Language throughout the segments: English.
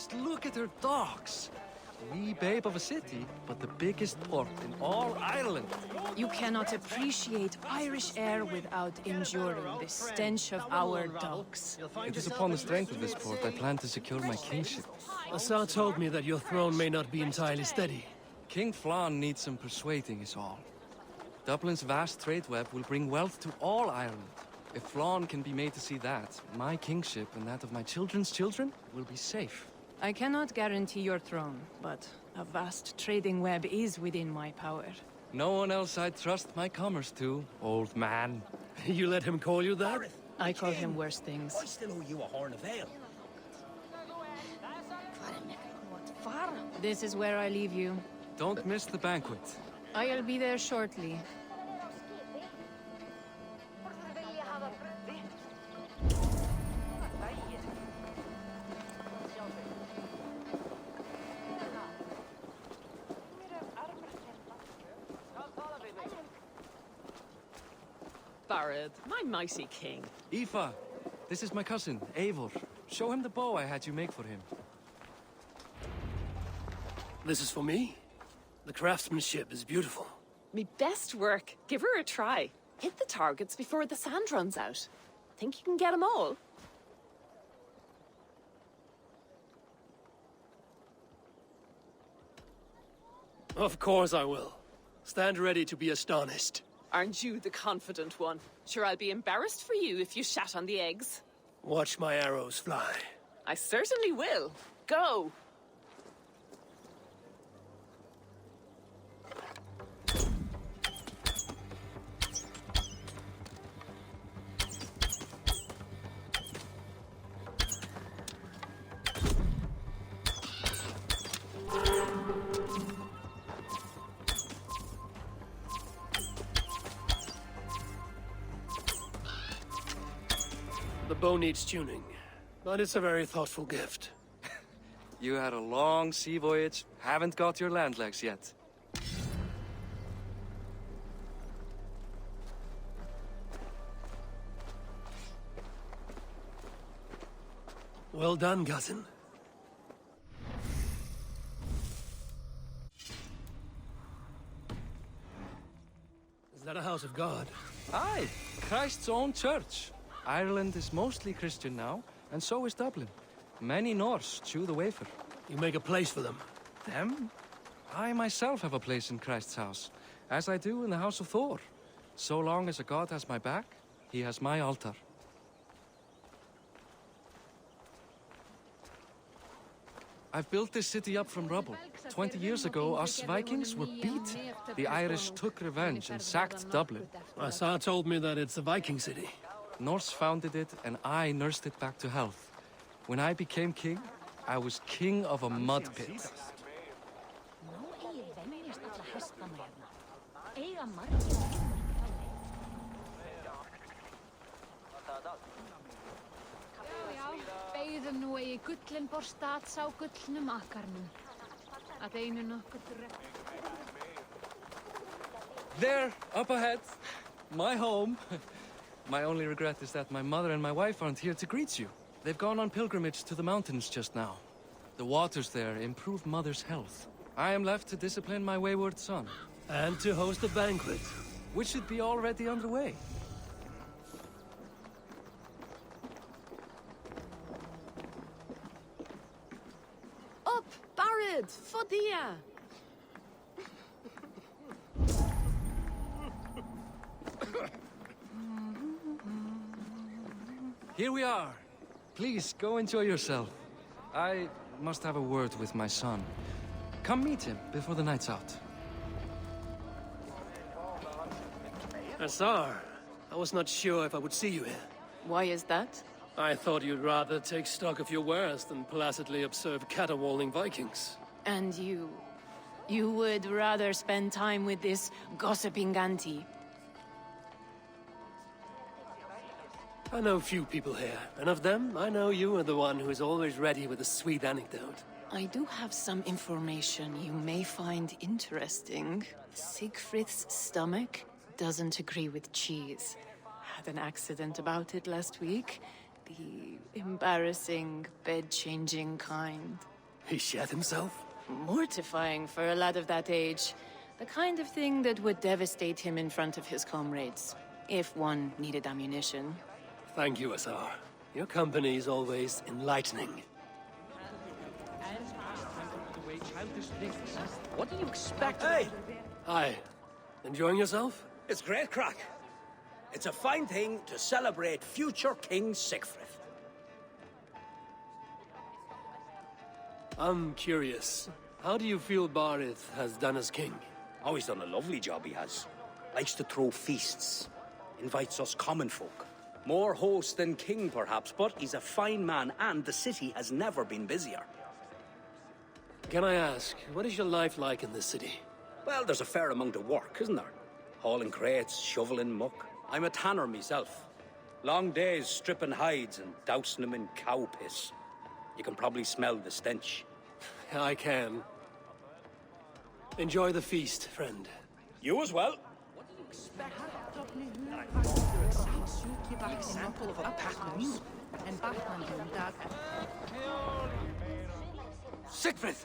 Just look at her docks. Wee babe of a city, but the biggest port in all Ireland. You cannot appreciate Irish air without enduring the stench of our docks. It is upon the strength of this port I plan to secure my kingship. Assar told me that your throne may not be entirely steady. King Flann needs some persuading is all. Dublin's vast trade web will bring wealth to all Ireland. If Flann can be made to see that, my kingship and that of my children's children will be safe. I cannot guarantee your throne, but a vast trading web is within my power. No one else I'd trust my commerce to, old man. You let him call you that? I call him worse things. I still owe you a horn of ale. This is where I leave you. Don't miss the banquet. I'll be there shortly. Barad, my mighty king. Aoife, this is my cousin, Eivor. Show him the bow I had you make for him. This is for me? The craftsmanship is beautiful. Me best work. Give her a try. Hit the targets before the sand runs out. Think you can get them all? Of course I will. Stand ready to be astonished. Aren't you the confident one? Sure, I'll be embarrassed for you if you shat on the eggs. Watch my arrows fly. I certainly will. Go! The bow needs tuning, but it's a very thoughtful gift. You had a long sea voyage, haven't got your land legs yet. Well done, cousin. Is that a house of God? Aye, Christ's own church. Ireland is mostly Christian now, and so is Dublin. Many Norse chew the wafer. You make a place for them. Them? I myself have a place in Christ's house, as I do in the house of Thor. So long as a god has my back, he has my altar. I've built this city up from rubble. 20 years ago, us Vikings were beat. The Irish took revenge and sacked Dublin. Assar told me that it's a Viking city. Norse founded it, and I nursed it back to health. When I became king, I was king of a mud pit. Beigðum nú eigi gullin borstat sá gullnum akkarnum. Að einu nokkur There, up ahead, my home. My only regret is that my mother and my wife aren't here to greet you. They've gone on pilgrimage to the mountains just now. The waters there improve mother's health. I am left to discipline my wayward son. And to host a banquet. Which should be already underway. Up, Barad! Fodia! Here we are. Please, go enjoy yourself. I must have a word with my son. Come meet him before the night's out. Assar, I was not sure if I would see you here. Why is that? I thought you'd rather take stock of your wares than placidly observe caterwauling Vikings. And you... you would rather spend time with this gossiping auntie. I know few people here, and of them, I know you are the one who is always ready with a sweet anecdote. I do have some information you may find interesting. Siegfried's stomach doesn't agree with cheese. Had an accident about it last week. The embarrassing, bed-changing kind. He shat himself? Mortifying for a lad of that age. The kind of thing that would devastate him in front of his comrades, if one needed ammunition. Thank you, Asar. Your company is always enlightening. What do you expect? Hey, Hi. Enjoying yourself? it's great crack. It's a fine thing to celebrate future King Sigfrid. I'm curious. How do you feel Barith has done as king? Oh, he's done a lovely job, he has. Likes to throw feasts. Invites us common folk. More host than king, perhaps, but he's a fine man, and the city has never been busier. Can I ask, what is your life like in this city? Well, there's a fair amount of work, isn't there? Hauling crates, shoveling muck. I'm a tanner myself. Long days stripping hides and dousing them in cow piss. You can probably smell the stench. I can. Enjoy the feast, friend. You as well. Sigfrid!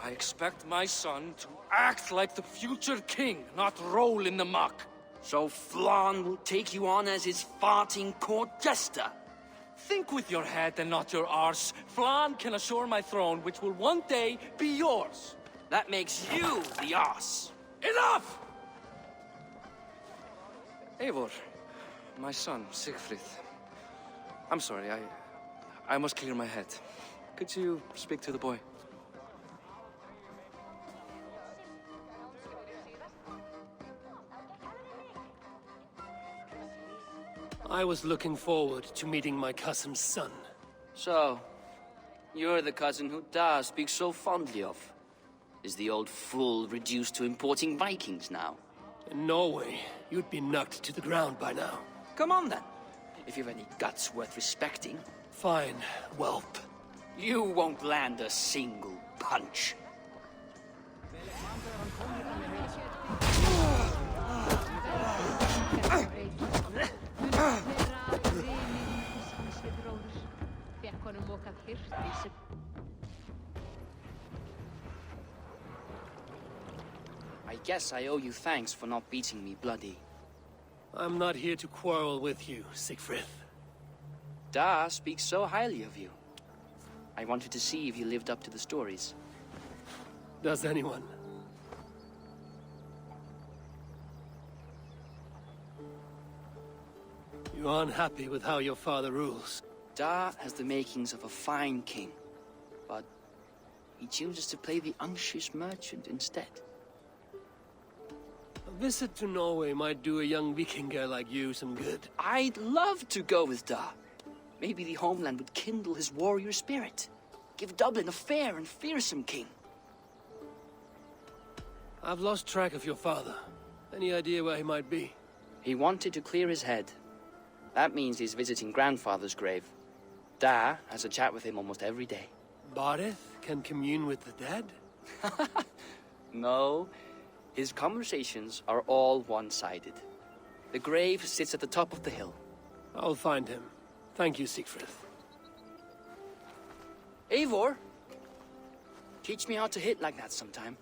I expect my son to act like the future king, not roll in the muck. So Flan will take you on as his farting court jester? Think with your head and not your arse. Flan can assure my throne, which will one day be yours. That makes you the ass. Enough! Eivor, my son, Sigfrid. I'm sorry, I must clear my head. Could you speak to the boy? I was looking forward to meeting my cousin's son. So, you're the cousin who Da speaks so fondly of. Is the old fool reduced to importing Vikings now? In Norway, you'd be knocked to the ground by now. Come on then, if you've any guts worth respecting. Fine, whelp. You won't land a single punch. I guess I owe you thanks for not beating me bloody. I'm not here to quarrel with you, Sigfrid. Da speaks so highly of you. I wanted to see if you lived up to the stories. Does anyone? You are unhappy with how your father rules. Da has the makings of a fine king, but he chooses to play the unctuous merchant instead. A visit to Norway might do a young Vikinger like you some good. I'd love to go with Da. Maybe the homeland would kindle his warrior spirit. Give Dublin a fair and fearsome king. I've lost track of your father. Any idea where he might be? He wanted to clear his head. That means he's visiting grandfather's grave. Da has a chat with him almost every day. Barith can commune with the dead? No, his conversations are all one-sided. The grave sits at the top of the hill. I'll find him. Thank you, Sigfrid. Eivor, teach me how to hit like that sometime.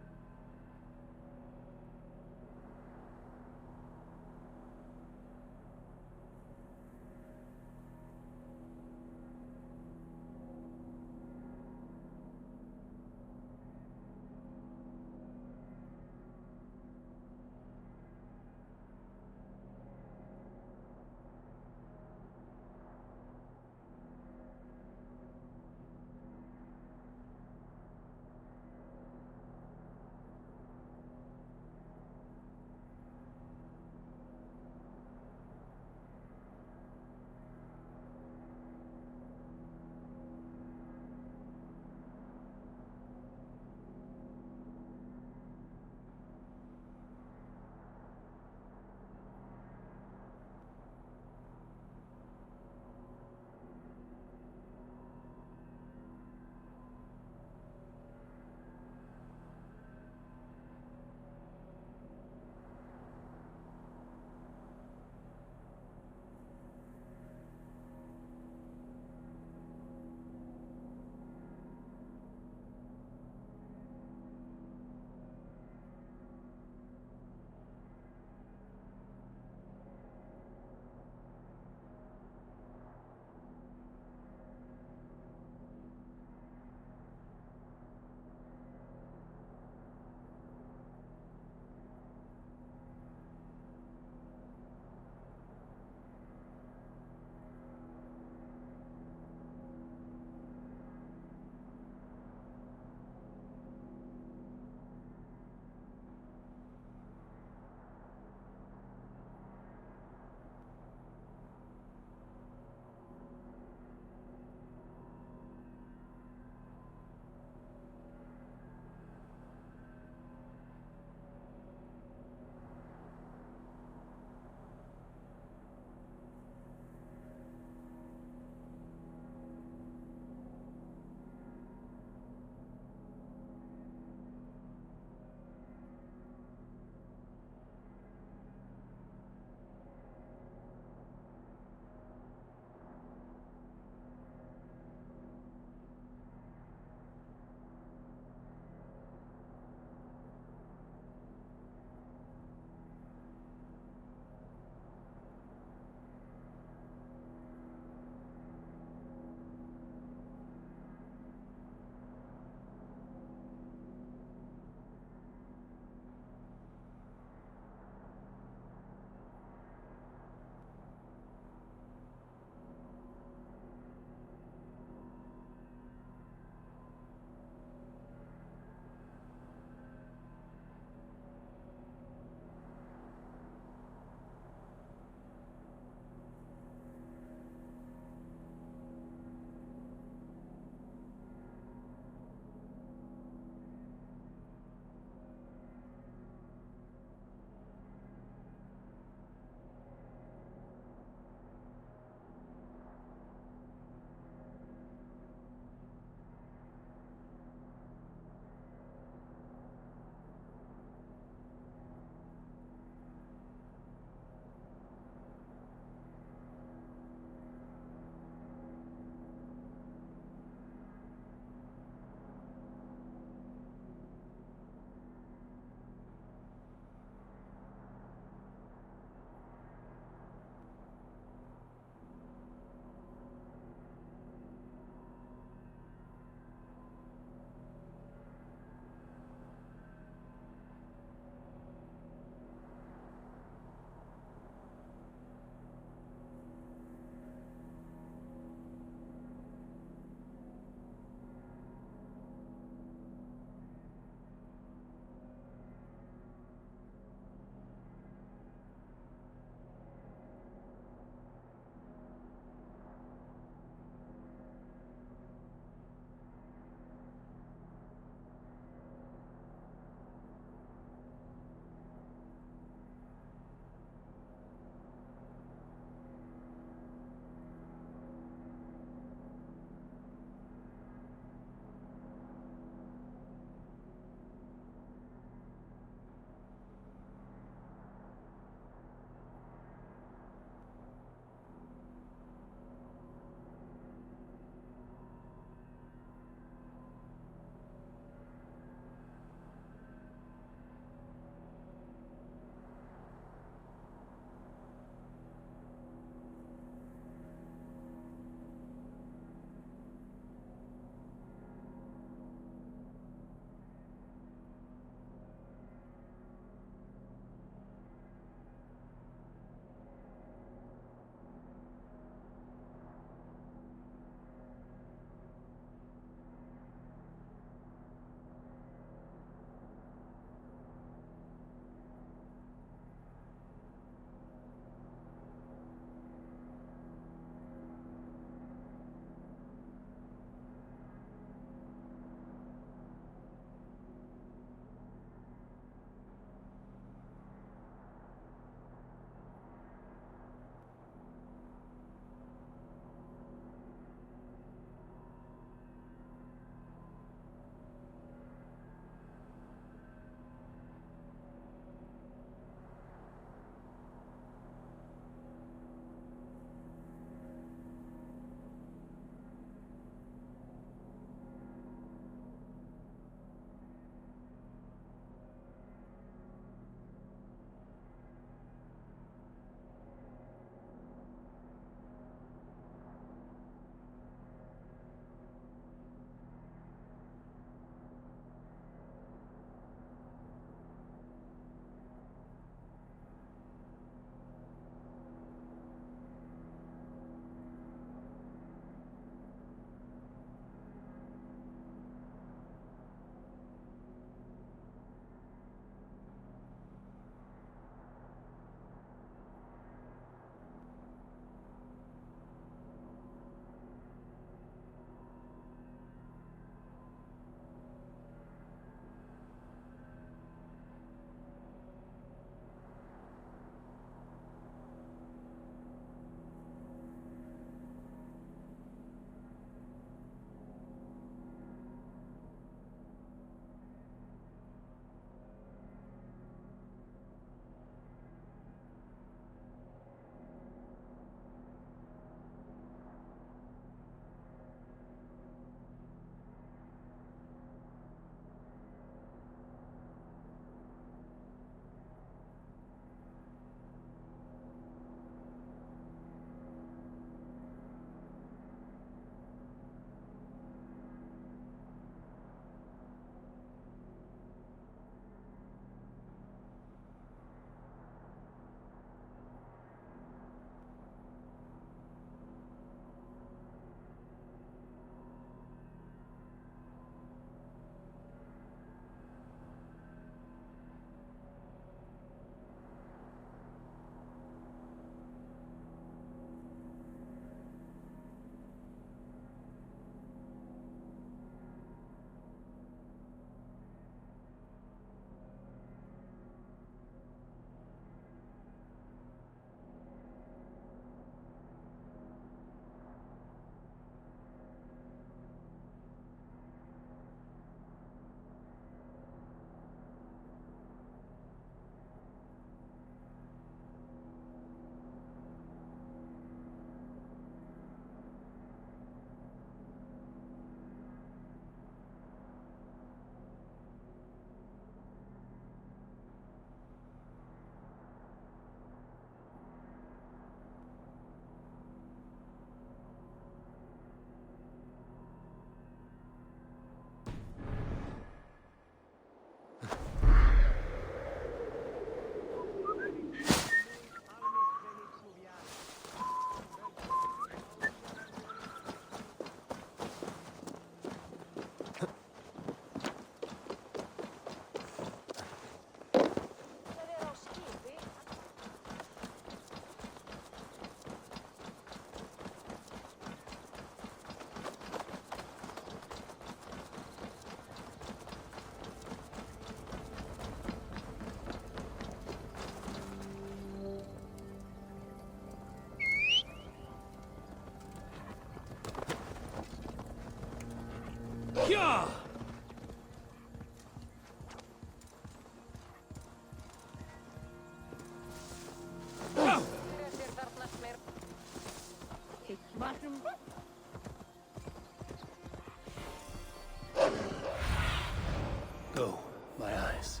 go, my eyes.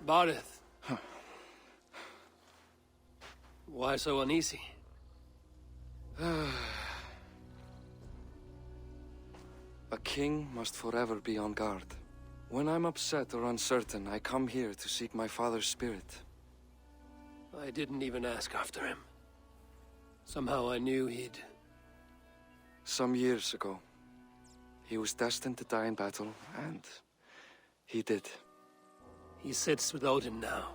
Barith. Why so uneasy? A king must forever be on guard. When I'm upset or uncertain, I come here to seek my father's spirit. I didn't even ask after him. Somehow I knew he'd... Some years ago, he was destined to die in battle, and he did. He sits with Odin now.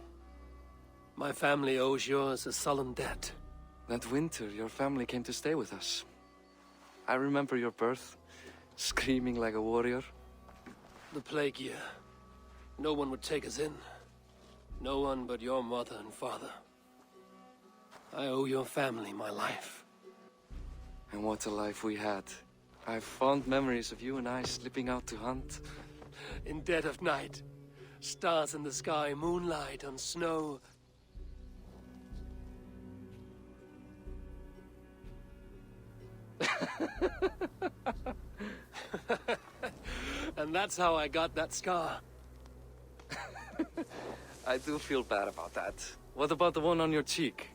My family owes yours a sullen debt. That winter, your family came to stay with us. I remember your birth, screaming like a warrior. The plague year. No one would take us in. No one but your mother and father. I owe your family my life. And what a life we had. I have fond memories of you and I slipping out to hunt. In dead of night. Stars in the sky, moonlight on snow. And that's how I got that scar. I do feel bad about that. What about the one on your cheek?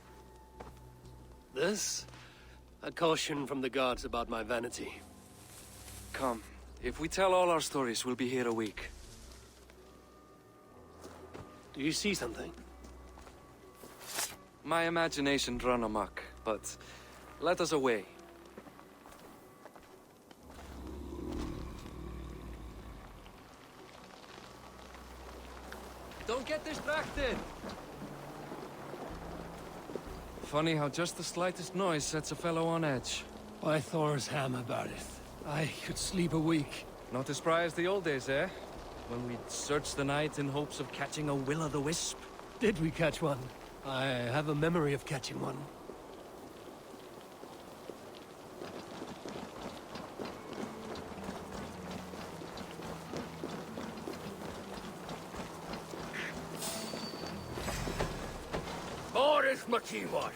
This? A caution from the gods about my vanity. Come, if we tell all our stories, we'll be here a week. Do you see something? My imagination run amok, but let us away. Don't get distracted! Funny how just the slightest noise sets a fellow on edge. Why Thor's hammer, Barith? I could sleep a week. Not as spry as the old days, eh? When we'd search the night in hopes of catching a will-o'-the-wisp. Did we catch one? I have a memory of catching one. Boris Makivor,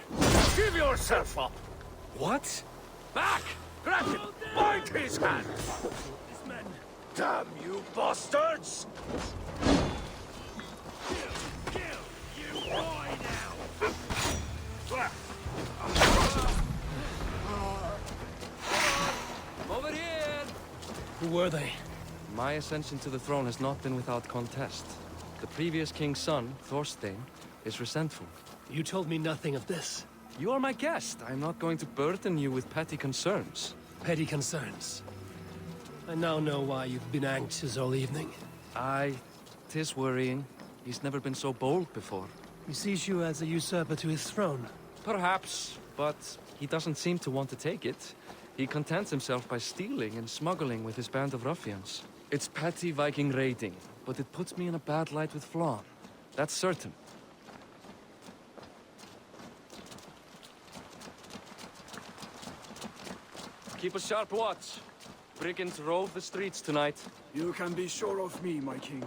give yourself up! What? Back! Grab him! Bind his hand! Damn you bastards! Kill! You die now! Over here! Who were they? My ascension to the throne has not been without contest. The previous king's son, Thorstein, is resentful. You told me nothing of this. You are my guest. I am not going to burden you with petty concerns. Petty concerns. I now know why you've been anxious all evening. Aye, 'tis worrying. He's never been so bold before. He sees you as a usurper to his throne. Perhaps, but he doesn't seem to want to take it. He contents himself by stealing and smuggling with his band of ruffians. It's petty Viking raiding, but it puts me in a bad light with Flann. That's certain. Keep a sharp watch. Brigands rove the streets tonight. You can be sure of me, my king.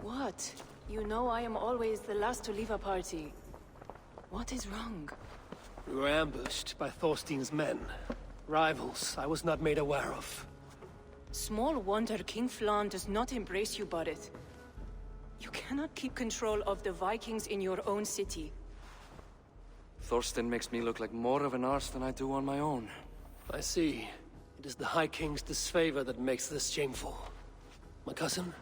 What? You know I am always the last to leave a party. What is wrong? We were ambushed by Thorstein's men. Rivals I was not made aware of. Small wonder King Flann does not embrace you, Barith. You cannot keep control of the Vikings in your own city. Thorstein makes me look like more of an arse than I do on my own. I see. It is the High King's disfavor that makes this shameful. My cousin,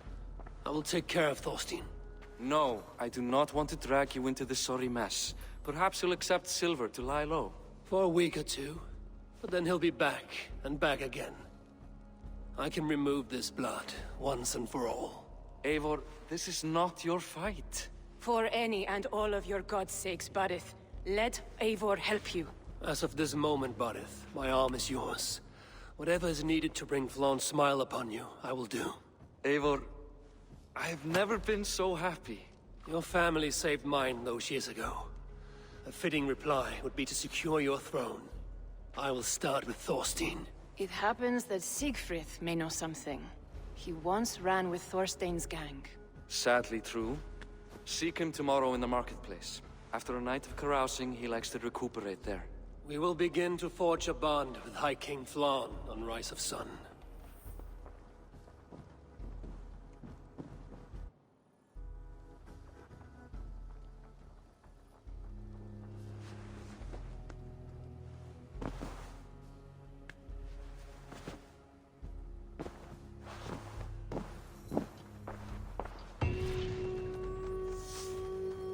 I will take care of Thorstein. No, I do not want to drag you into this sorry mess. Perhaps he'll accept silver to lie low. For a week or two. But then he'll be back, and back again. I can remove this blood, once and for all. Eivor, this is not your fight. For any and all of your gods' sakes, Barith. Let Eivor help you. As of this moment, Barith, my arm is yours. Whatever is needed to bring Flawn's smile upon you, I will do. Eivor, I've never been so happy. Your family saved mine those years ago. A fitting reply would be to secure your throne. I will start with Thorstein. It happens that Siegfried may know something. He once ran with Thorstein's gang. Sadly true. Seek him tomorrow in the marketplace. After a night of carousing, he likes to recuperate there. We will begin to forge a bond with High King Flawn on Rise of Sun.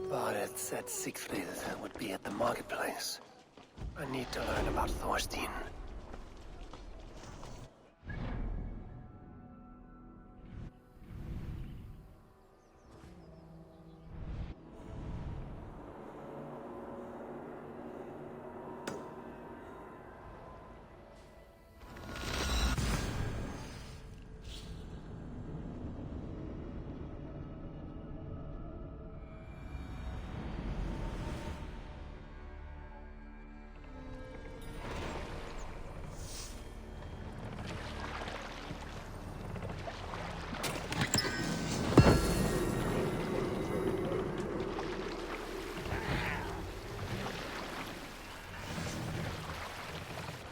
Bareth said Siegfried would be at the marketplace. I need to learn about Thorstein.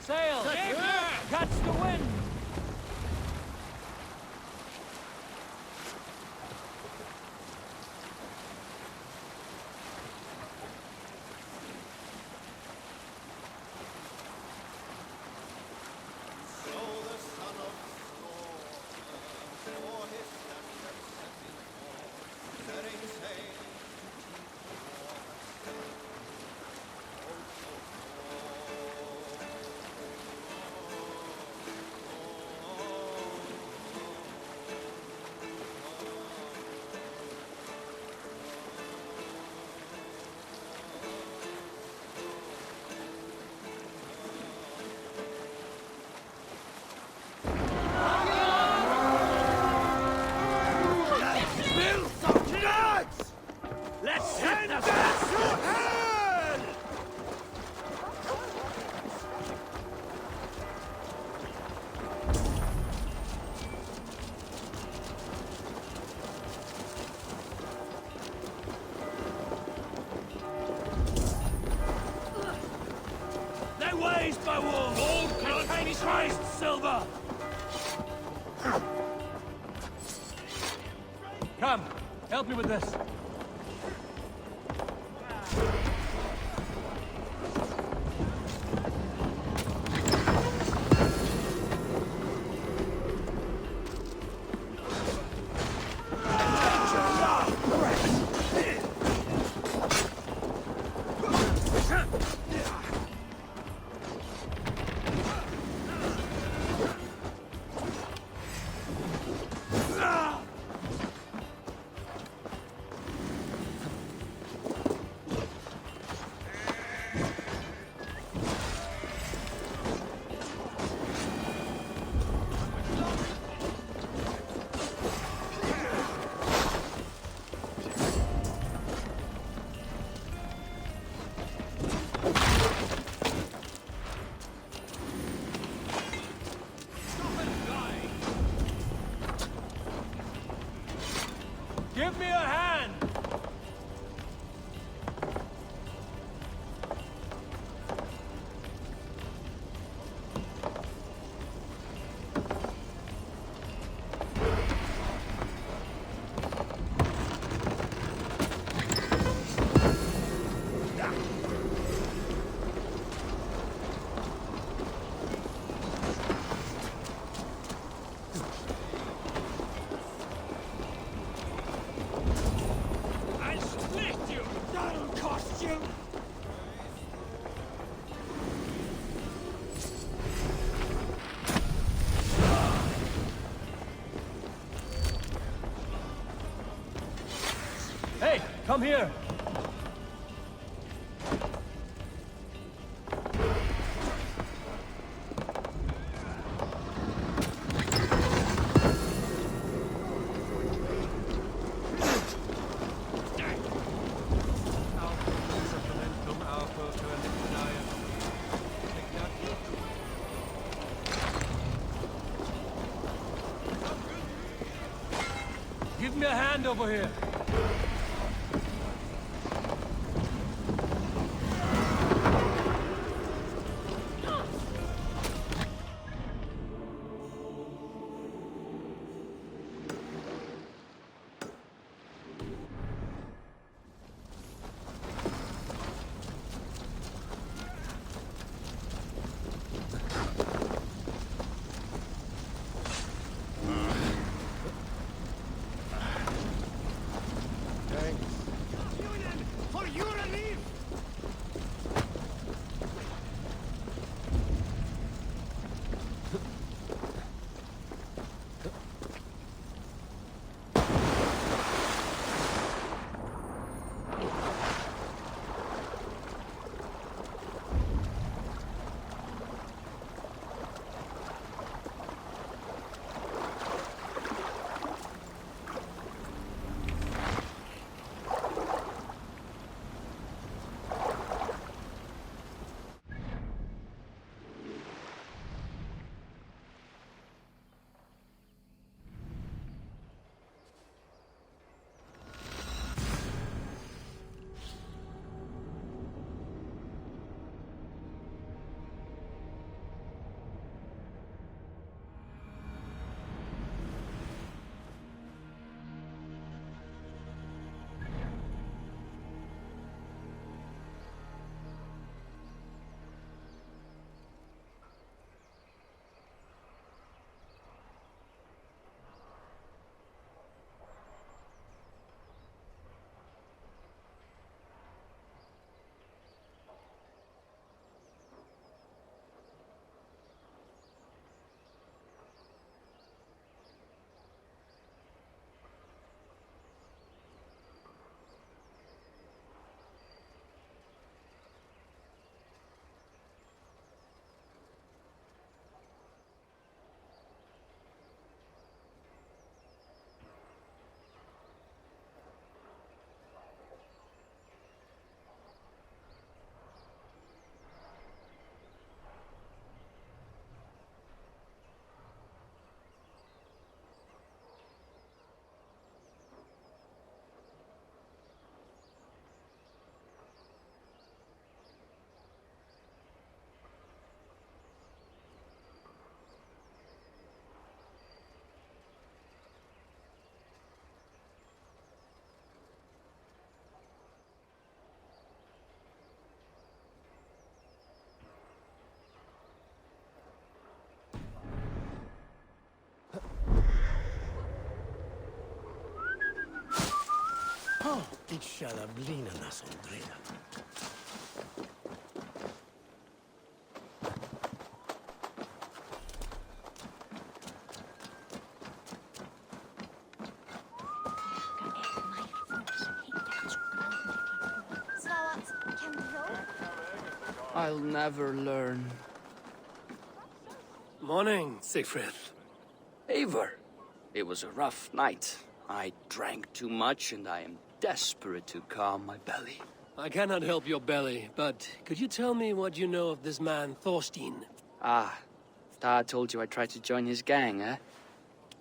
Sail! Catch the wind! Let's hit the hell! They waste my wolves! Gold, blood, Christ, silver! Come, help me with this. Give me a hand! Hey, come here! hand over here. For your relief! Ik shall blina nas ondreda. I'll never learn. Morning, Siegfried. Eivor, it was a rough night. I drank too much and I am desperate to calm my belly. I cannot help your belly, but could you tell me what you know of this man, Thorstein? Ah, Dad told you I tried to join his gang, eh?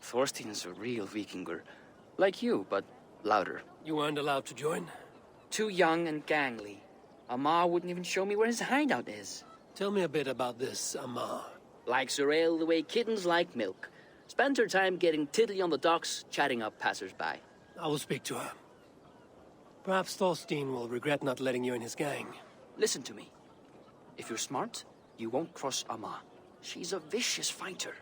Thorstein is a real Vikinger. Like you, but louder. You weren't allowed to join? Too young and gangly. Amar wouldn't even show me where his hideout is. Tell me a bit about this Amar. Likes her ale the way kittens like milk. Spends her time getting tiddly on the docks, chatting up passers-by. I will speak to her. Perhaps Thorstein will regret not letting you in his gang. Listen to me. If you're smart, you won't cross Amar. She's a vicious fighter.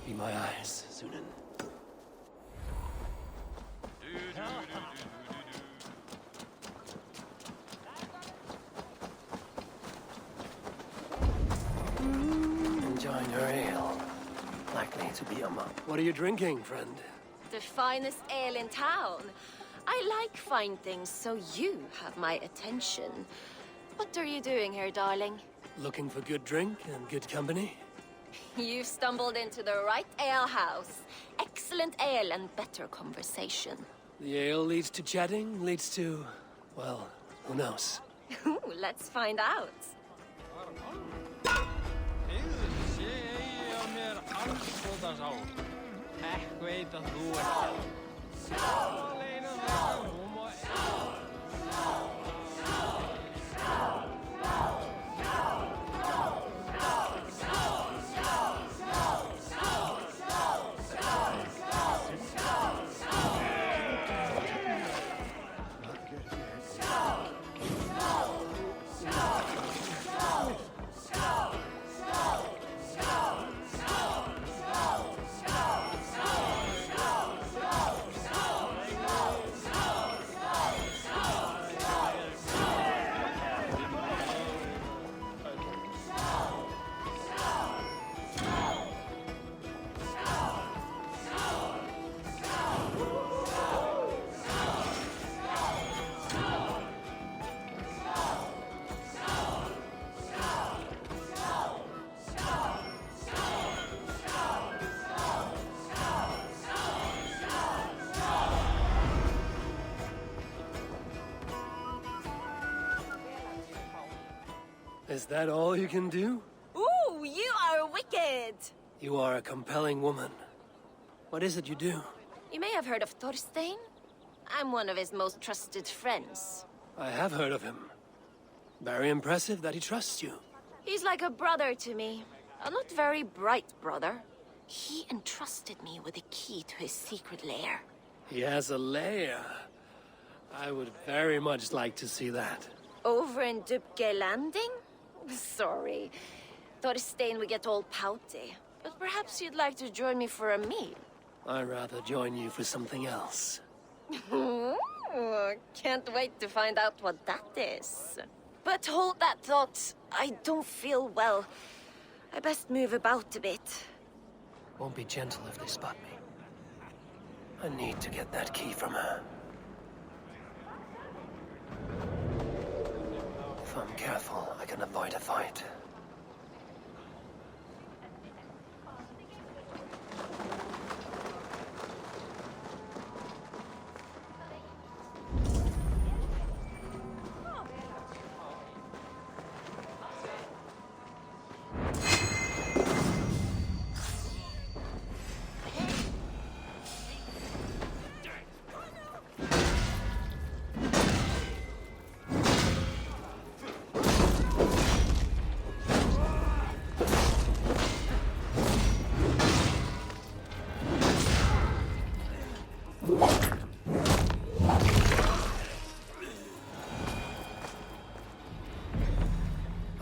Be my eyes, Sunan. Enjoying her ale. Likely to be Amar. What are you drinking, friend? The finest ale in town. I like fine things, so you have my attention. What are you doing here, darling? Looking for good drink and good company? You've stumbled into the right alehouse. Excellent ale and better conversation. The ale leads to chatting, leads to Well, who knows? Ooh, let's find out. Is that all you can do? Ooh, you are wicked! You are a compelling woman. What is it you do? You may have heard of Thorstein. I'm one of his most trusted friends. I have heard of him. Very impressive that he trusts you. He's like a brother to me. A not very bright brother. He entrusted me with the key to his secret lair. He has a lair. I would very much like to see that. Over in Dubke Landing? Sorry. Thorstein would get all pouty. But perhaps you'd like to join me for a meal. I'd rather join you for something else. Ooh, can't wait to find out what that is. But hold that thought. I don't feel well. I best move about a bit. Won't be gentle if they spot me. I need to get that key from her. If I'm careful, I can avoid a fight.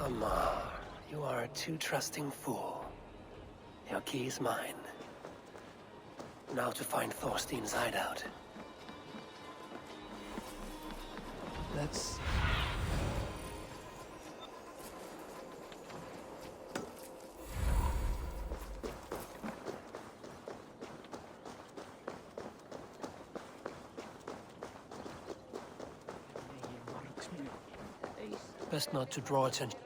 Amar, you are a too trusting fool. Your key is mine. Now to find Thorstein's hideout. Let's... Best not to draw attention.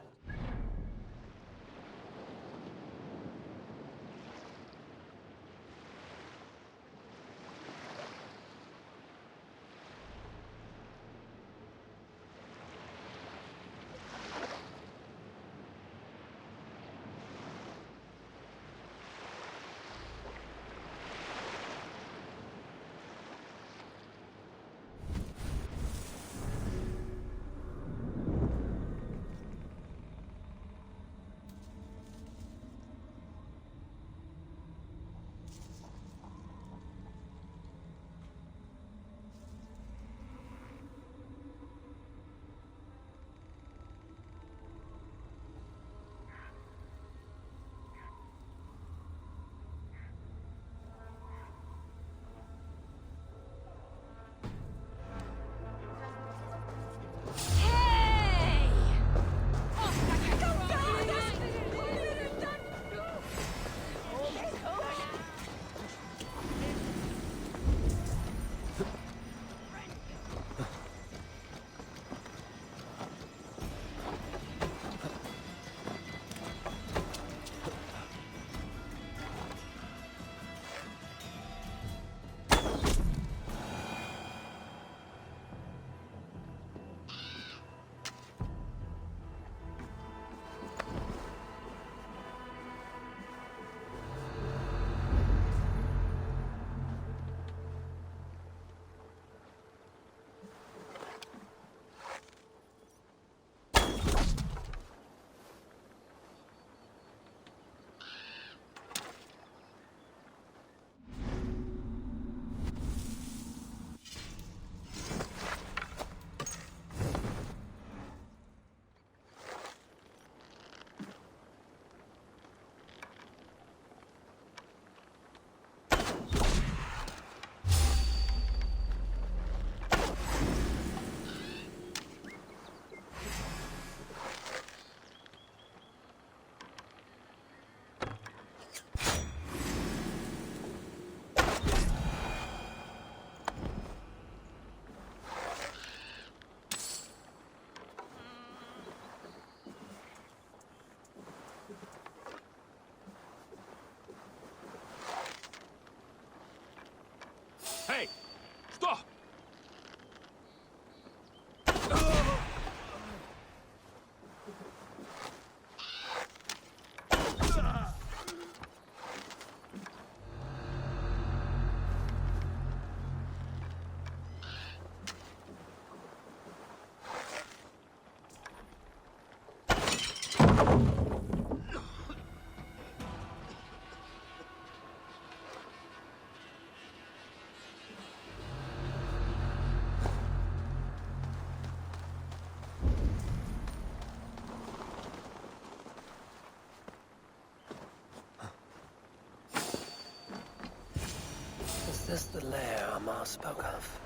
this the lair Amar spoke of?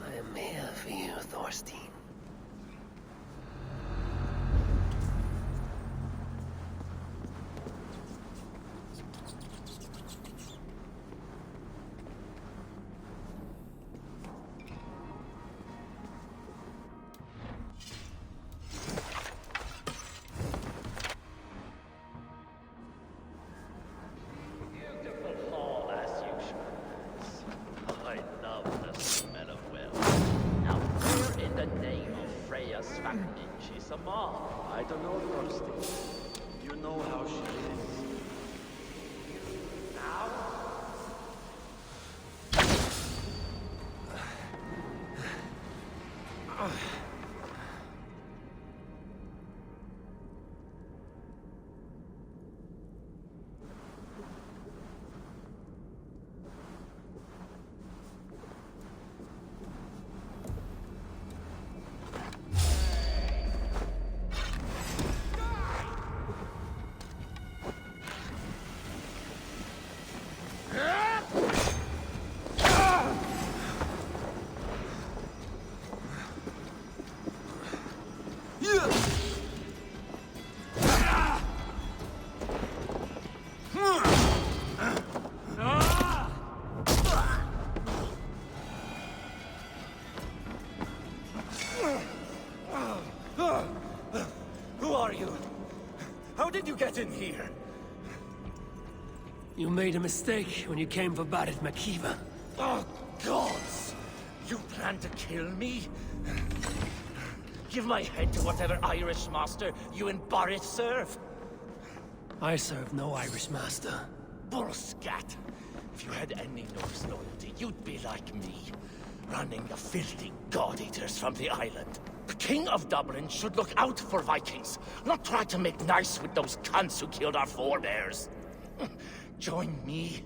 I am here for you, Thorstein. I don't know, Thorstein. You know how she is. Now? Who are you? How did you get in here? You made a mistake when you came for Barit Makiva. Oh, gods! You plan to kill me? Give my head to whatever Irish master you and Barrett serve. I serve no Irish master. Bullscat! If you had any Norse loyalty, you'd be like me, running the filthy god-eaters from the island. The King of Dublin should look out for Vikings, not try to make nice with those cunts who killed our forebears. Join me.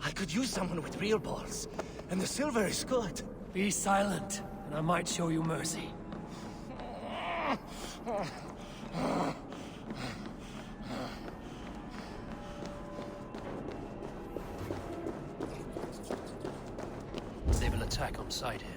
I could use someone with real balls, and the silver is good. Be silent, and I might show you mercy. They will attack on sight here.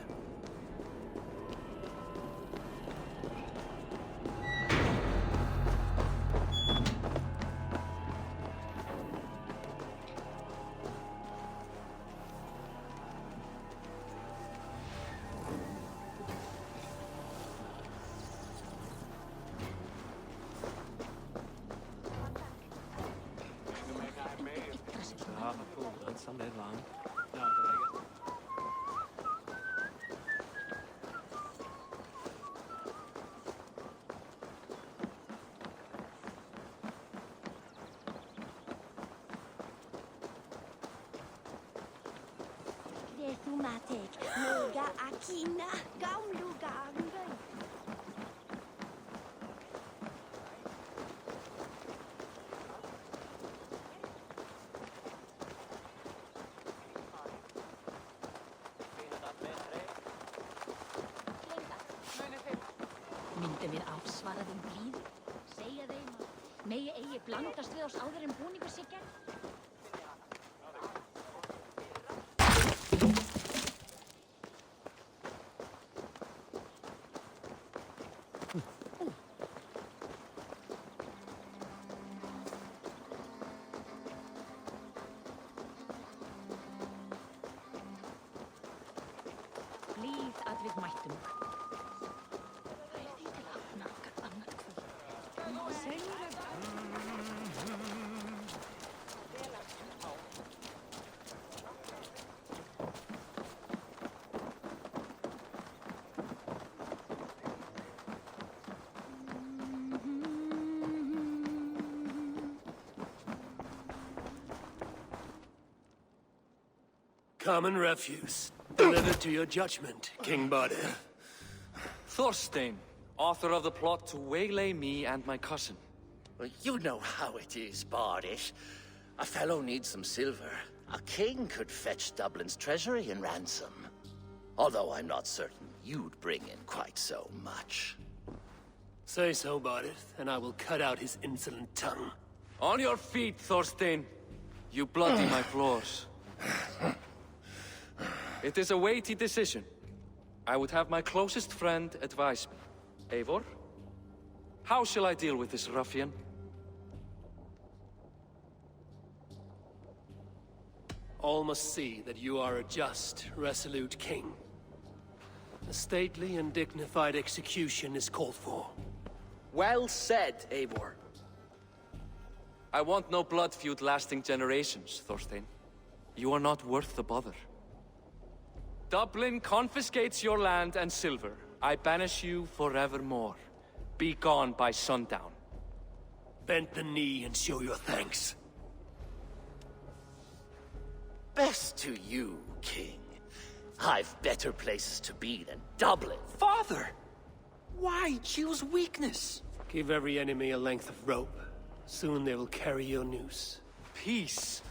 Automatic, mega akina, gaumlugang. Myndi við afsvara þeim blíðu? Segja þeim að megi eigi blandast við oss áður en búningur sé gerð? Blíð að við mættum okkur. Það er því til að nakka annað kvöld. Common refuse. Delivered to your judgment, King Bardir. Thorstein, author of the plot to waylay me and my cousin. Well, you know how it is, Bardish. A fellow needs some silver. A king could fetch Dublin's treasury in ransom. Although I'm not certain you'd bring in quite so much. Say so, Bardith, and I will cut out his insolent tongue. On your feet, Thorstein. You bloody my floors. It is a weighty decision. I would have my closest friend advise me. Eivor? How shall I deal with this ruffian? All must see that you are a just, resolute king. A stately and dignified execution is called for. Well said, Eivor. I want no blood feud lasting generations, Thorstein. You are not worth the bother. Dublin confiscates your land and silver. I banish you forevermore. Be gone by sundown. Bend the knee and show your thanks. Best to you, King. I've better places to be than Dublin. Father! Why choose weakness? Give every enemy a length of rope. Soon they will carry your noose. Peace.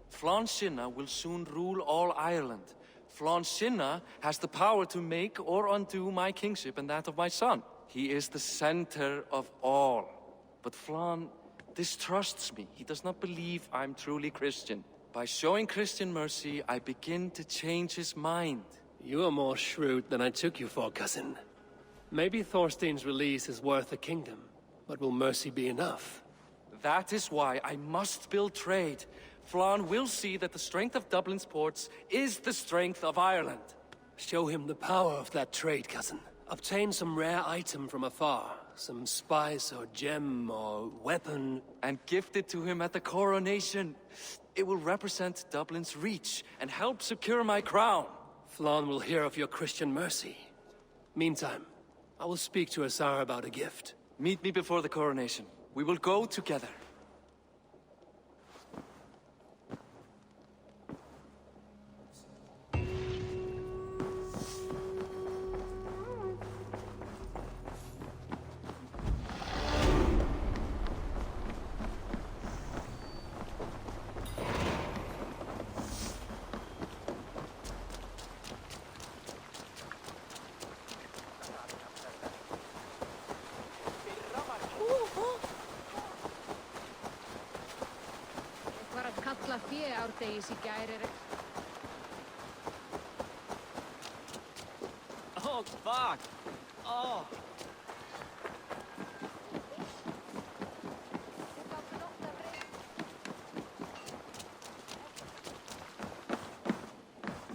Flann Sinna will soon rule all Ireland. Flann Sinna has the power to make or undo my kingship and that of my son. He is the center of all. But Flann distrusts me. He does not believe I'm truly Christian. By showing Christian mercy, I begin to change his mind. You are more shrewd than I took you for, cousin. Maybe Thorstein's release is worth a kingdom, but will mercy be enough? That is why I must build trade. Flann will see that the strength of Dublin's ports is the strength of Ireland. Show him the power of that trade, cousin. Obtain some rare item from afar. Some spice or gem or weapon. And gift it to him at the coronation. It will represent Dublin's reach and help secure my crown. Flann will hear of your Christian mercy. Meantime, I will speak to Asar about a gift. Meet me before the coronation. We will go together. Kalla fé árdegis í gær Oh, fuck! Oh!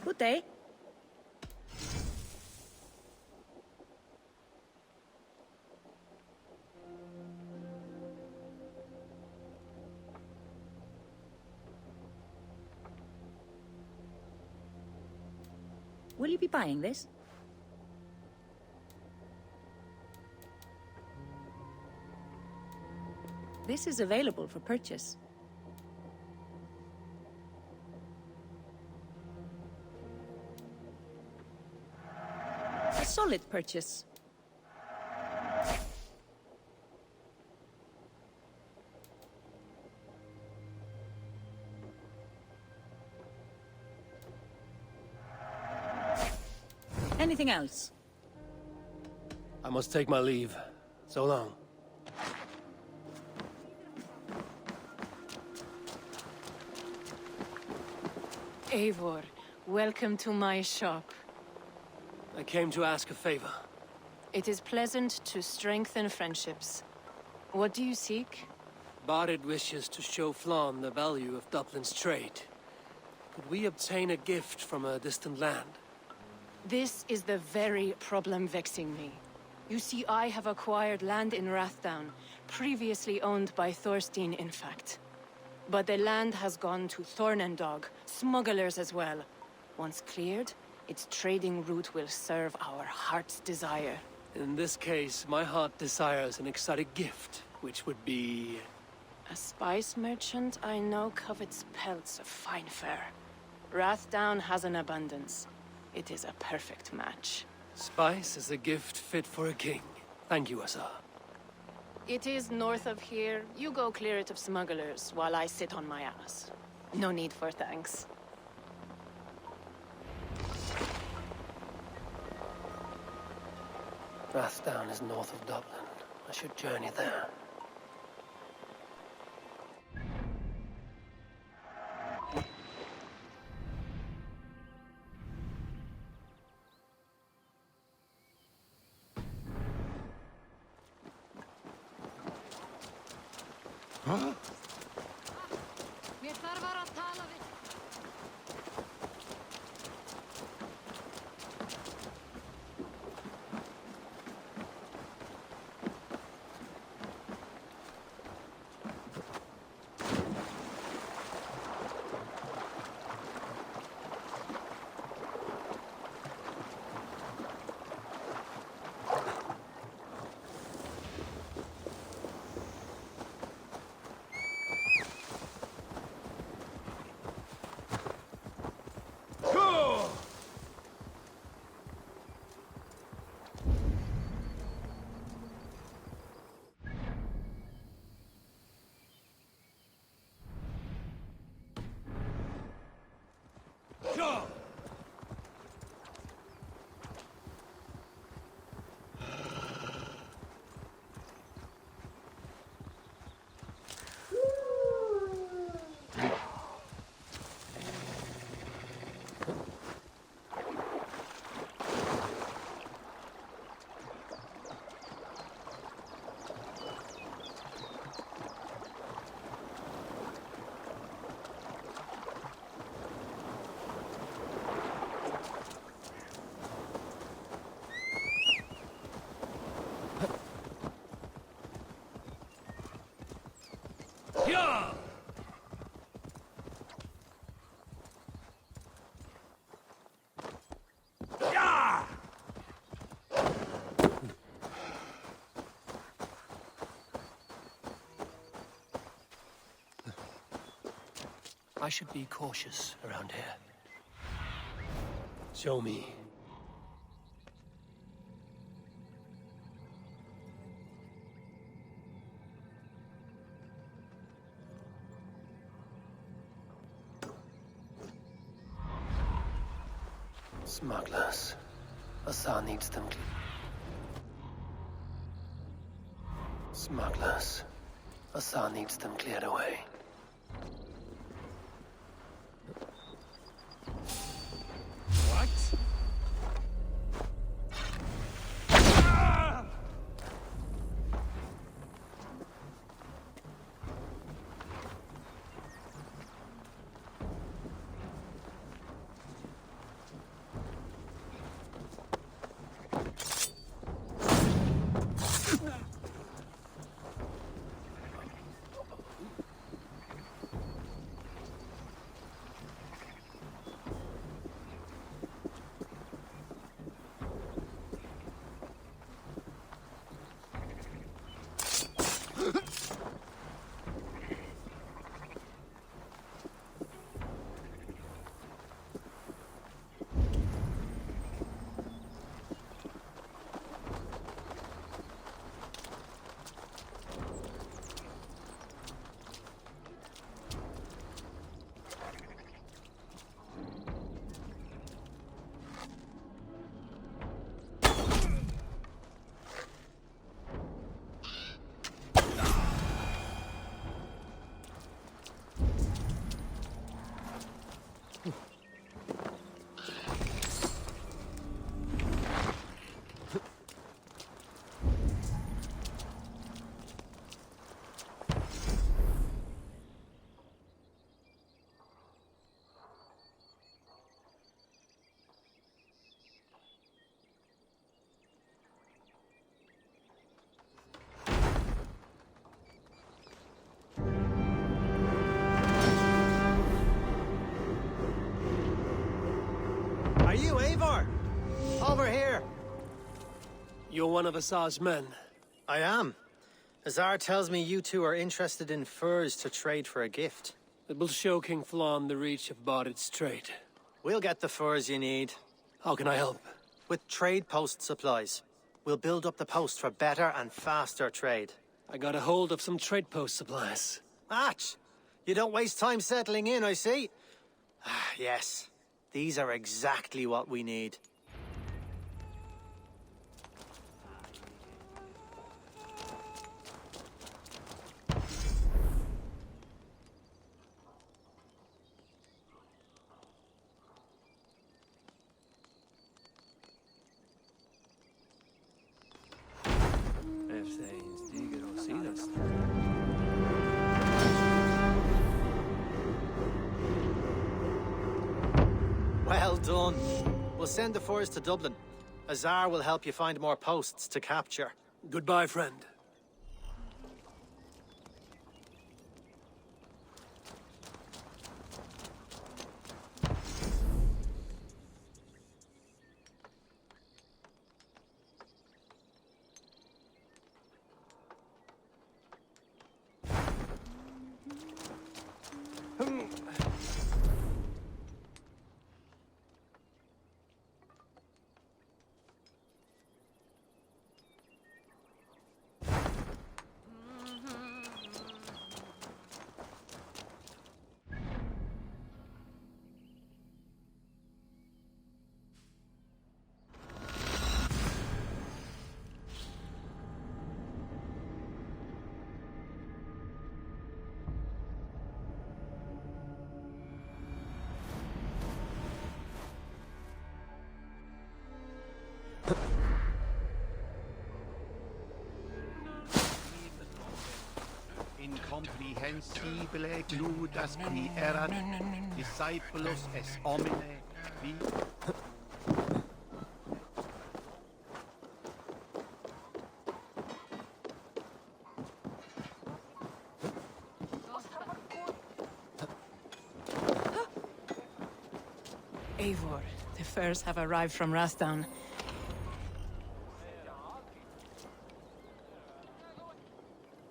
Good day. Will you be buying this? This is available for purchase. A solid purchase. Anything else? I must take my leave. So long. Eivor, welcome to my shop. I came to ask a favor. It is pleasant to strengthen friendships. What do you seek? Bardith wishes to show Flann the value of Dublin's trade. Could we obtain a gift from a distant land? This is the very problem vexing me. You see, I have acquired land in Rathdown, previously owned by Thorstein, in fact. But the land has gone to Thornendog, smugglers as well. Once cleared, its trading route will serve our heart's desire. In this case, my heart desires an exotic gift, which would be... A spice merchant I know covets pelts of fine fur. Rathdown has an abundance. It is a perfect match. Spice is a gift fit for a king. Thank you, Asar. It is north of here. You go clear it of smugglers, while I sit on my ass. No need for thanks. Rathdown is north of Dublin. I should journey there. Mér þarf að tala við... I should be cautious around here. Show me. Smugglers. Asa needs them. Smugglers. Asa needs them cleared away. You, Eivor? Over here. You're one of Asar's men. I am. Azar tells me you two are interested in furs to trade for a gift. It will show King Flan the reach of Bardet's trade. We'll get the furs you need. How can I help? With trade post supplies. We'll build up the post for better and faster trade. I got a hold of some trade post supplies. Atch! You don't waste time settling in, I see. Yes. These are exactly what we need. Thanes, digger og síðast. Well done. We'll send the force to Dublin. Azar will help you find more posts to capture. Goodbye, friend. Incomprehensibile gludas qui erat, discipulos es homine, vi... Eivor, the furs have arrived from Rathdown.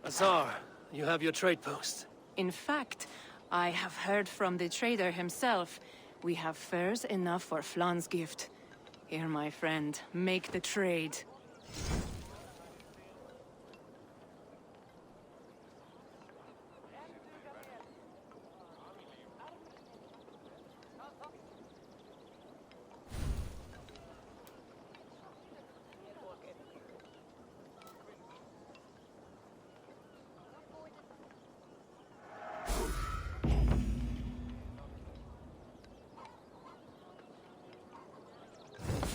Azar, you have your trade post. In fact, I have heard from the trader himself. We have furs enough for Flan's gift. Here, my friend, make the trade.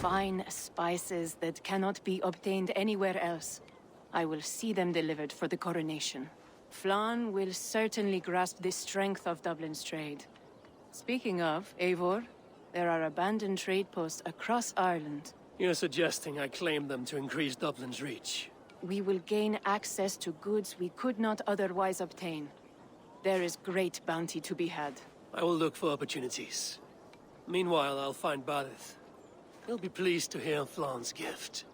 Fine spices that cannot be obtained anywhere else. I will see them delivered for the coronation. Flan will certainly grasp the strength of Dublin's trade. Speaking of, Eivor, there are abandoned trade posts across Ireland. You're suggesting I claim them to increase Dublin's reach. We will gain access to goods we could not otherwise obtain. There is great bounty to be had. I will look for opportunities. Meanwhile, I'll find Barith. He'll be pleased to hear Flan's gift.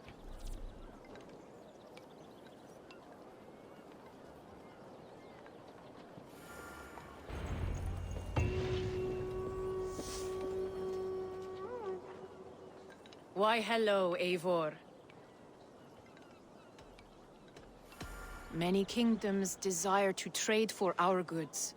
Why, hello, Eivor. Many kingdoms desire to trade for our goods.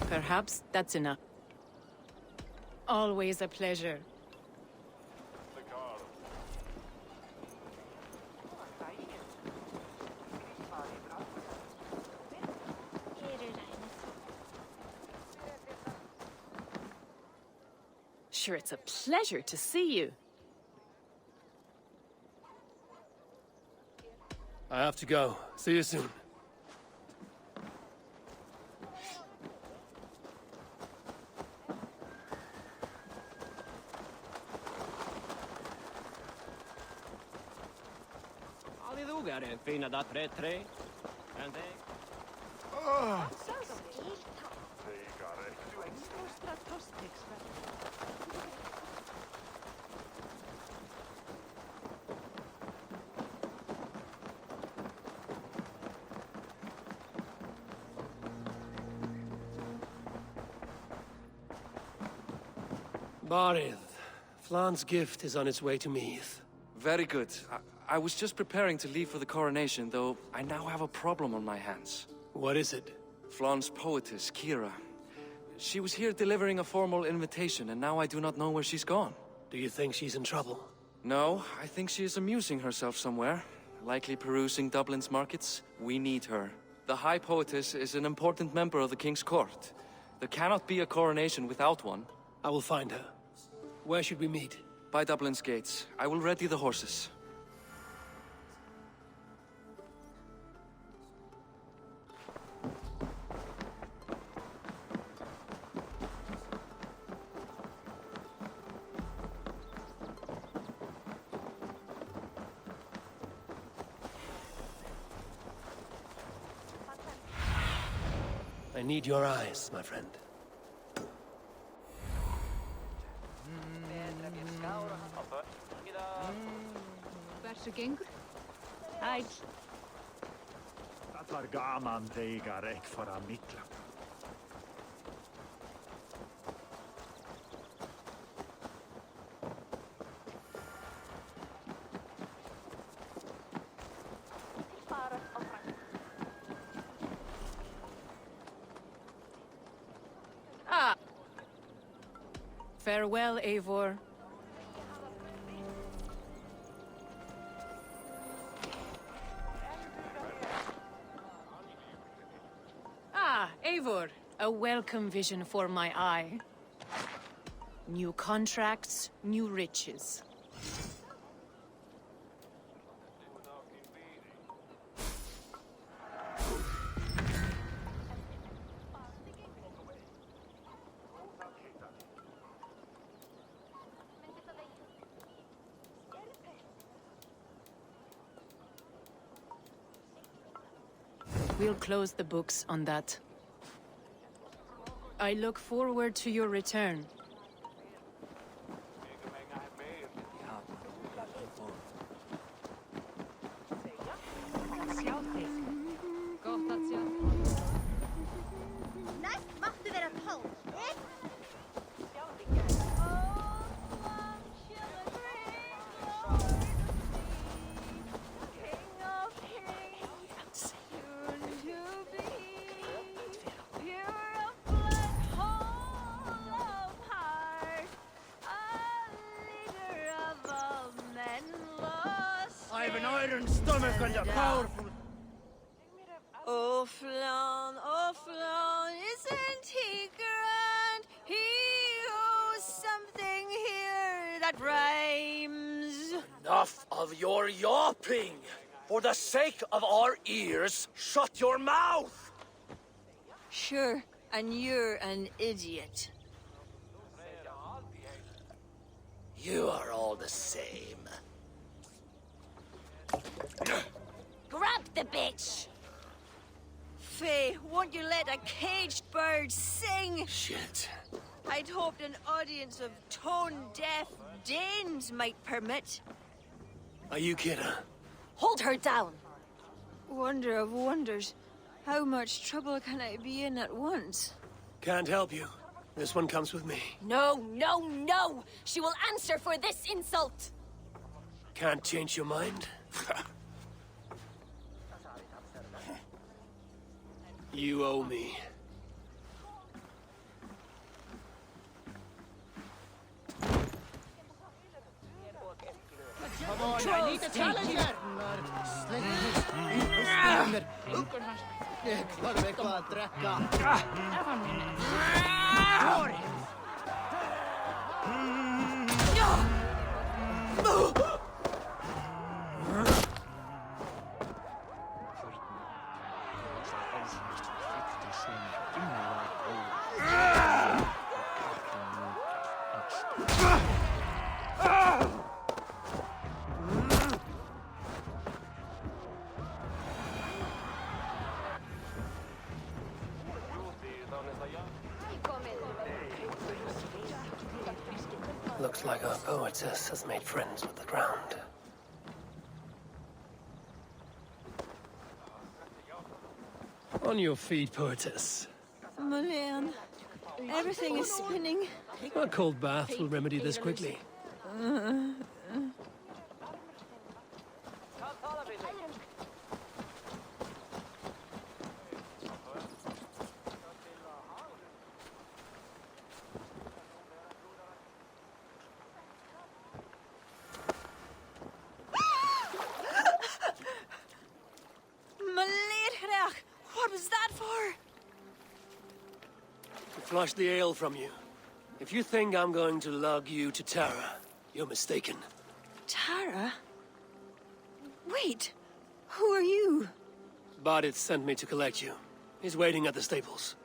Perhaps that's enough. Always a pleasure. Sure, it's a pleasure to see you. I have to go. See you soon. Fina da 3-3. And they... Barith, Flan's gift is on its way to Meath. Very good. I was just preparing to leave for the coronation, though I now have a problem on my hands. What is it? Flan's poetess, Kira. She was here delivering a formal invitation, and now I do not know where she's gone. Do you think she's in trouble? No, I think she is amusing herself somewhere. Likely perusing Dublin's markets. We need her. The High Poetess is an important member of the King's Court. There cannot be a coronation without one. I will find her. Where should we meet? By Dublin's gates. I will ready the horses. I need your eyes, my friend. Hversu gengur? Hi. Það var gaman þegar ekki fara að mikla. Ah! Farewell, Eivor. Ah, Eivor. A welcome vision for my eye. New contracts, new riches. We'll close the books on that. I look forward to your return. I have an iron stomach and a powerful... Oh, Flan, isn't he grand? He owes something here that rhymes. Enough of your yawping! For the sake of our ears, shut your mouth! Sure, and you're an idiot. You are all the same. Grab the bitch! Faye, won't you let a caged bird sing? Shit. I'd hoped an audience of tone-deaf Danes might permit. Are you Kira? Hold her down! Wonder of wonders. How much trouble can I be in at once? Can't help you. This one comes with me. No! She will answer for this insult! Can't change your mind? You owe me. Come on, I need a challenger! Looks like our poetess has made friends with the ground. On your feet, poetess. Mullane, everything is spinning. A cold bath will remedy this quickly. What was that for? To flush the ale from you. If you think I'm going to lug you to Tara, you're mistaken. Tara? Wait, who are you? Bardith sent me to collect you. He's waiting at the stables.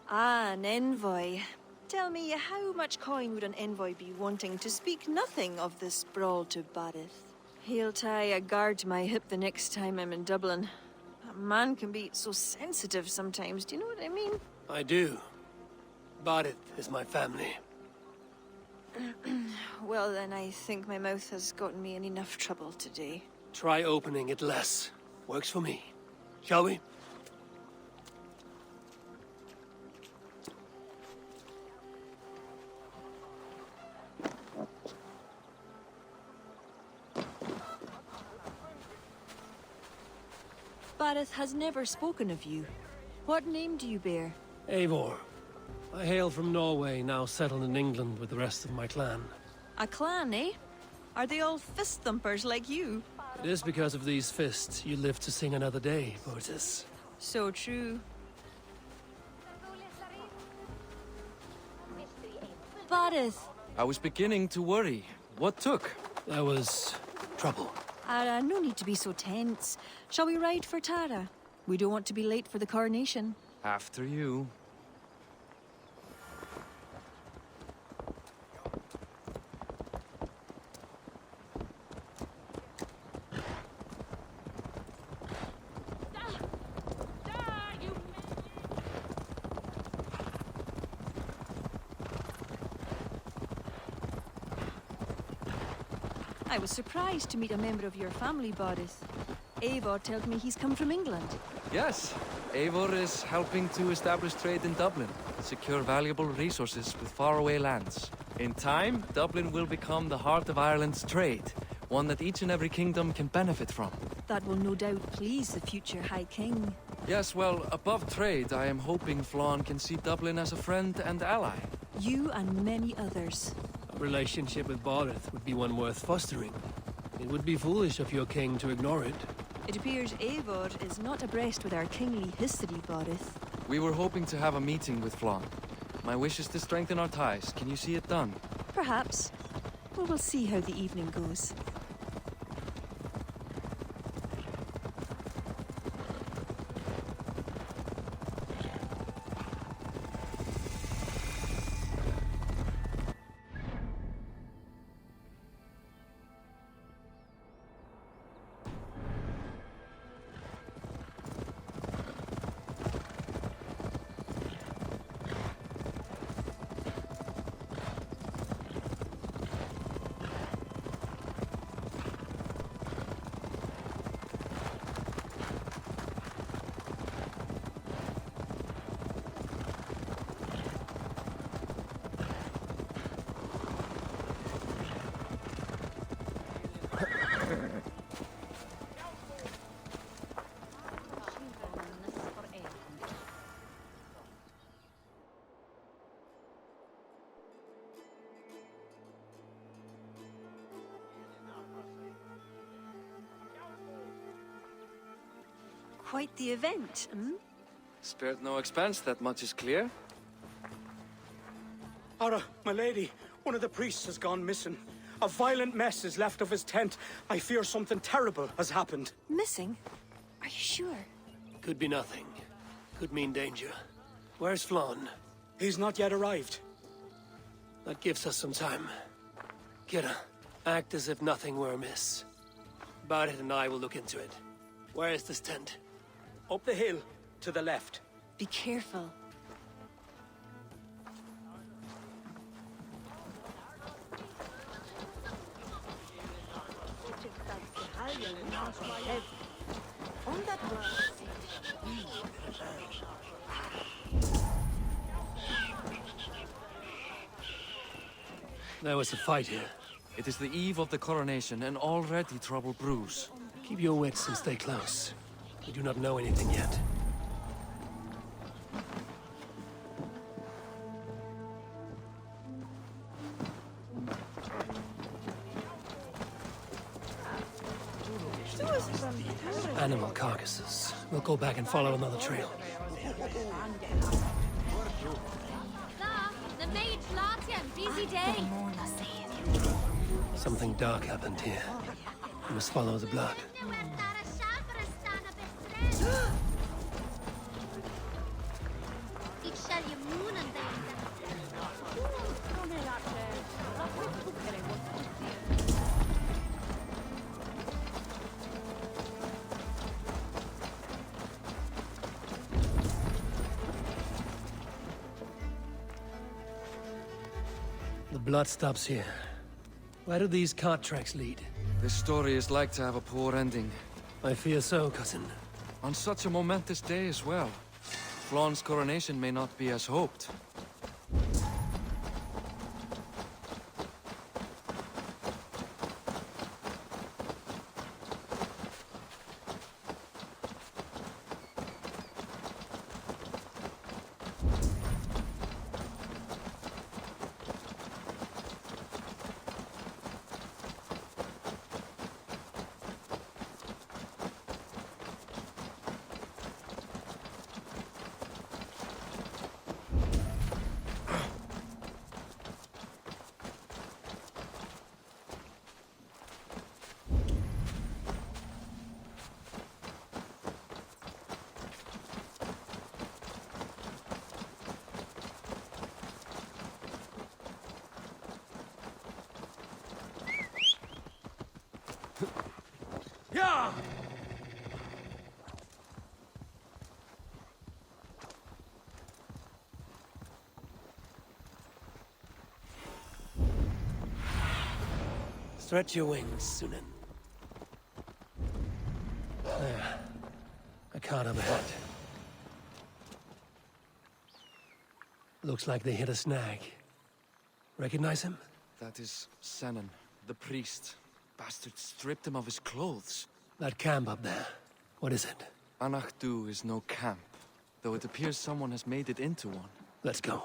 Ah, an envoy. Tell me, how much coin would an envoy be wanting, to speak nothing of the sprawl to Bardith? He'll tie a guard to my hip the next time I'm in Dublin. A man can be so sensitive sometimes, do you know what I mean? I do. Bardith is my family. Well, then I think my mouth has gotten me in enough trouble today. Try opening it less. Works for me. Shall we? Bardith has never spoken of you. What name do you bear? Eivor. I hail from Norway, now settled in England with the rest of my clan. A clan, eh? Are they all fist thumpers like you? It is because of these fists you live to sing another day, Bortis. So true. Bardith. I was beginning to worry. What took? There was trouble. No need to be so tense. Shall we ride for Tara? We don't want to be late for the coronation. After you. I was surprised to meet a member of your family, Bardith. Eivor told me he's come from England. Yes, Eivor is helping to establish trade in Dublin, secure valuable resources with faraway lands. In time, Dublin will become the heart of Ireland's trade, one that each and every kingdom can benefit from. That will no doubt please the future High King. Yes, well, above trade, I am hoping Flann can see Dublin as a friend and ally. You and many others. A relationship with Bardith would be one worth fostering. It would be foolish of your king to ignore it. It appears Eivor is not abreast with our kingly history, Bardith. We were hoping to have a meeting with Flann. My wish is to strengthen our ties. Can you see it done? Perhaps. Well, we'll see how the evening goes. Quite the event, hmm? Spared no expense, that much is clear. Ara, my lady, one of the priests has gone missing. A violent mess is left of his tent. I fear something terrible has happened. Missing? Are you sure? Could be nothing. Could mean danger. Where's Flann? He's not yet arrived. That gives us some time. Kira, act as if nothing were amiss. Bardith and I will look into it. Where is this tent? Up the hill, to the left. Be careful. There was a fight here. It is the eve of the coronation, and already trouble brews. Keep your wits and stay close. We do not know anything yet. Animal carcasses. We'll go back and follow another trail. The maid Latian, busy day. Something dark happened here. We must follow the blood. The blood stops here. Where do these cart tracks lead? This story is like to have a poor ending. I fear so, cousin. On such a momentous day as well. Flaun's coronation may not be as hoped. Yeah! Stretch your wings, Sunan. There. A cart up ahead. Looks like they hit a snag. Recognize him? That is Senan, the priest. Bastard stripped him of his clothes. That camp up there. What is it? Anachdu is no camp, though it appears someone has made it into one. Let's go.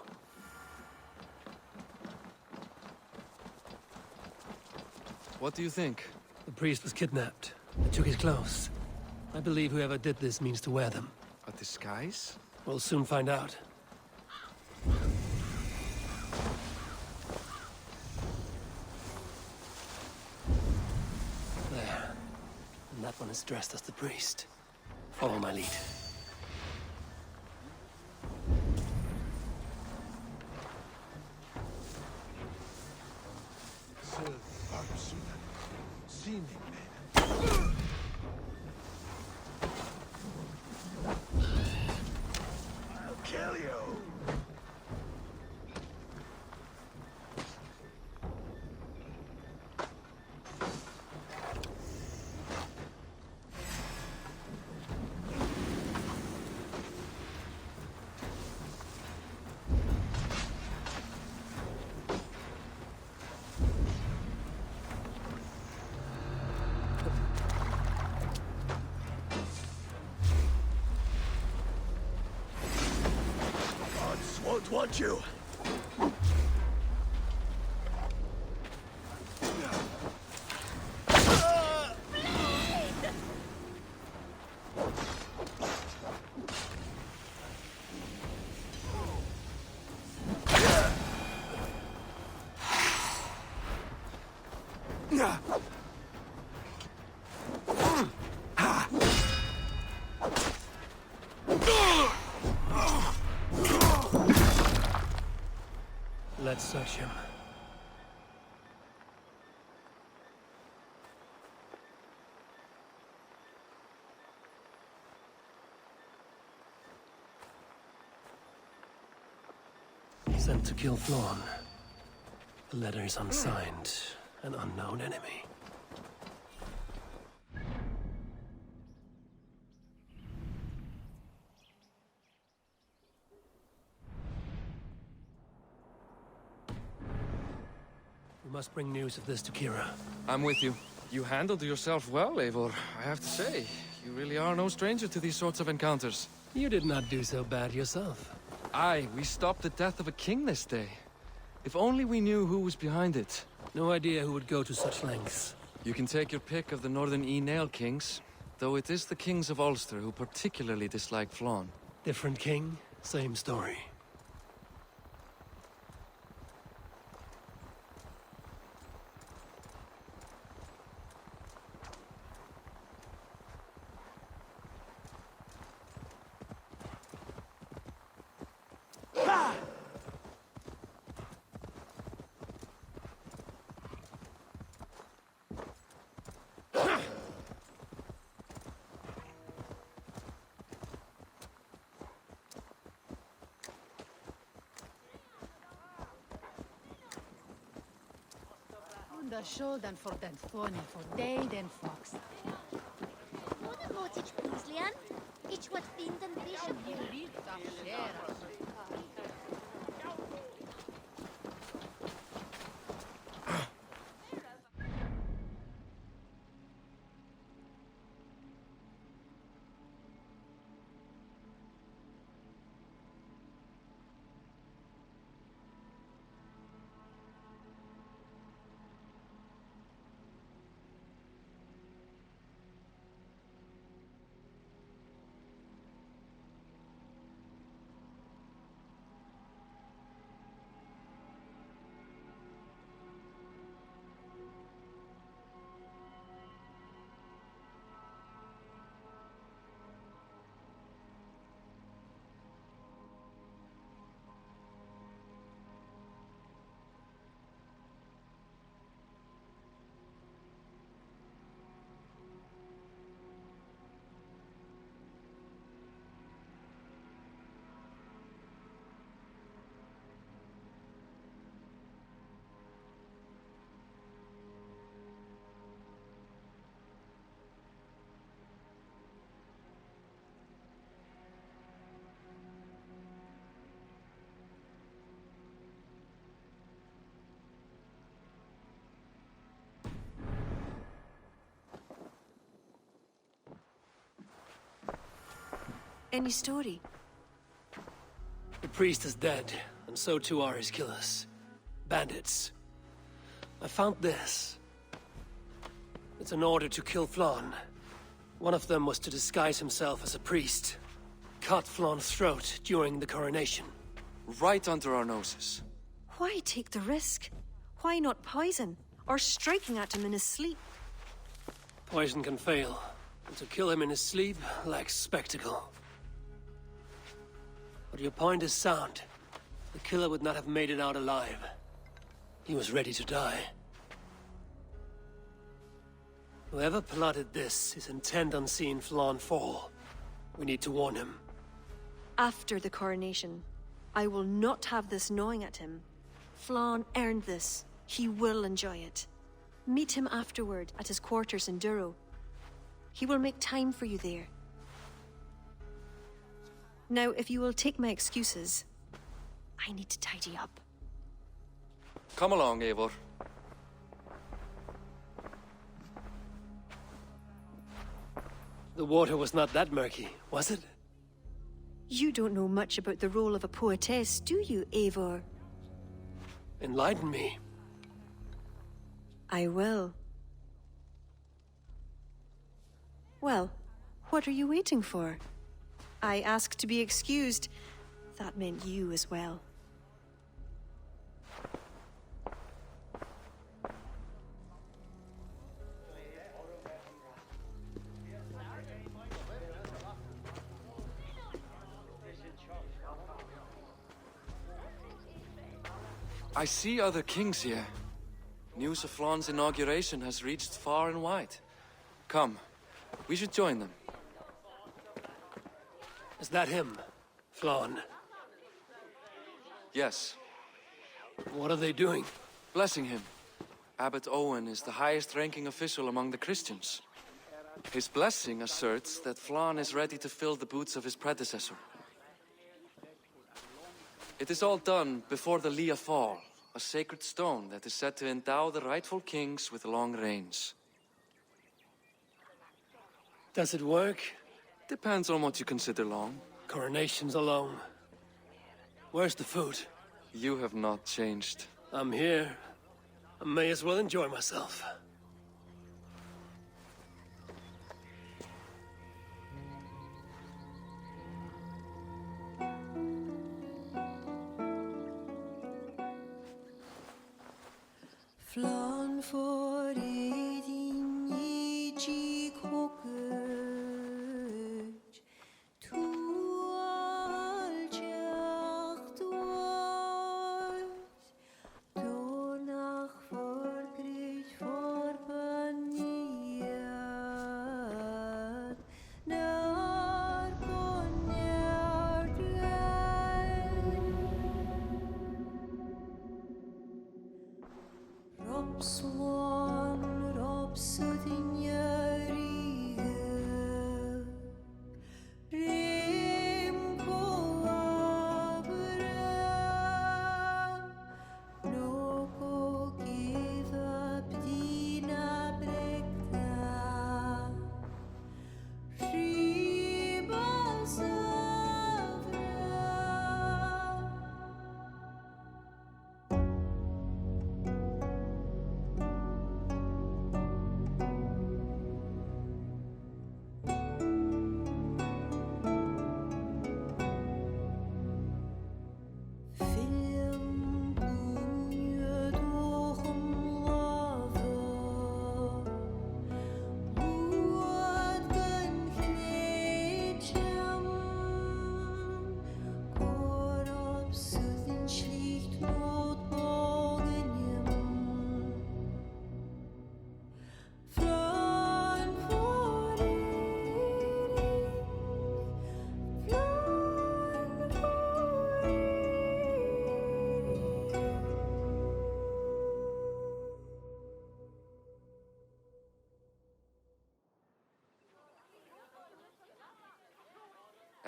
What do you think? The priest was kidnapped. They took his clothes. I believe whoever did this means to wear them. A disguise? We'll soon find out. There. And that one is dressed as the priest. Follow my lead. I'll kill you. Won't want you. Let's search him. Sent to kill Flaun. The letter is unsigned. An unknown enemy. must bring news of this to Kira. I'm with you. You handled yourself well, Eivor, I have to say. You really are no stranger to these sorts of encounters. You did not do so bad yourself. Aye, we stopped the death of a king this day. If only we knew who was behind it. No idea who would go to such lengths. You can take your pick of the Northern E-Nail kings, though it is the kings of Ulster who particularly dislike Flann. Different king, same story. Under Schulden for den Thorny for day den Fox. What about each Priestlian? Each what find and vision. Any story? The priest is dead, and so too are his killers. Bandits. I found this. It's an order to kill Flann. One of them was to disguise himself as a priest. Cut Flann's throat during the coronation. Right under our noses. Why take the risk? Why not poison? Or striking at him in his sleep? Poison can fail, and to kill him in his sleep lacks spectacle. But your point is sound. The killer would not have made it out alive. He was ready to die. Whoever plotted this is intent on seeing Flann fall. We need to warn him. After the coronation, I will not have this gnawing at him. Flann earned this. He will enjoy it. Meet him afterward at his quarters in Duro. He will make time for you there. Now, if you will take my excuses, I need to tidy up. Come along, Eivor. The water was not that murky, was it? You don't know much about the role of a poetess, do you, Eivor? Enlighten me. I will. Well, what are you waiting for? I asked to be excused. That meant you as well. I see other kings here. News of Flann's inauguration has reached far and wide. Come, we should join them. Is that him, Flann? Yes. What are they doing? Blessing him. Abbot Owen is the highest-ranking official among the Christians. His blessing asserts that Flann is ready to fill the boots of his predecessor. It is all done before the Leah fall, a sacred stone that is said to endow the rightful kings with long reigns. Does it work? Depends on what you consider long. Coronations alone. Where's the food? You have not changed. I'm here. I may as well enjoy myself. Flan for din I hokkert Tu aljacht was Donach forgrit forbaniat Nar konjart Robswan, Robsudin Yarige Rim Koabra Noko give up Dina Brekta Ribasavra Film bunje dochem lava Muad gan gnetjam Korop sudin schlicht not bogenjem Flan for Flan for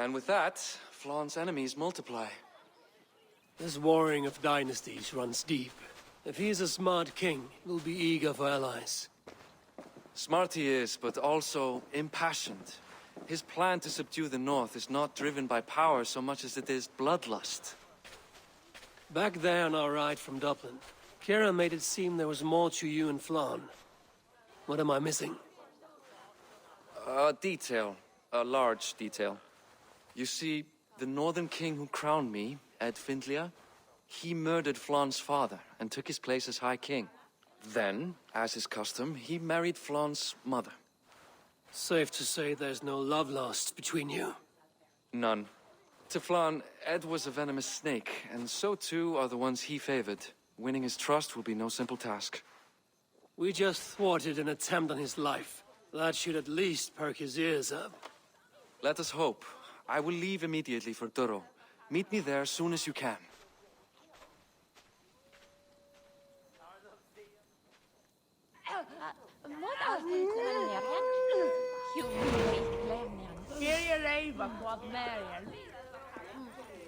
And with that, Flaun's enemies multiply. This warring of dynasties runs deep. If he is a smart king, he'll be eager for allies. Smart he is, but also impassioned. His plan to subdue the north is not driven by power so much as it is bloodlust. Back there on our ride from Dublin, Kira made it seem there was more to you and Flan. What am I missing? A detail. A large detail. You see, the northern king who crowned me, Ed Findlia, he murdered Flaun's father and took his place as High King. Then, as is custom, he married Flaun's mother. Safe to say there's no love lost between you. None. To Flaun, Ed was a venomous snake, and so too are the ones he favored. Winning his trust will be no simple task. We just thwarted an attempt on his life. That should at least perk his ears up. Let us hope. I will leave immediately for Durro. Meet me there as soon as you can.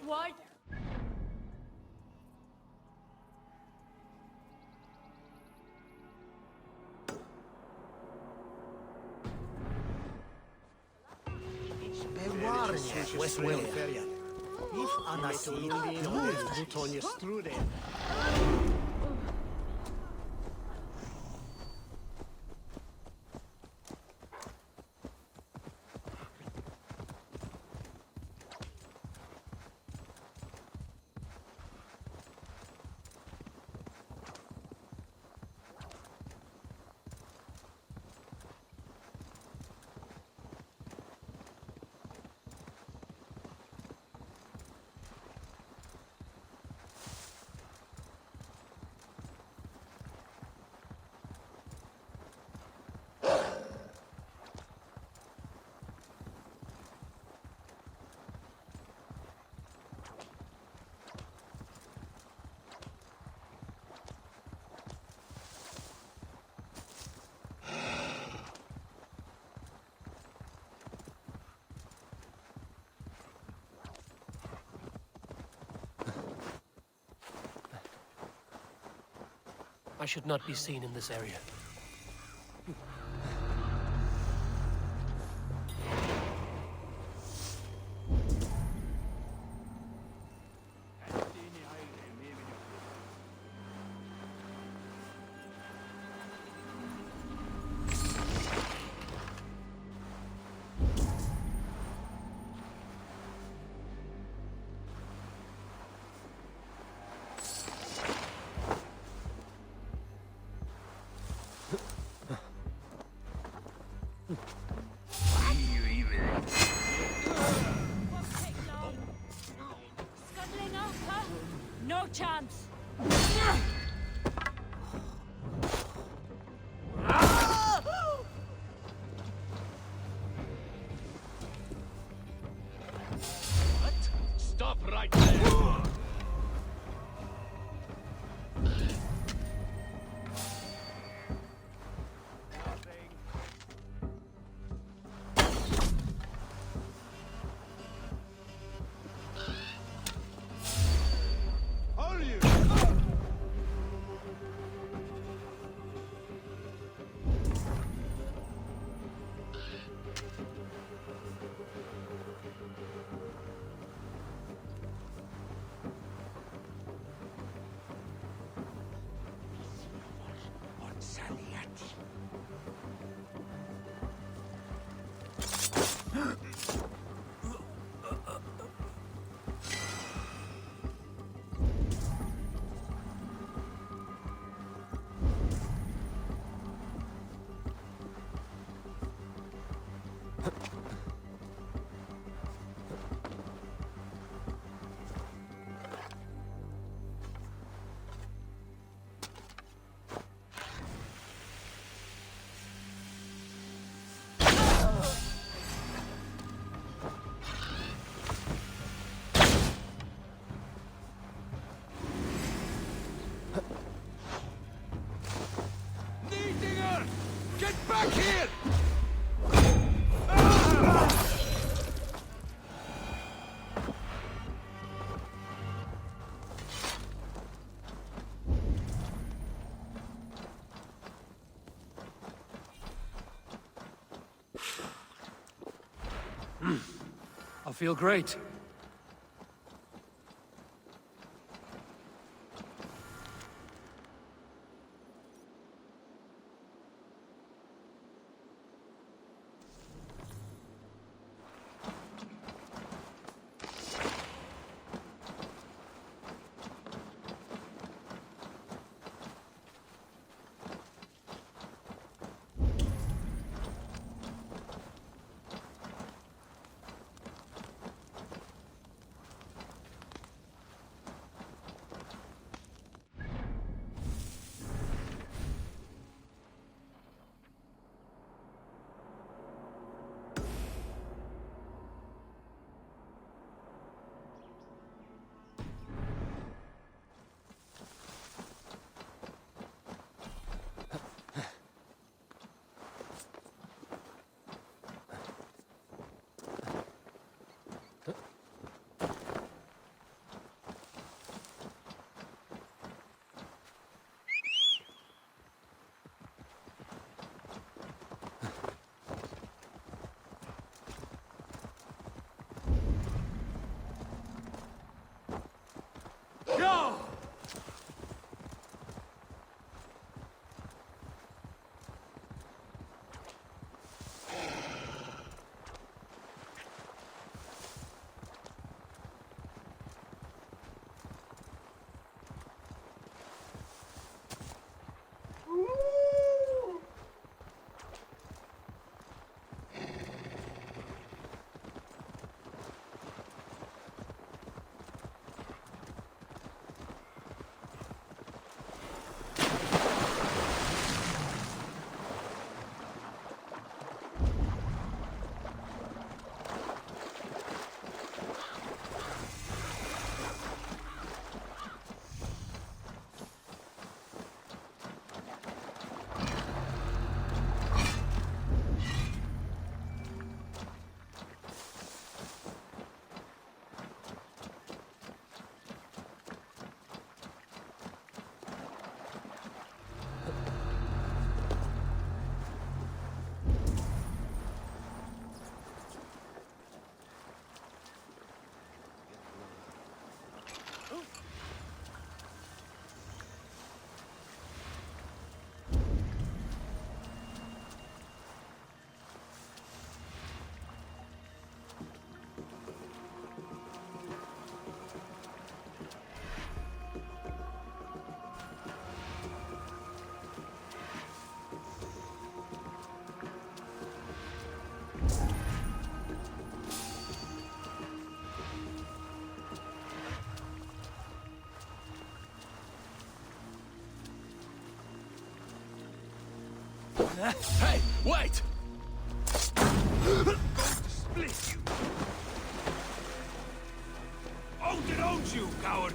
What? West Wales. If Anasi, Butonia Strude. I should not be seen in this area. Scuttling up, huh? No chance. Stop right there! Get back here! I feel great. Hey, wait! Going to split you! Odin owns you, coward!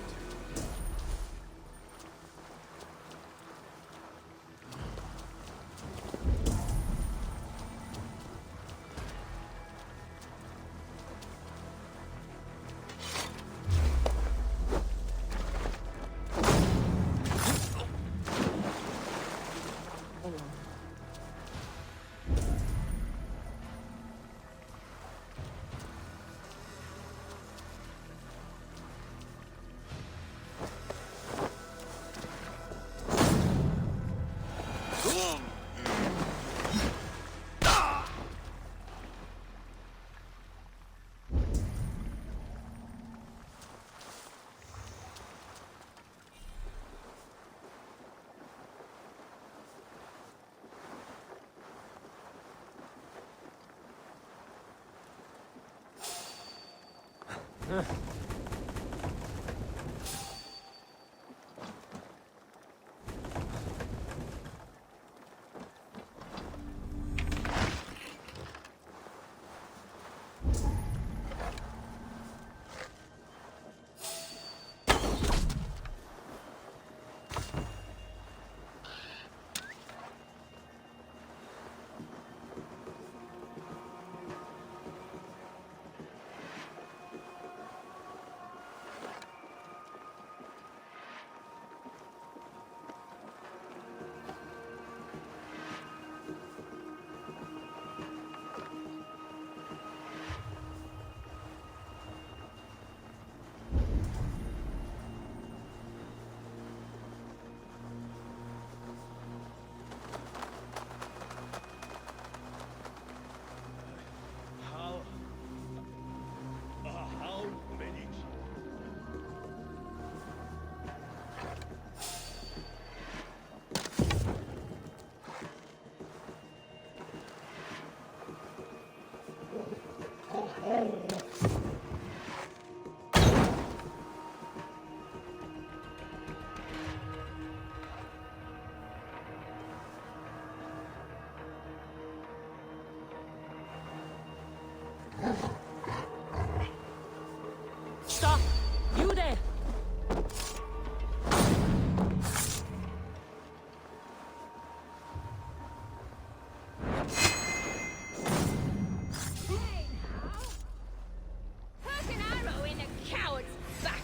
How many? Stop! You there! Hook an arrow in a coward's back!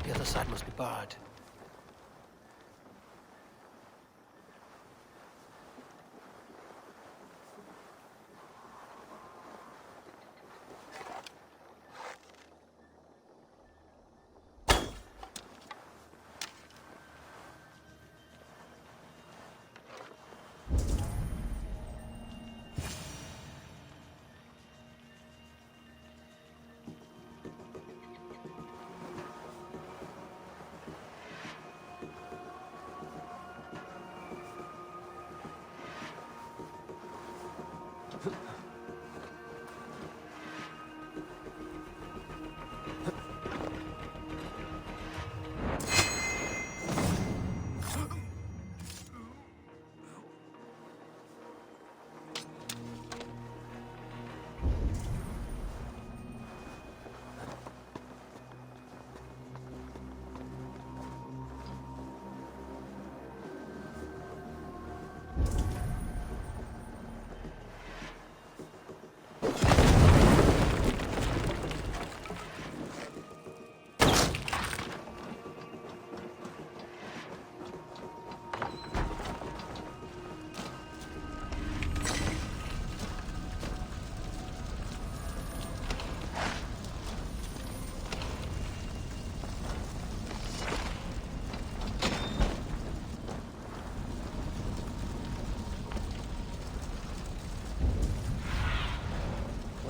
The other side must be barred.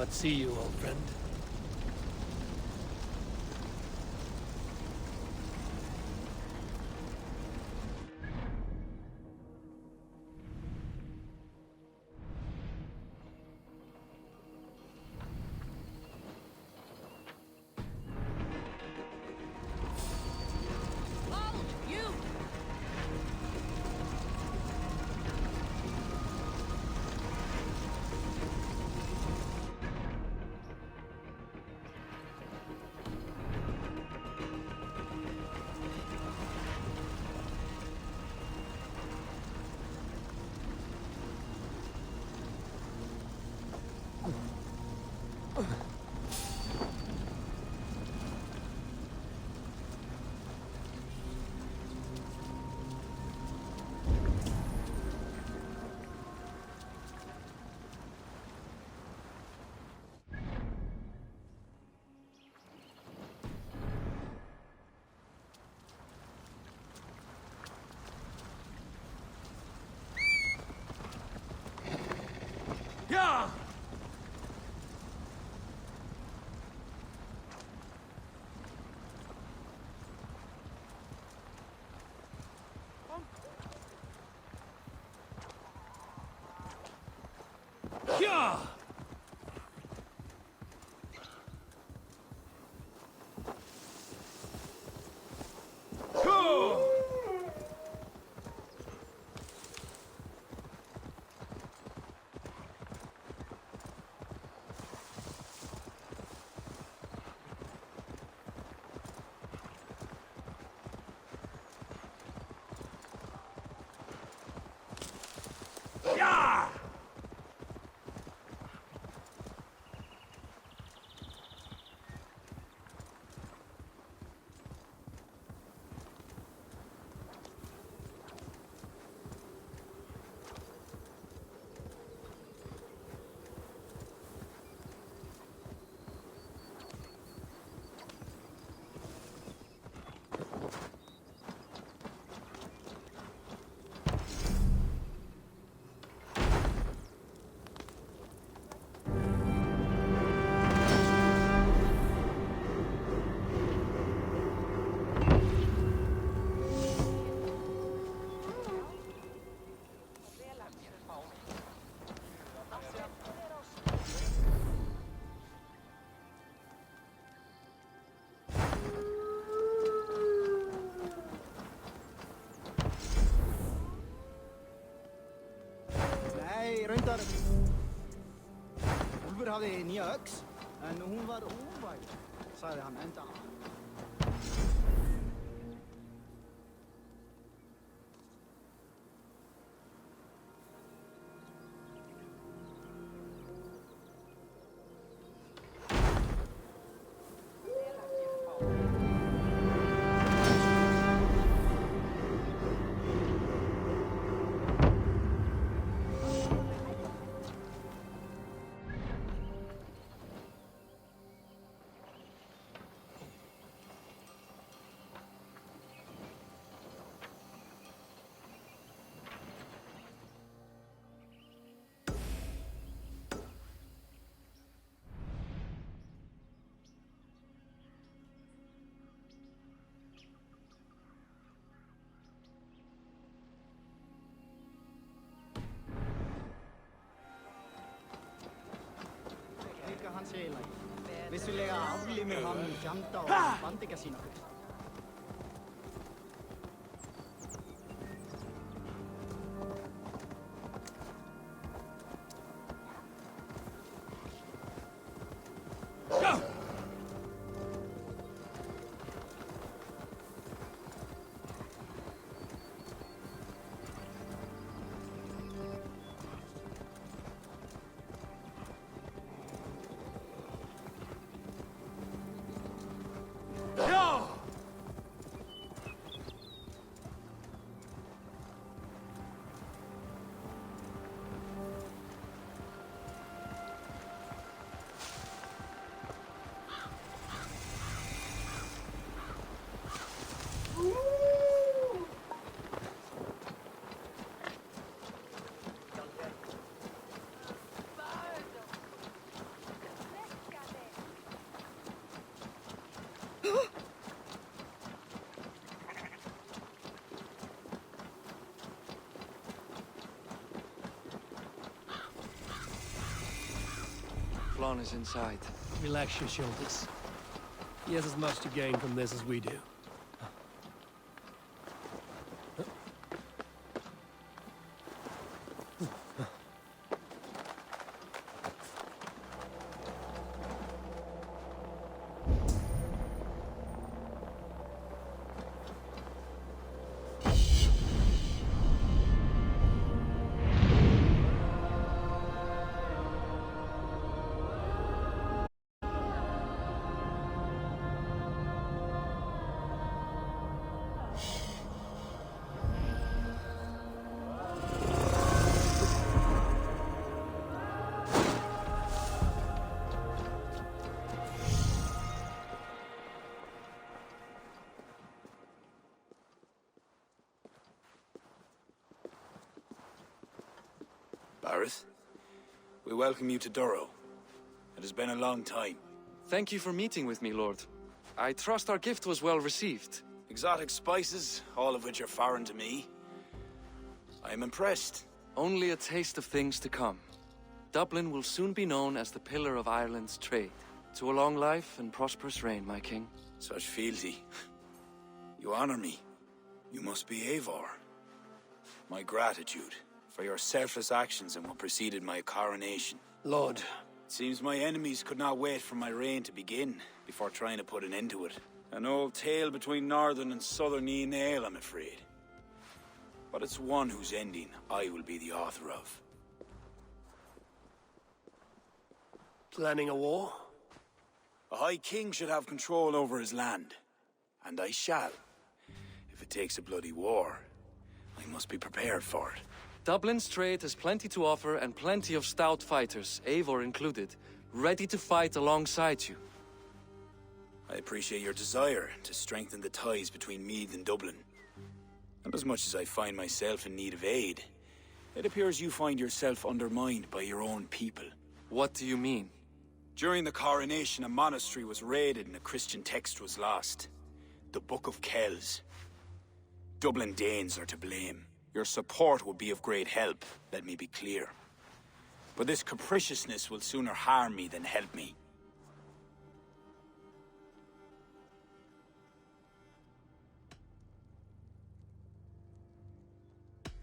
not see you, old friend. Yeah! Yeah! Go! Yeah! Nei, reyndar... Úlfur hafði nýja öx, en hún var óvæg, sagði hann enda. Hans heilagi. Vissulega aflimir hann fjanda og bandingja sína. Flann is inside. Relax your shoulders. He has as much to gain from this as we do. Bareth, we welcome you to Durrow. It has been a long time. Thank you for meeting with me, Lord. I trust our gift was well received. Exotic spices, all of which are foreign to me. I am impressed. Only a taste of things to come. Dublin will soon be known as the pillar of Ireland's trade. To a long life and prosperous reign, my king. Such fealty. You honor me. You must be Eivor. My gratitude for your selfless actions and what preceded my coronation. Lord. It seems my enemies could not wait for my reign to begin before trying to put an end to it. An old tale between northern and southern Nael, I'm afraid. But it's one whose ending I will be the author of. Planning a war? A High King should have control over his land. And I shall. If it takes a bloody war, I must be prepared for it. Dublin's trade has plenty to offer and plenty of stout fighters, Eivor included, ready to fight alongside you. I appreciate your desire to strengthen the ties between Meath and Dublin. And as much as I find myself in need of aid, it appears you find yourself undermined by your own people. What do you mean? During the coronation, a monastery was raided and a Christian text was lost. The Book of Kells. Dublin Danes are to blame. Your support would be of great help, let me be clear. But this capriciousness will sooner harm me than help me.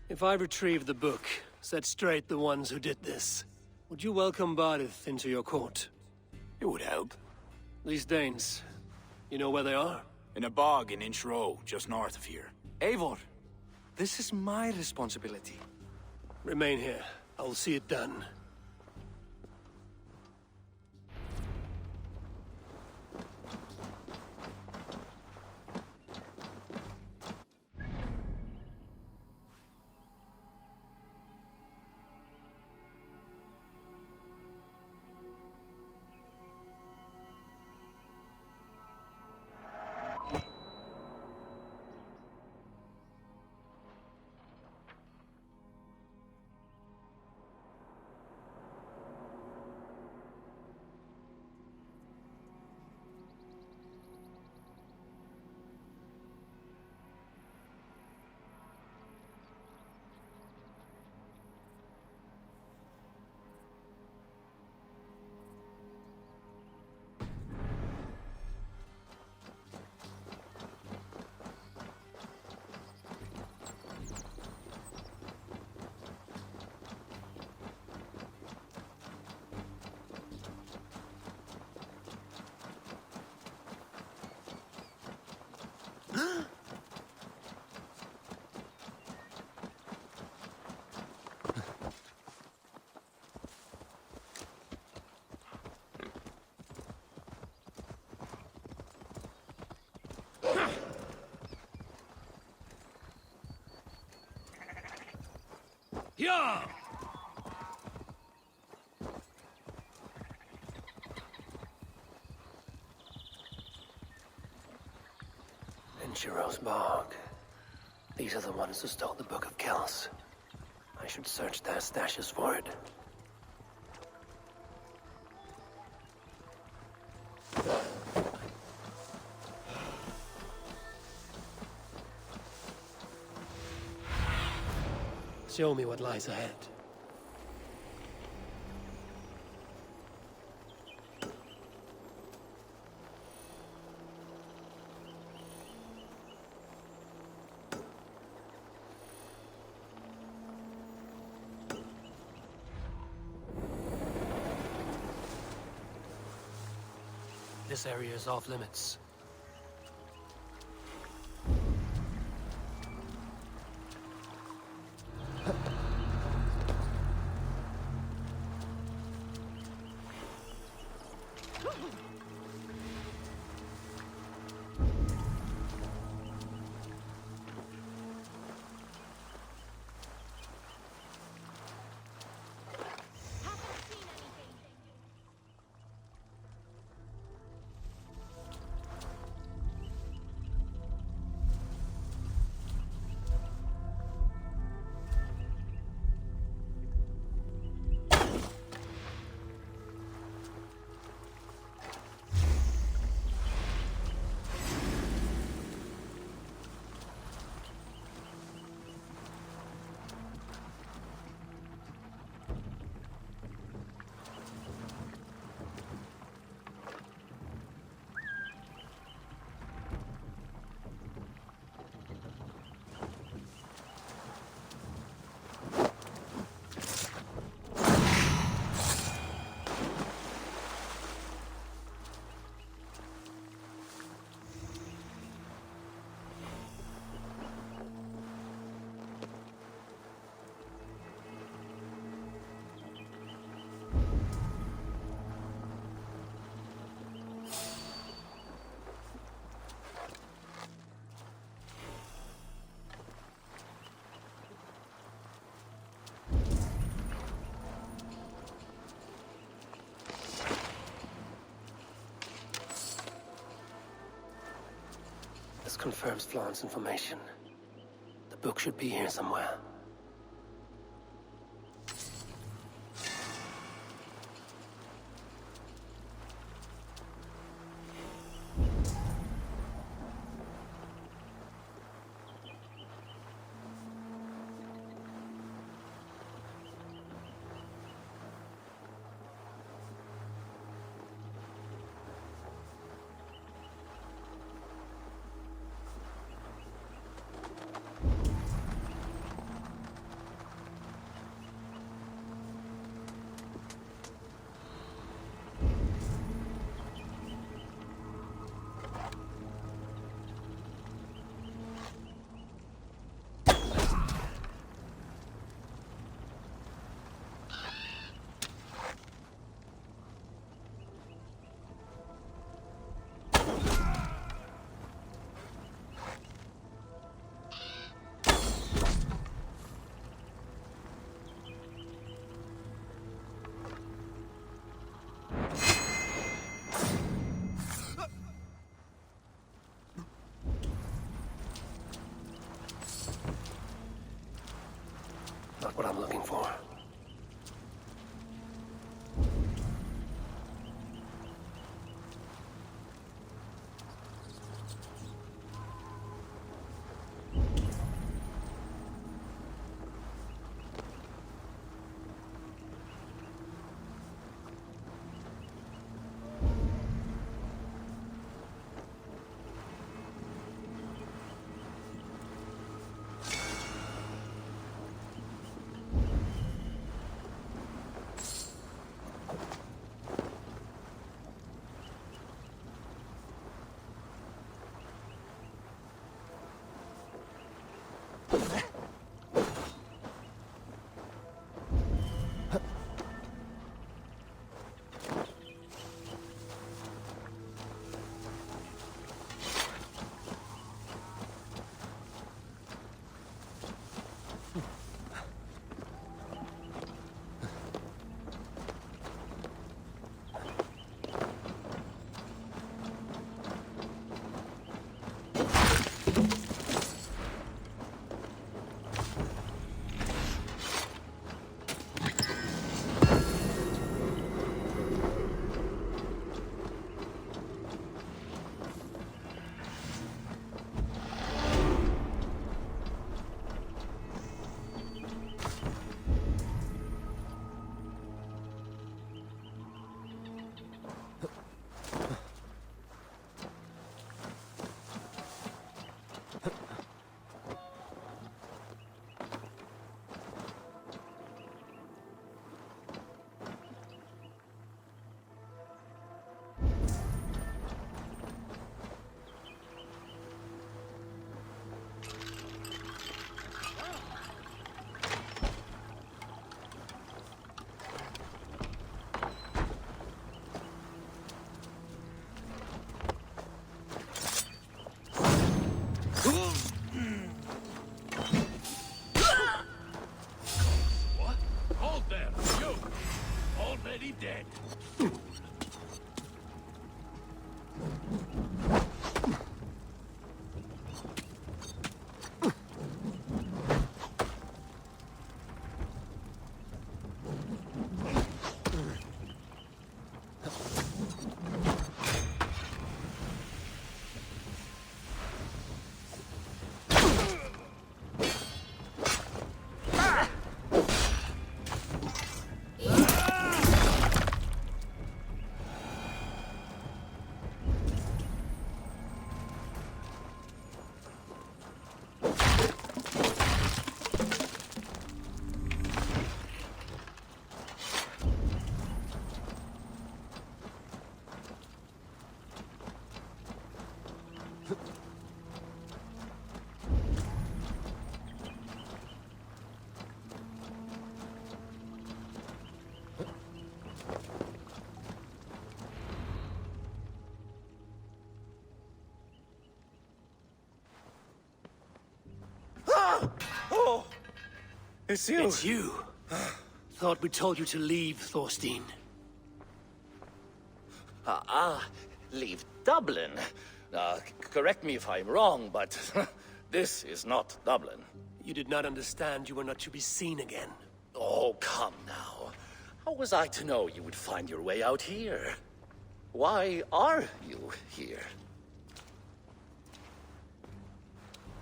If I retrieve the book, set straight the ones who did this, would you welcome Barith into your court? It would help. These Danes, you know where they are? In a bog in Inch Row, just north of here. Eivor, this is my responsibility. Remain here. I will see it done. Yeah! Enchiro's Bog. These are the ones who stole the Book of Kells. I should search their stashes for it. Show me what lies ahead. This area is off limits. This confirms Flawn's information. The book should be here somewhere. It's you. It's you. Thought we told you to leave, Thorstein. Leave Dublin. Correct me if I'm wrong, but this is not Dublin. You did not understand you were not to be seen again. Oh, come now. How was I to know you would find your way out here? Why are you here?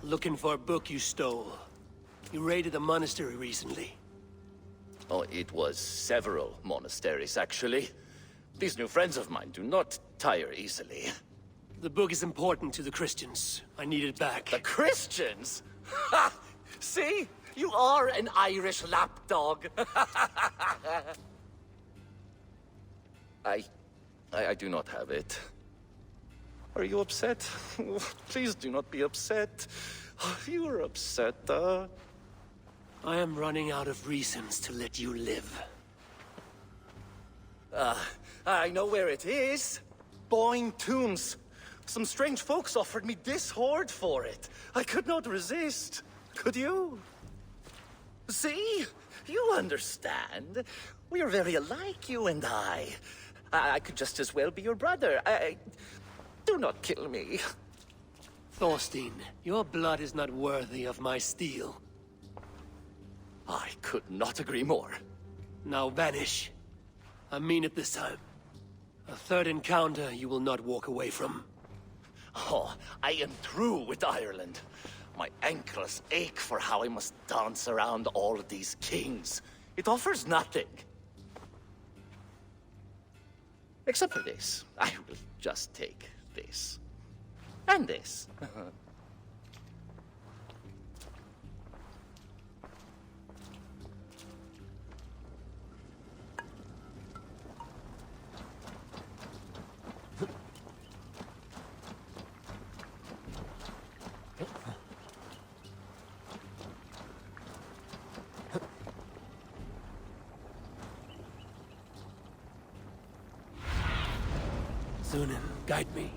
Looking for a book you stole. You raided a monastery recently. Oh, it was several monasteries, actually. These new friends of mine do not tire easily. The book is important to the Christians. I need it back. The Christians? Ha! See? You are an Irish lapdog. I do not have it. Are you upset? Please do not be upset. You are upset, I am running out of reasons to let you live. I know where it is. Boyne Tombs. Some strange folks offered me this hoard for it. I could not resist. Could you? See? You understand. We are very alike, you and I. I could just as well be your brother. Do not kill me. Thorstein, your blood is not worthy of my steel. I could not agree more. Now vanish. I mean it this time. A third encounter you will not walk away from. Oh, I am through with Ireland. My ankles ache for how I must dance around all of these kings. It offers nothing. Except for this. I will just take this. And this. Sunan, guide me.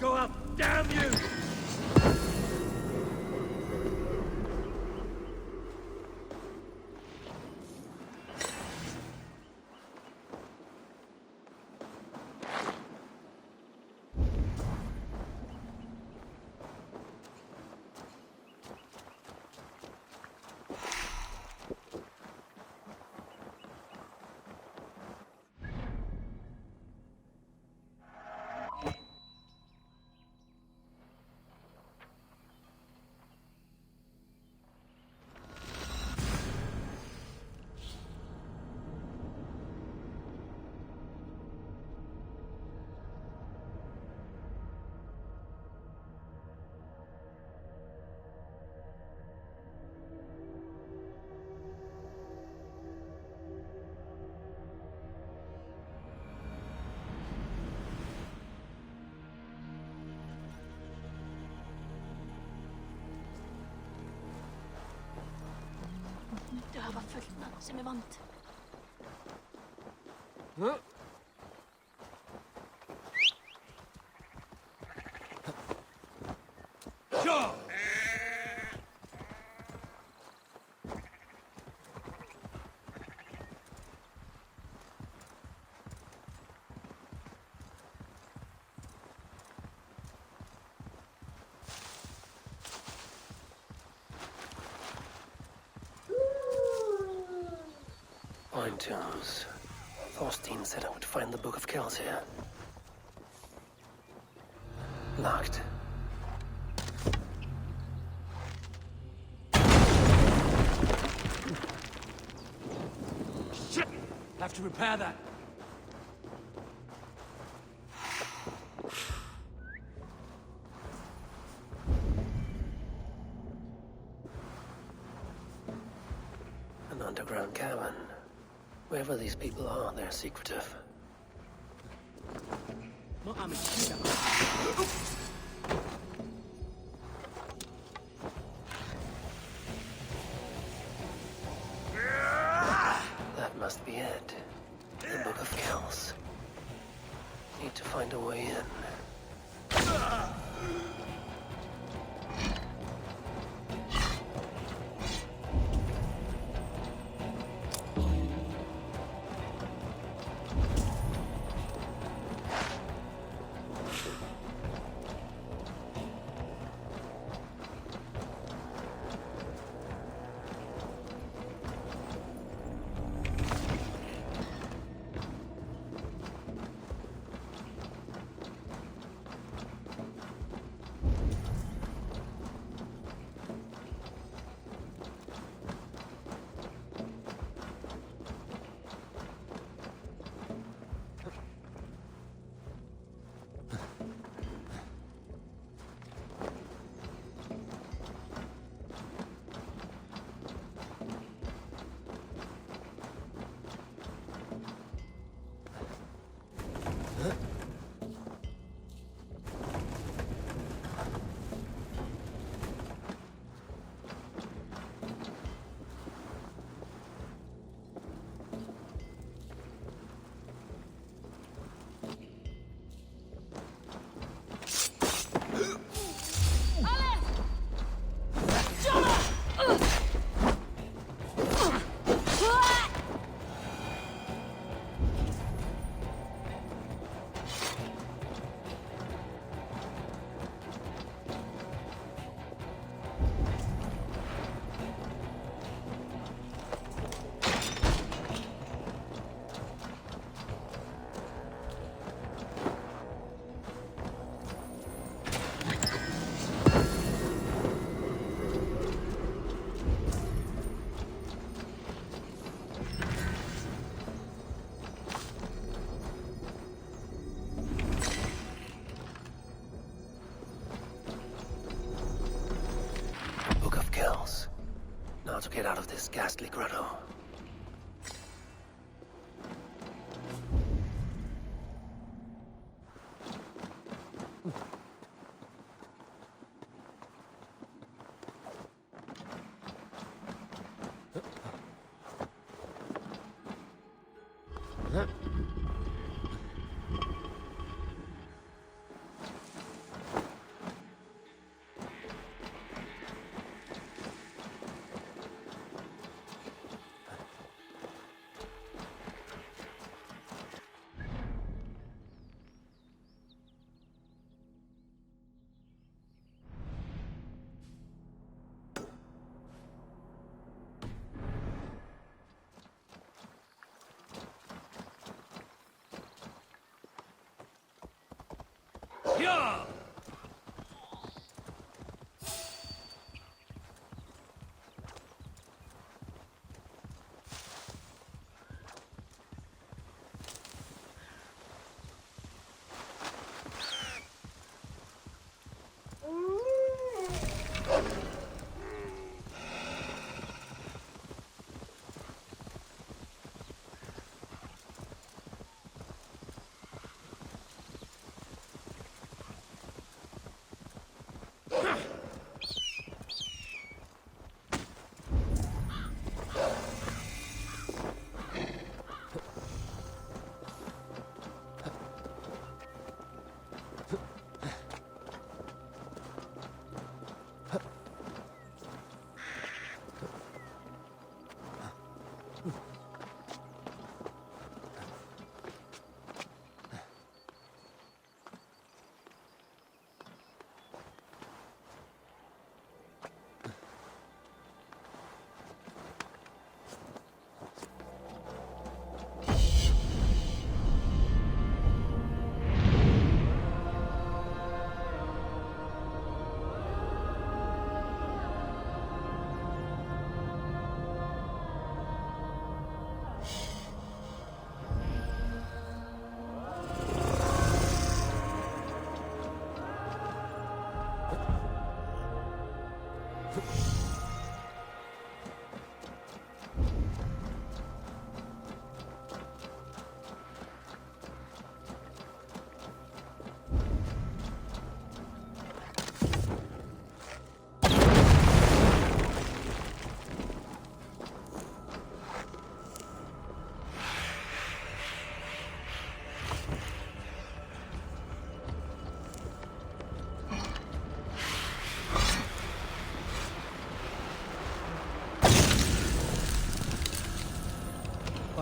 Go up, damn you! Døva fullt som er vant. Sure! Boyne Tombs. Thorstein said I would find the Book of Kells here. Locked. Shit! to repair that. An underground cabin. Wherever these people are, they're secretive. That must be it. The Book of Kells. Need to find a way in. Now to get out of this ghastly grotto.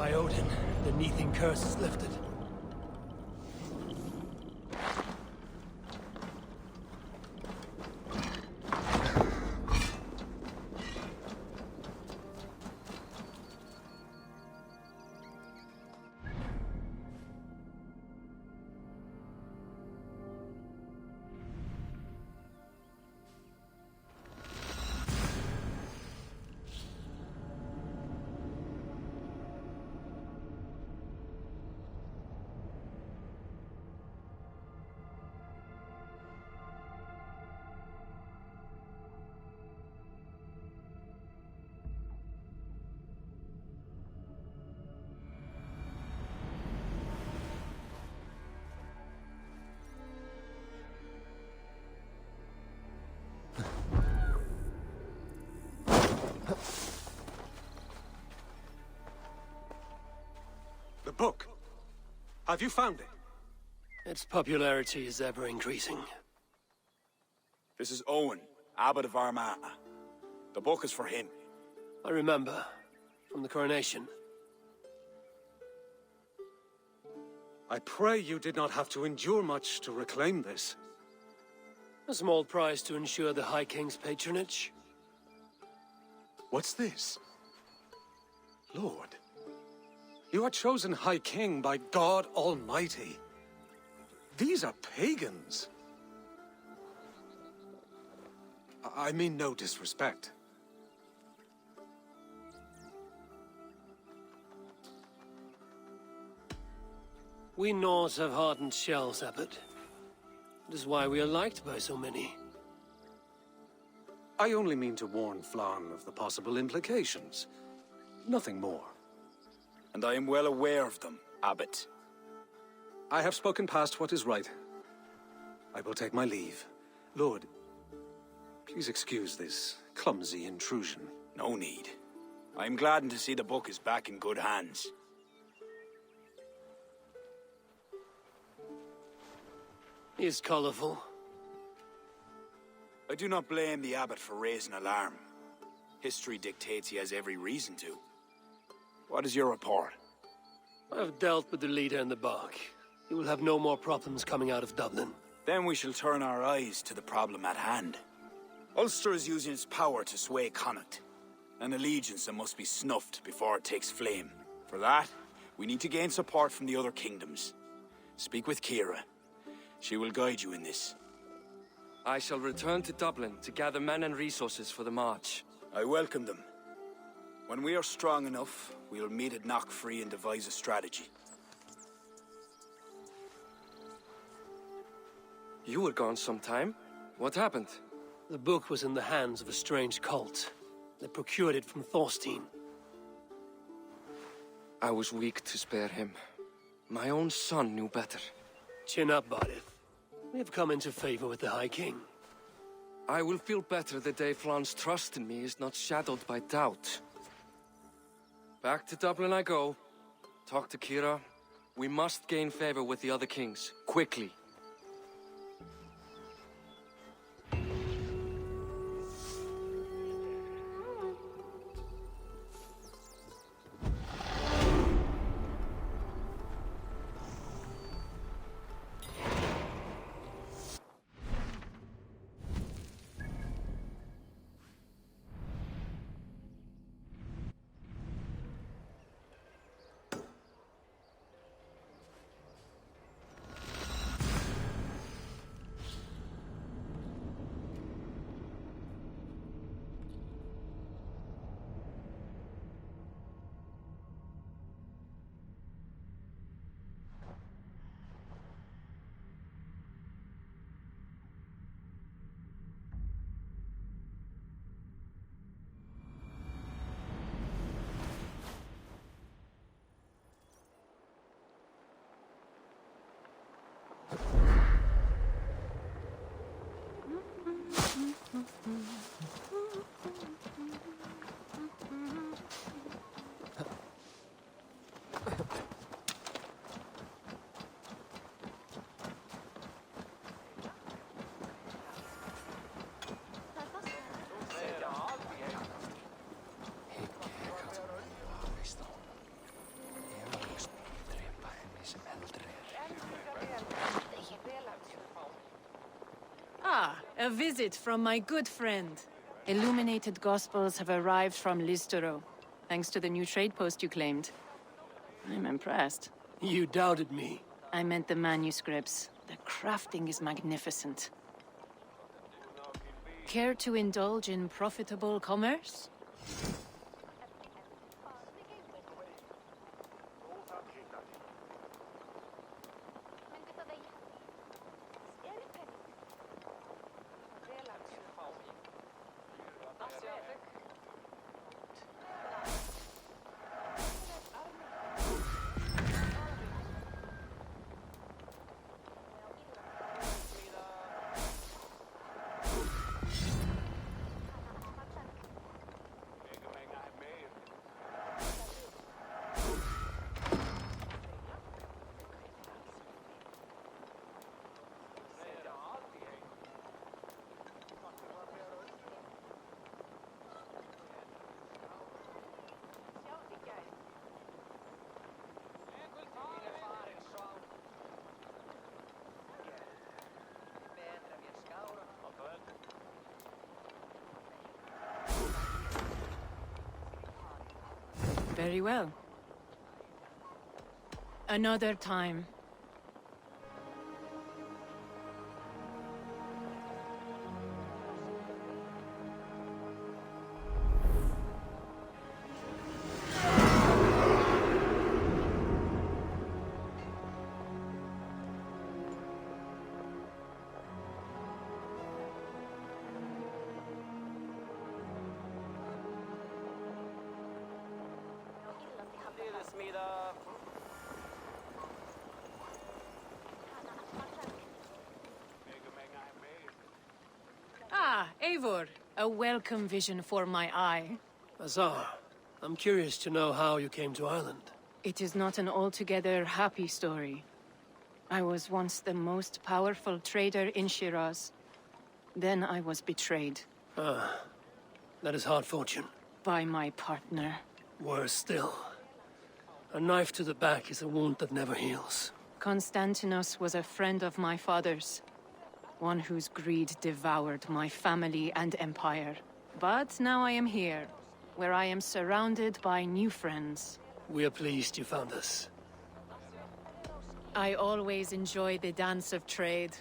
by Odin, the Neething curse is lifted. The book. Have you found it? Its popularity is ever increasing. This is Owen, Abbot of Armagh. The book is for him. I remember, from the coronation. I pray you did not have to endure much to reclaim this. A small price to ensure the High King's patronage. What's this? Lord, you are chosen High King by God Almighty. These are pagans. I mean no disrespect. We Norse have hardened shells, Abbot. It is why we are liked by so many. I only mean to warn Flann of the possible implications. Nothing more. And I am well aware of them, Abbot. I have spoken past what is right. I will take my leave. Lord, please excuse this clumsy intrusion. No need. I am gladdened to see the book is back in good hands. He is colorful. I do not blame the Abbot for raising alarm. History dictates he has every reason to. What is your report? I have dealt with the leader in the bog. He will have no more problems coming out of Dublin. Then we shall turn our eyes to the problem at hand. Ulster is using its power to sway Connacht, an allegiance that must be snuffed before it takes flame. For that, we need to gain support from the other kingdoms. Speak with Kira. She will guide you in this. I shall return to Dublin to gather men and resources for the march. I welcome them. When we are strong enough, we will meet at Knockfree and devise a strategy. You were gone some time. What happened? The book was in the hands of a strange cult. They procured it from Thorstein. I was weak to spare him. My own son knew better. Chin up, Bodith. We have come into favor with the High King. I will feel better the day Flann's trust in me is not shadowed by doubt. Back to Dublin I go. Talk to Kira. We must gain favor with the other kings, quickly. Ah, a visit from my good friend. Illuminated Gospels have arrived from Listero, thanks to the new trade post you claimed. I'm impressed. You doubted me. I meant the manuscripts. The crafting is magnificent. Care to indulge in profitable commerce? Very well. Another time. Ah, Eivor. A welcome vision for my eye. Azar, I'm curious to know how you came to Ireland. It is not an altogether happy story. I was once the most powerful trader in Shiraz. Then I was betrayed. Ah, that is hard fortune. By my partner. Worse still. A knife to the back is a wound that never heals. Konstantinos was a friend of my father's. One whose greed devoured my family and empire. But now I am here, where I am surrounded by new friends. We are pleased you found us. I always enjoy the dance of trade.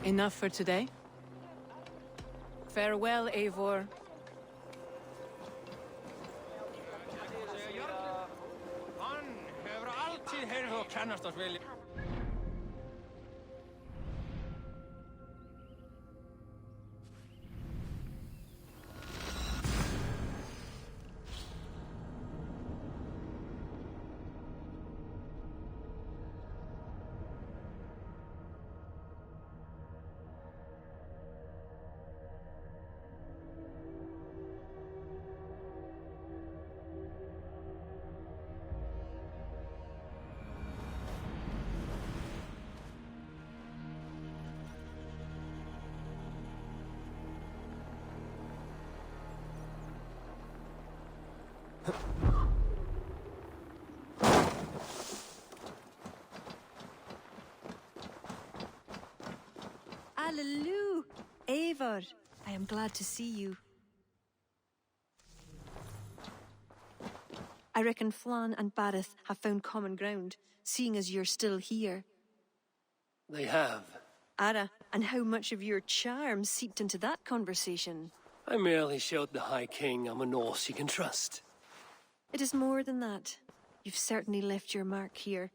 Enough for today? Farewell, Eivor. Hann hefur alltið heyrð og kannast oss vel. Hallelujah! Eivor, I am glad to see you. I reckon Flann and Barith have found common ground, seeing as you're still here. They have. Ara, and how much of your charm seeped into that conversation? I merely showed the High King I'm a Norse he can trust. It is more than that. You've certainly left your mark here.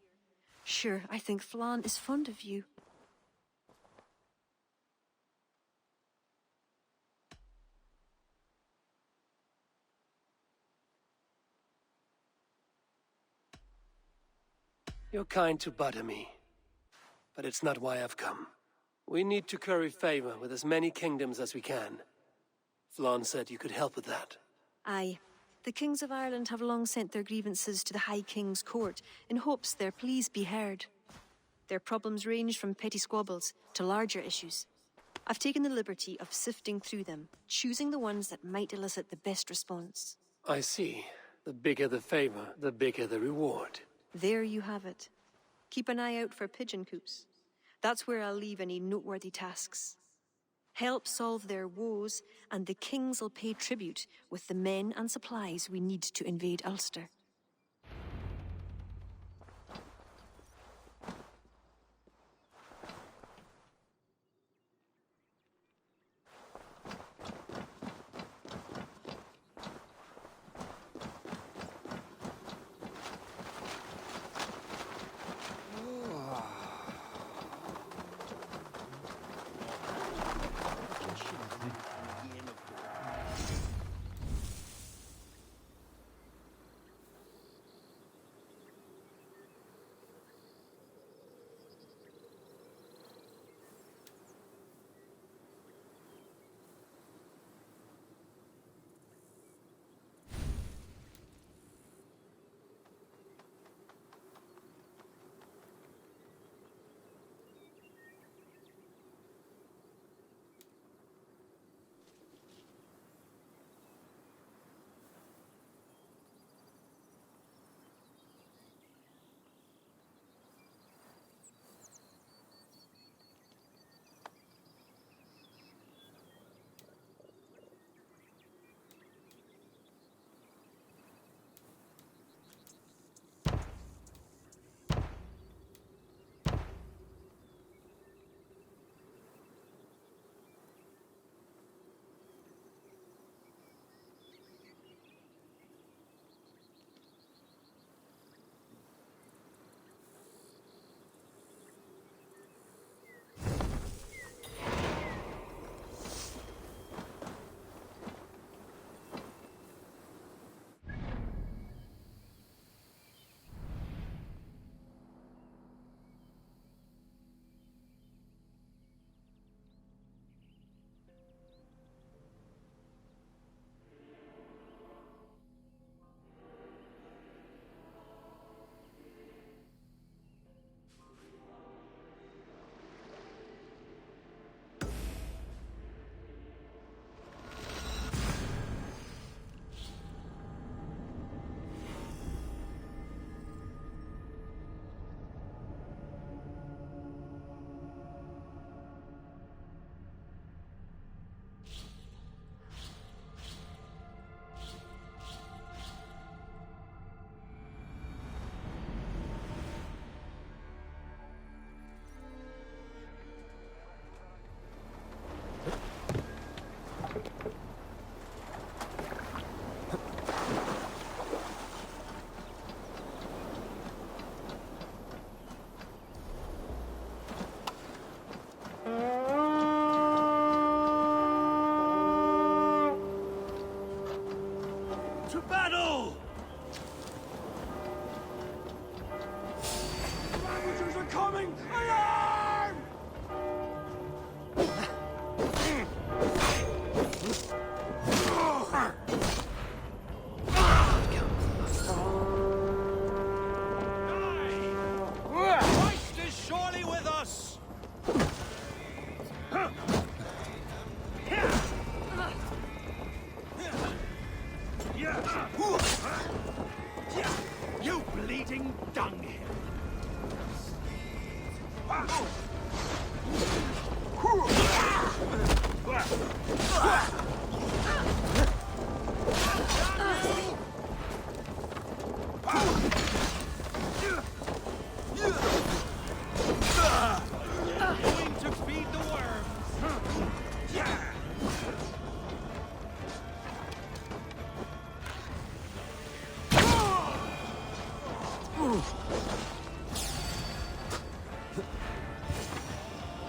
Sure, I think Flann is fond of you. You're kind to butter me, but it's not why I've come. We need to curry favor with as many kingdoms as we can. Flann said you could help with that. Aye. The kings of Ireland have long sent their grievances to the High King's court in hopes their pleas be heard. Their problems range from petty squabbles to larger issues. I've taken the liberty of sifting through them, choosing the ones that might elicit the best response. I see. The bigger the favor, the bigger the reward. There you have it. Keep an eye out for pigeon coops. That's where I'll leave any noteworthy tasks. Help solve their woes, and the kings will pay tribute with the men and supplies we need to invade Ulster.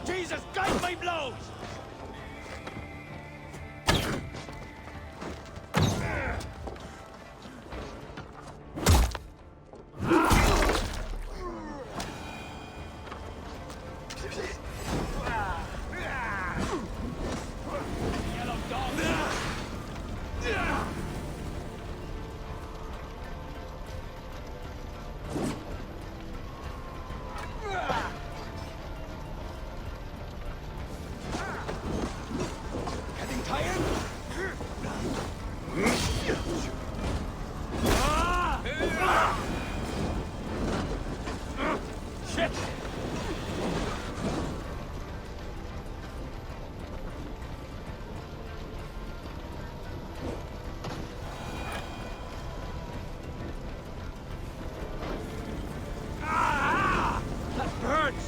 Jesus, guide my blows! Yellow dog! Getting tired? Shit! That hurts!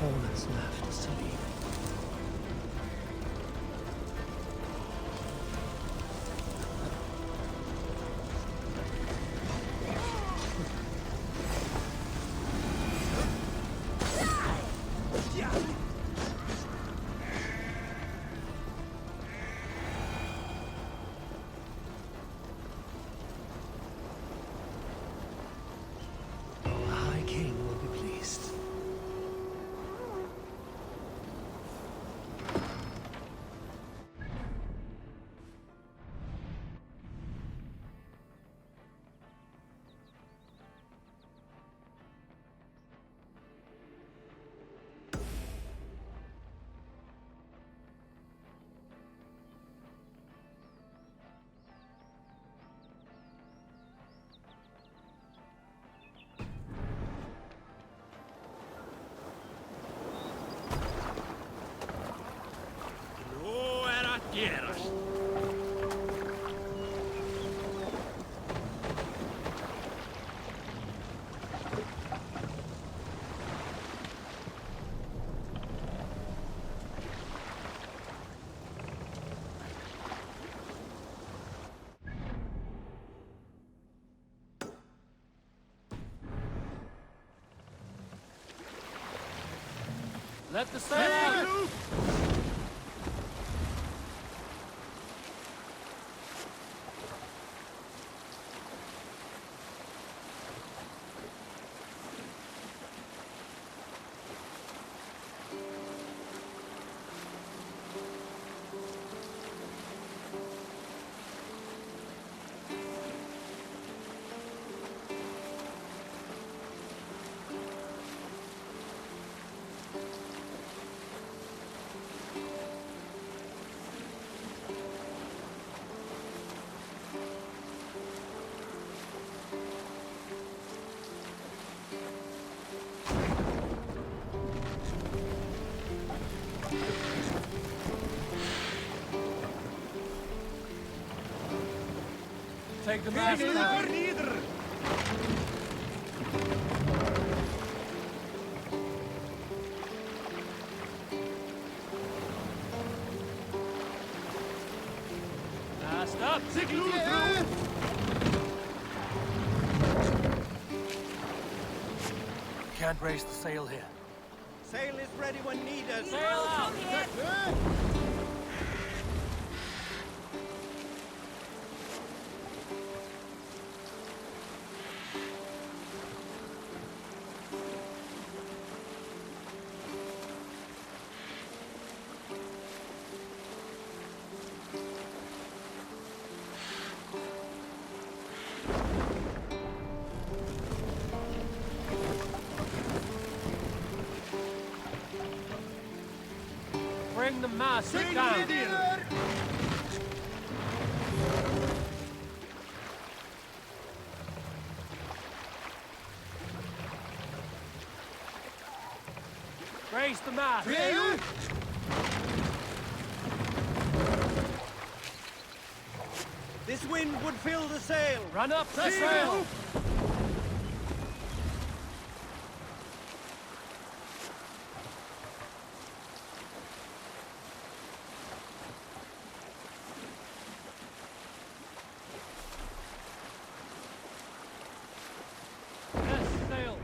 All that's left is to leave. The High King will be pleased. No era tierras. Let the sail out! Take the mast down. Mast up! Can't raise the sail here. Sail is ready when needed. Sail out! Bring the mast down. Raise the mast! This wind would fill the sail. Run up the sail! Yes, sail!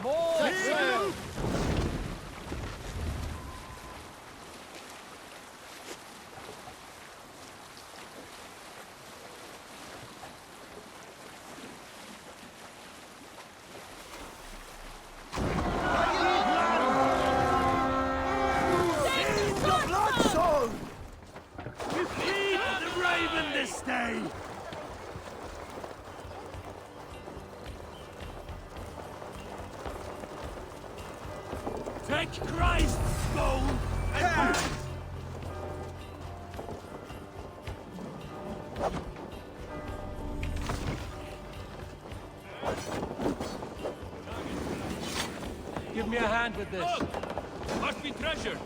More sail! Your blood soul! We feed the raven this day! Take Christ's soul and Give me a hand with this. Must be treasure.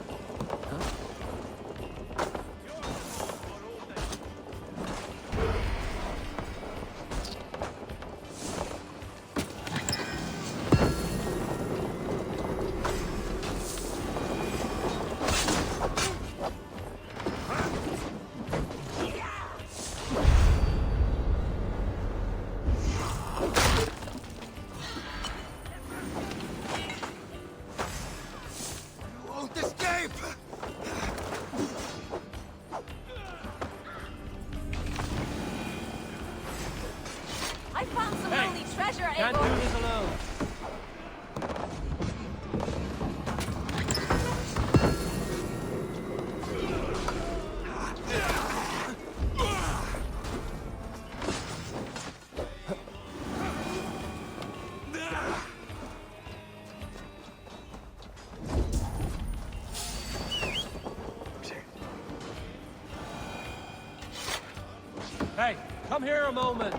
Won't escape! I found some lonely treasure, Can't Abel. do this alone. Hey, come here a moment.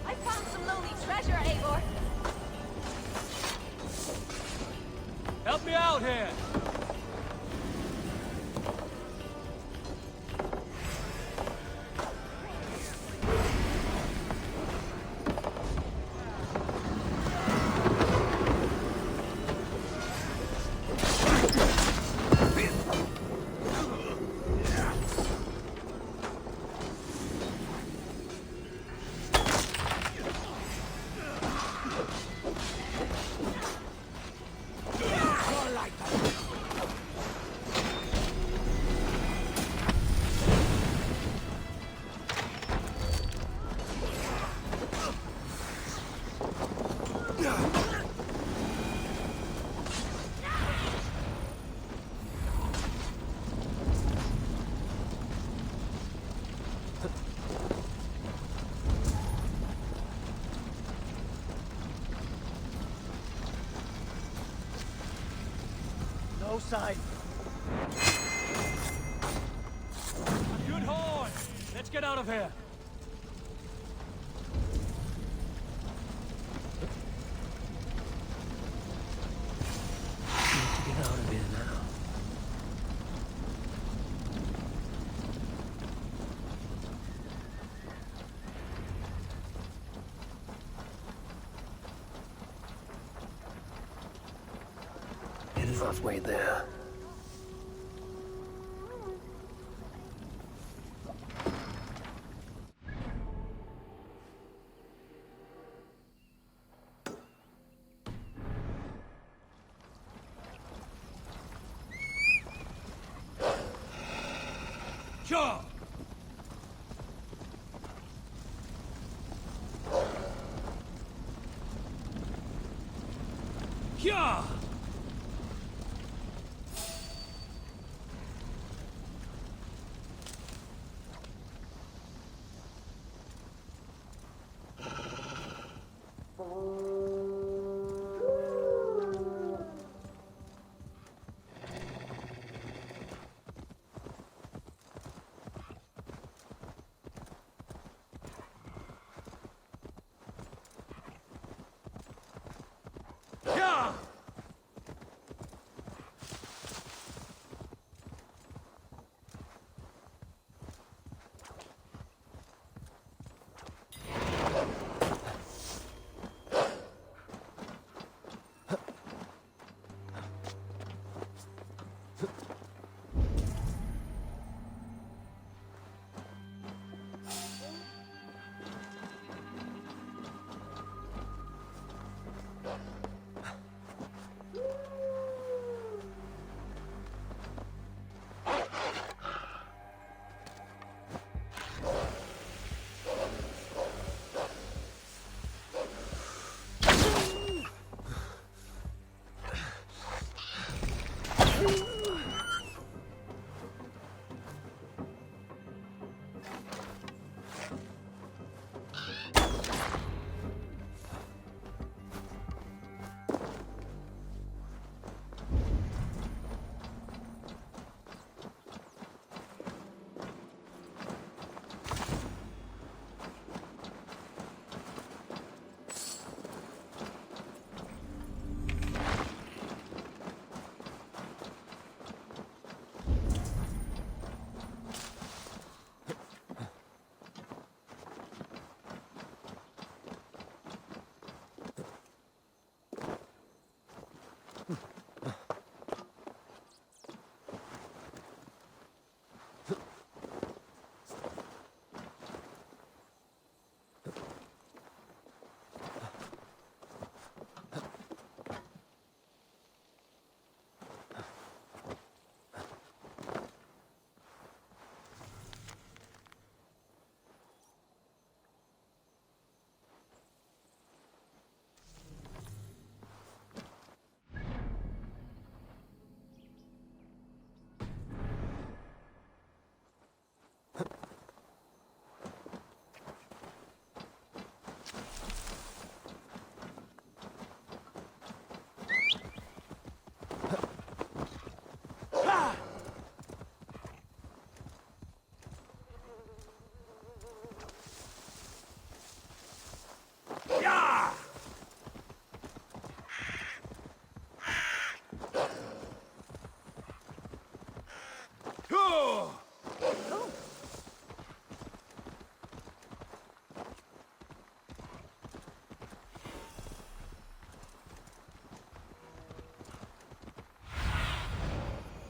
I found some lonely treasure, Abel. Help me out here. No sign. Good horn. Let's get out of here. Get out of here now. It is halfway there. Ja! Ja! Ja!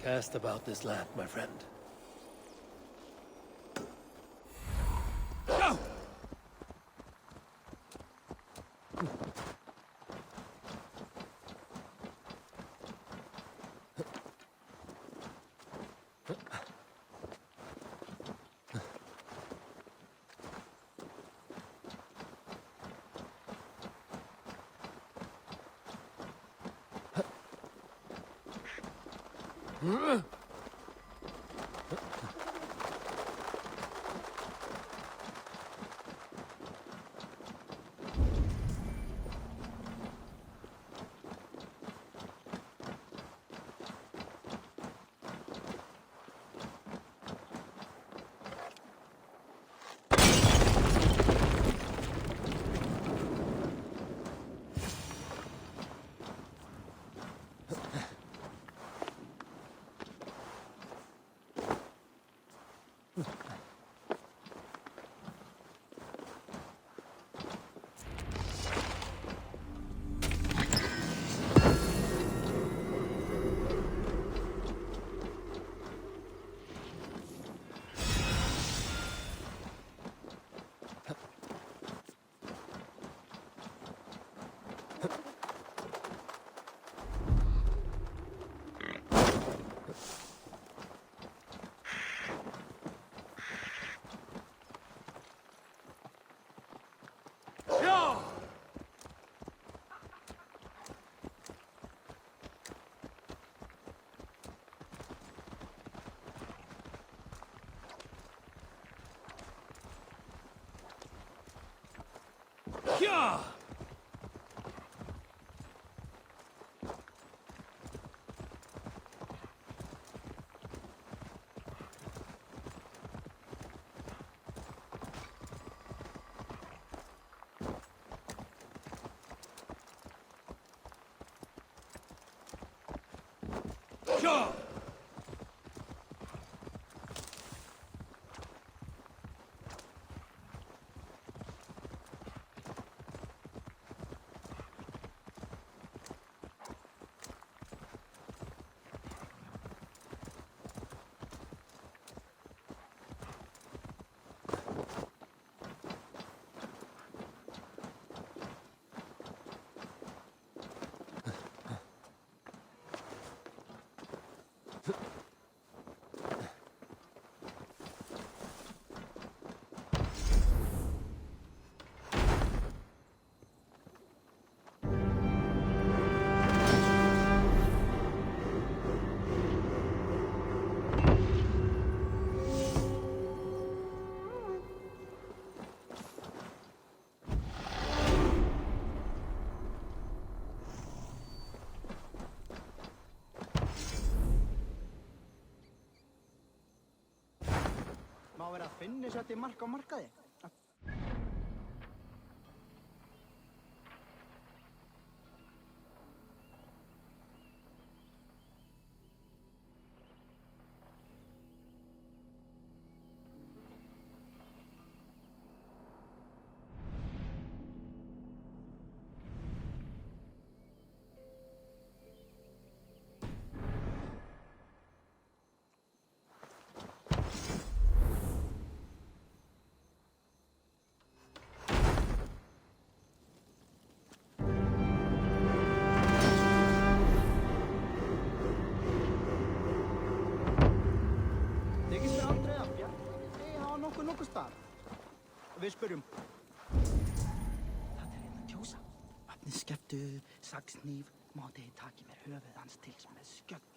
Cast about this land, my friend. Go! Yeah! Yeah! Má vera að finna svo til mark á markaði? Þykist mér aldrei að bjargið þið hafa nokkuð starf. Við spyrjum. Það er að kjósa. Vatnið skeftu, saxnýf, mátti taki mér höfuð hans til með skjöld.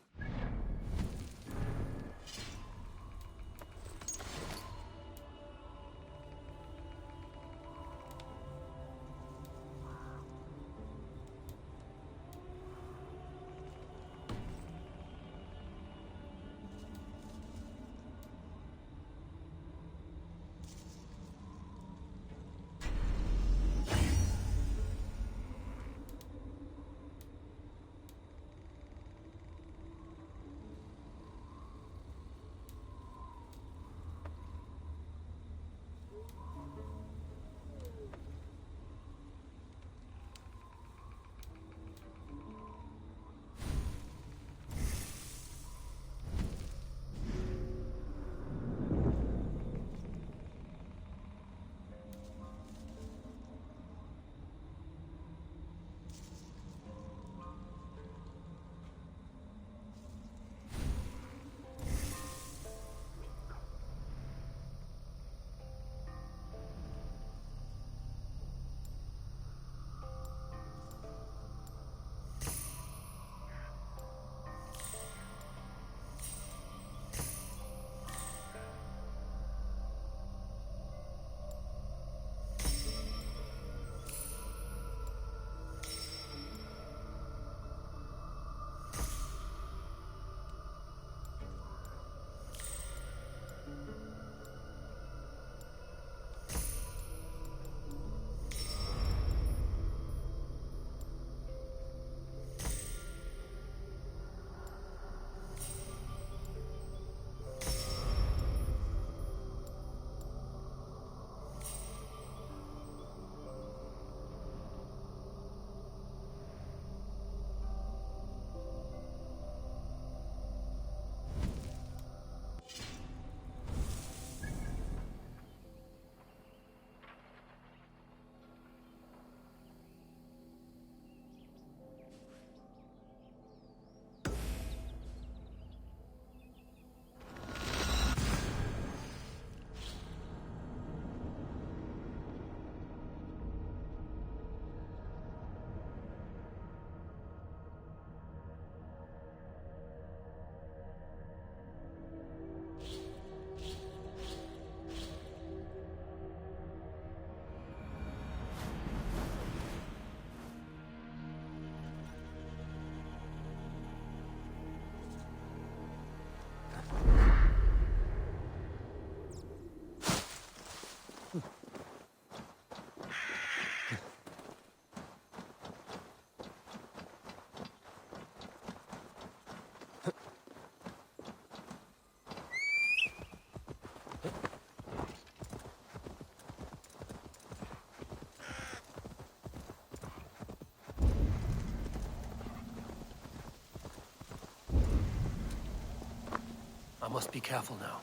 I must be careful now.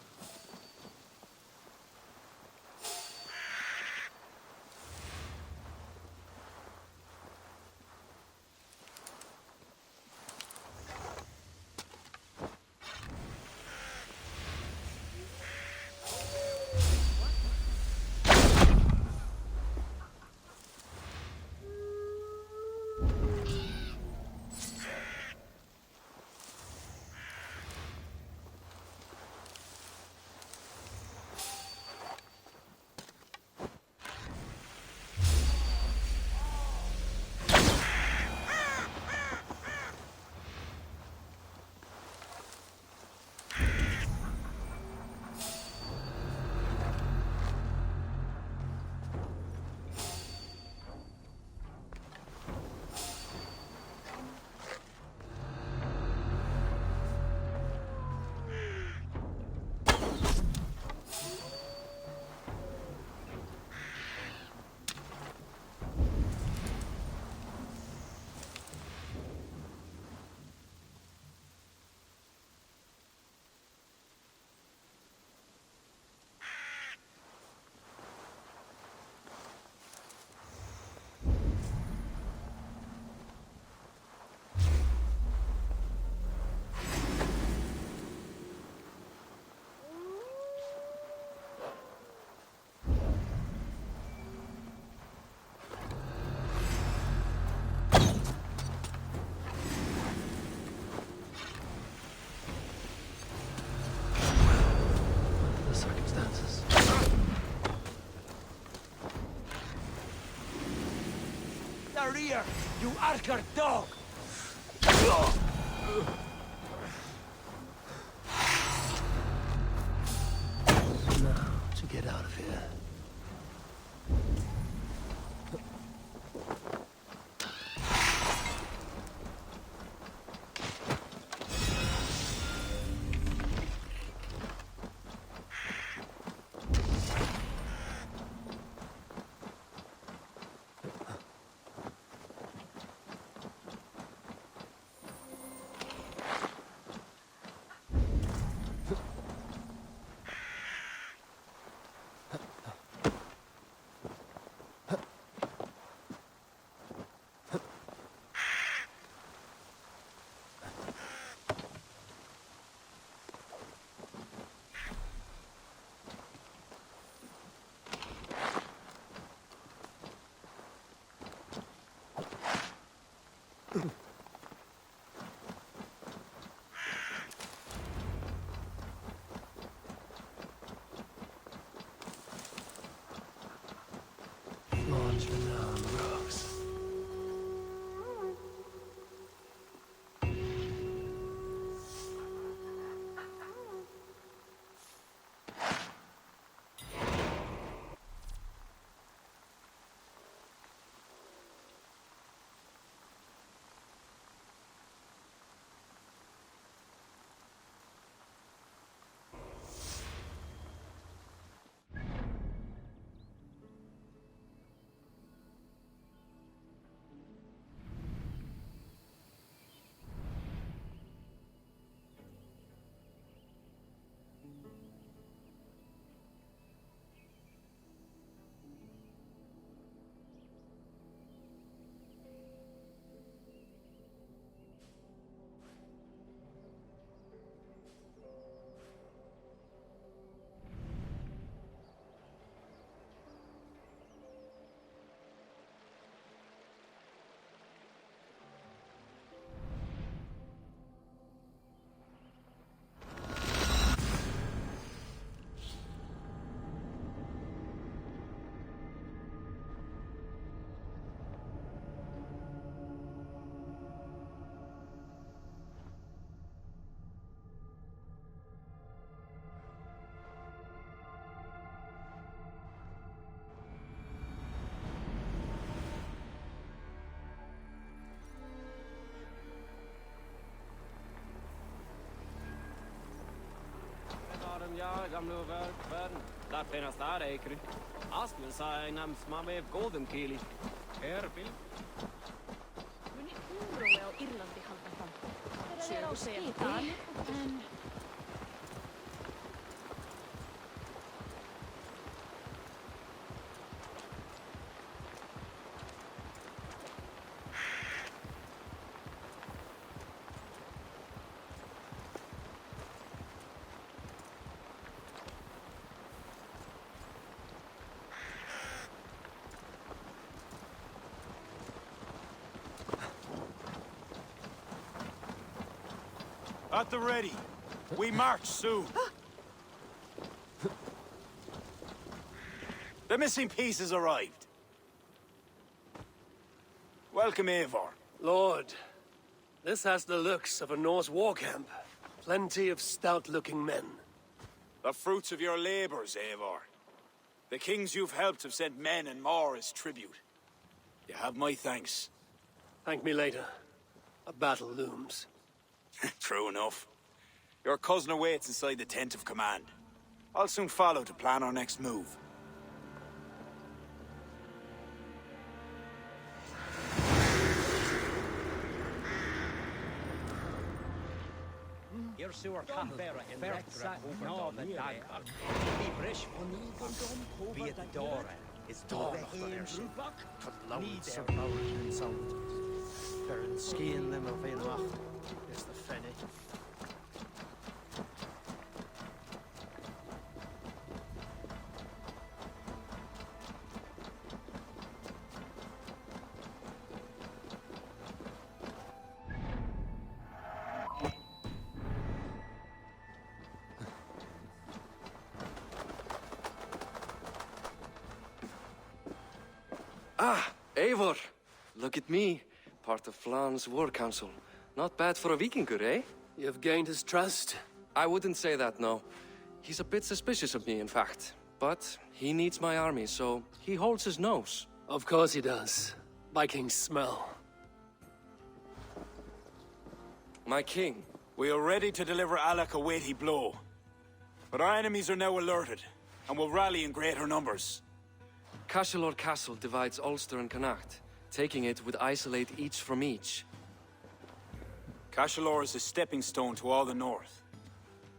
Rear, you Archer dog! Now, to get out of here. Launch renowned rocks. Ja, gamle verden. Daar finnes daar eikere. Aspen sa namens mamma golden keeli. Erpil. Muni kuuro wel Irlanti halta. Syökö se At the ready. We march soon. The missing piece has arrived. Welcome, Eivor. Lord, this has the looks of a Norse war camp. Plenty of stout-looking men. The fruits of your labors, Eivor. The kings you've helped have sent men and more as tribute. You have my thanks. Thank me later. A battle looms. True enough. Your cousin awaits inside the tent of command. I'll soon follow to plan our next move. Your sewer canberra in Rekra over the dagger. Be brish be it Dora. Is Dora here? Need their mountain sound. Baron skiing them of Ilmach is the fenny. Ah, Eivor. Look at me. Part of Flan's war council. Not bad for a Vikingur, eh? You've gained his trust? I wouldn't say that, no. He's a bit suspicious of me, in fact. But he needs my army, so he holds his nose. Of course he does. Vikings smell. My king. We are ready to deliver Alec a weighty blow. But our enemies are now alerted, and will rally in greater numbers. Cashel Castle divides Ulster and Connacht. Taking it would isolate each from each. Cashel is a stepping stone to all the north.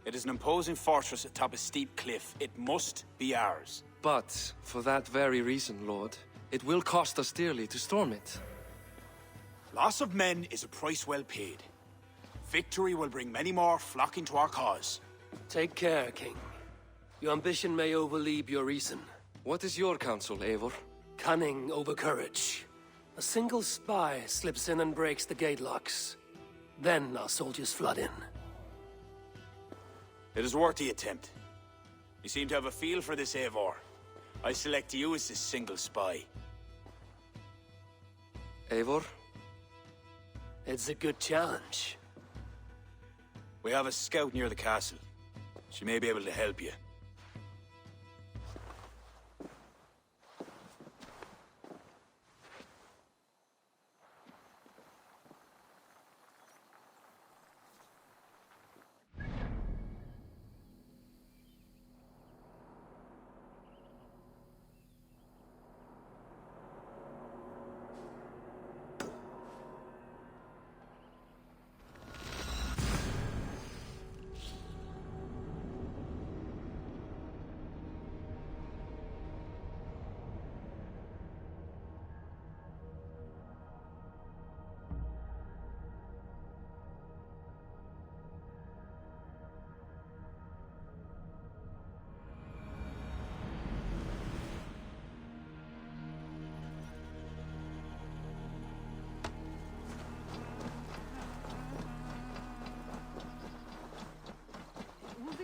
It is an imposing fortress atop a steep cliff. It must be ours. But, for that very reason, Lord, it will cost us dearly to storm it. Loss of men is a price well paid. Victory will bring many more flocking to our cause. Take care, King. Your ambition may overleap your reason. What is your counsel, Eivor? Cunning over courage. A single spy slips in and breaks the gate locks. Then our soldiers flood in. It is worth the attempt. You seem to have a feel for this, Eivor. I select you as this single spy. Eivor? It's a good challenge. We have a scout near the castle. She may be able to help you.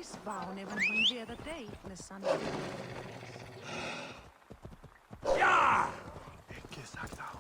Spawn even when the other day in the sun. Ja! Ikke sagt down.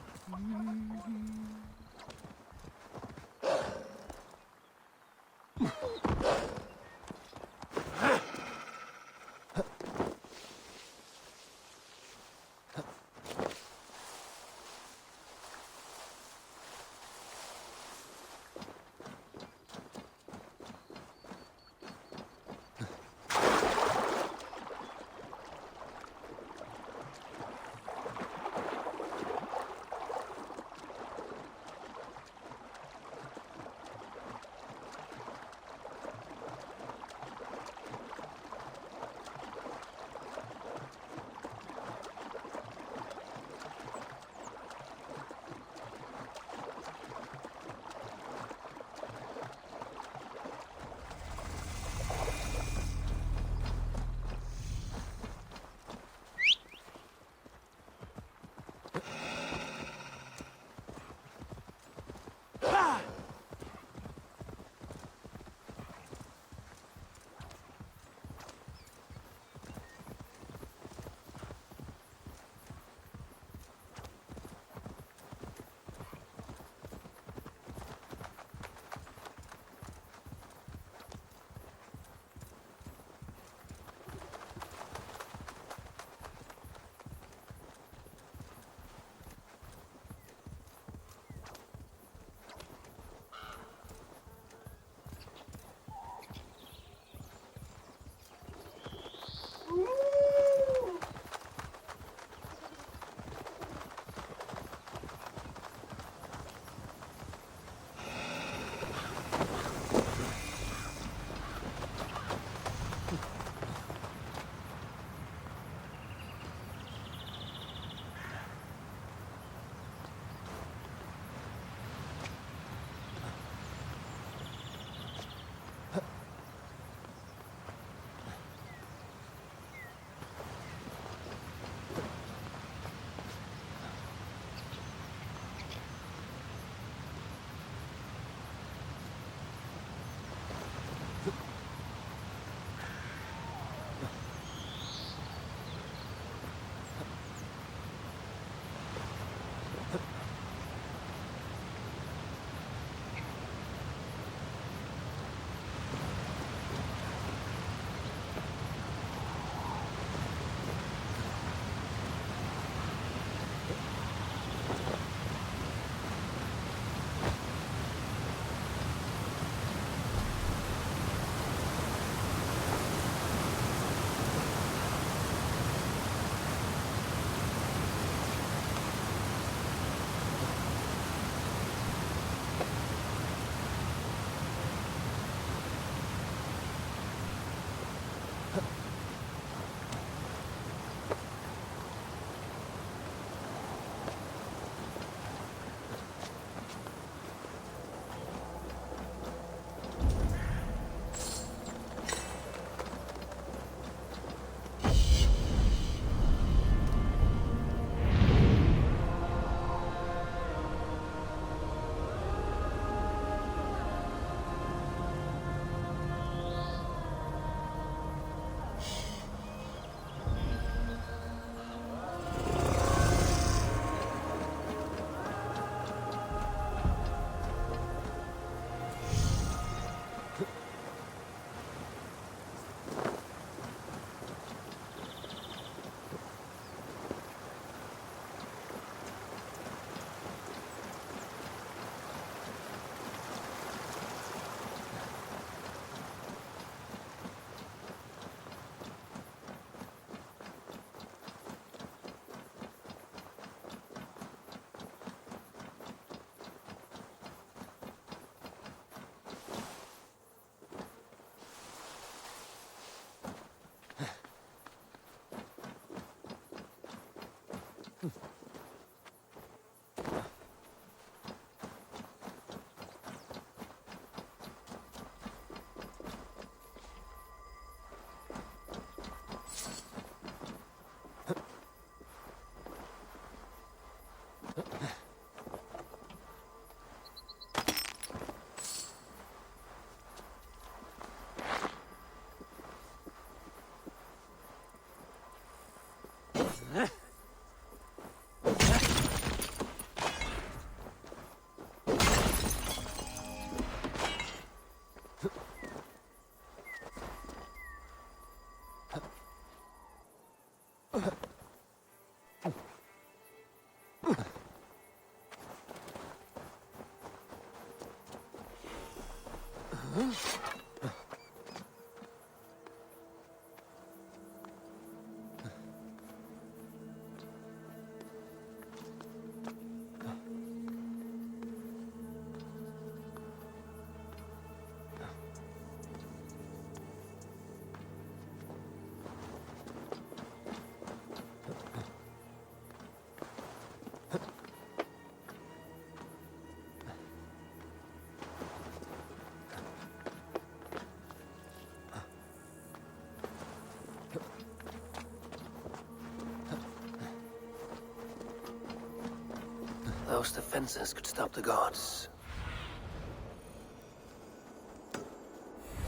Those defenses could stop the gods.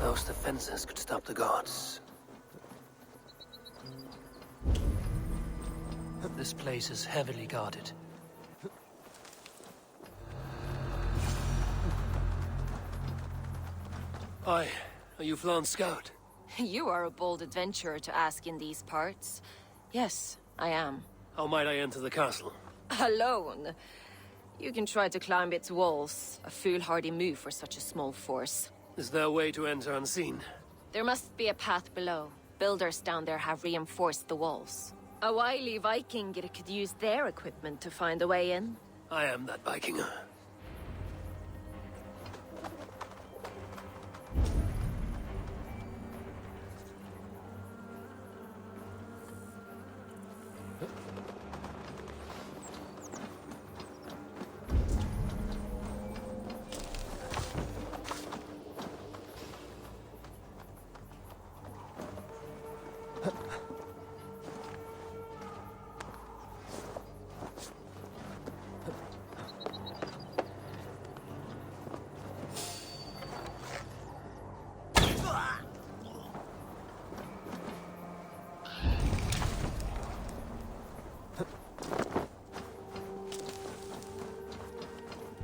Those defenses could stop the gods. This place is heavily guarded. Aye, are you Flan's scout? You are a bold adventurer to ask in these parts. Yes, I am. How might I enter the castle? Alone? You can try to climb its walls. A foolhardy move for such a small force. Is there a way to enter unseen? There must be a path below. Builders down there have reinforced the walls. A wily Viking could use their equipment to find a way in. I am that Viking.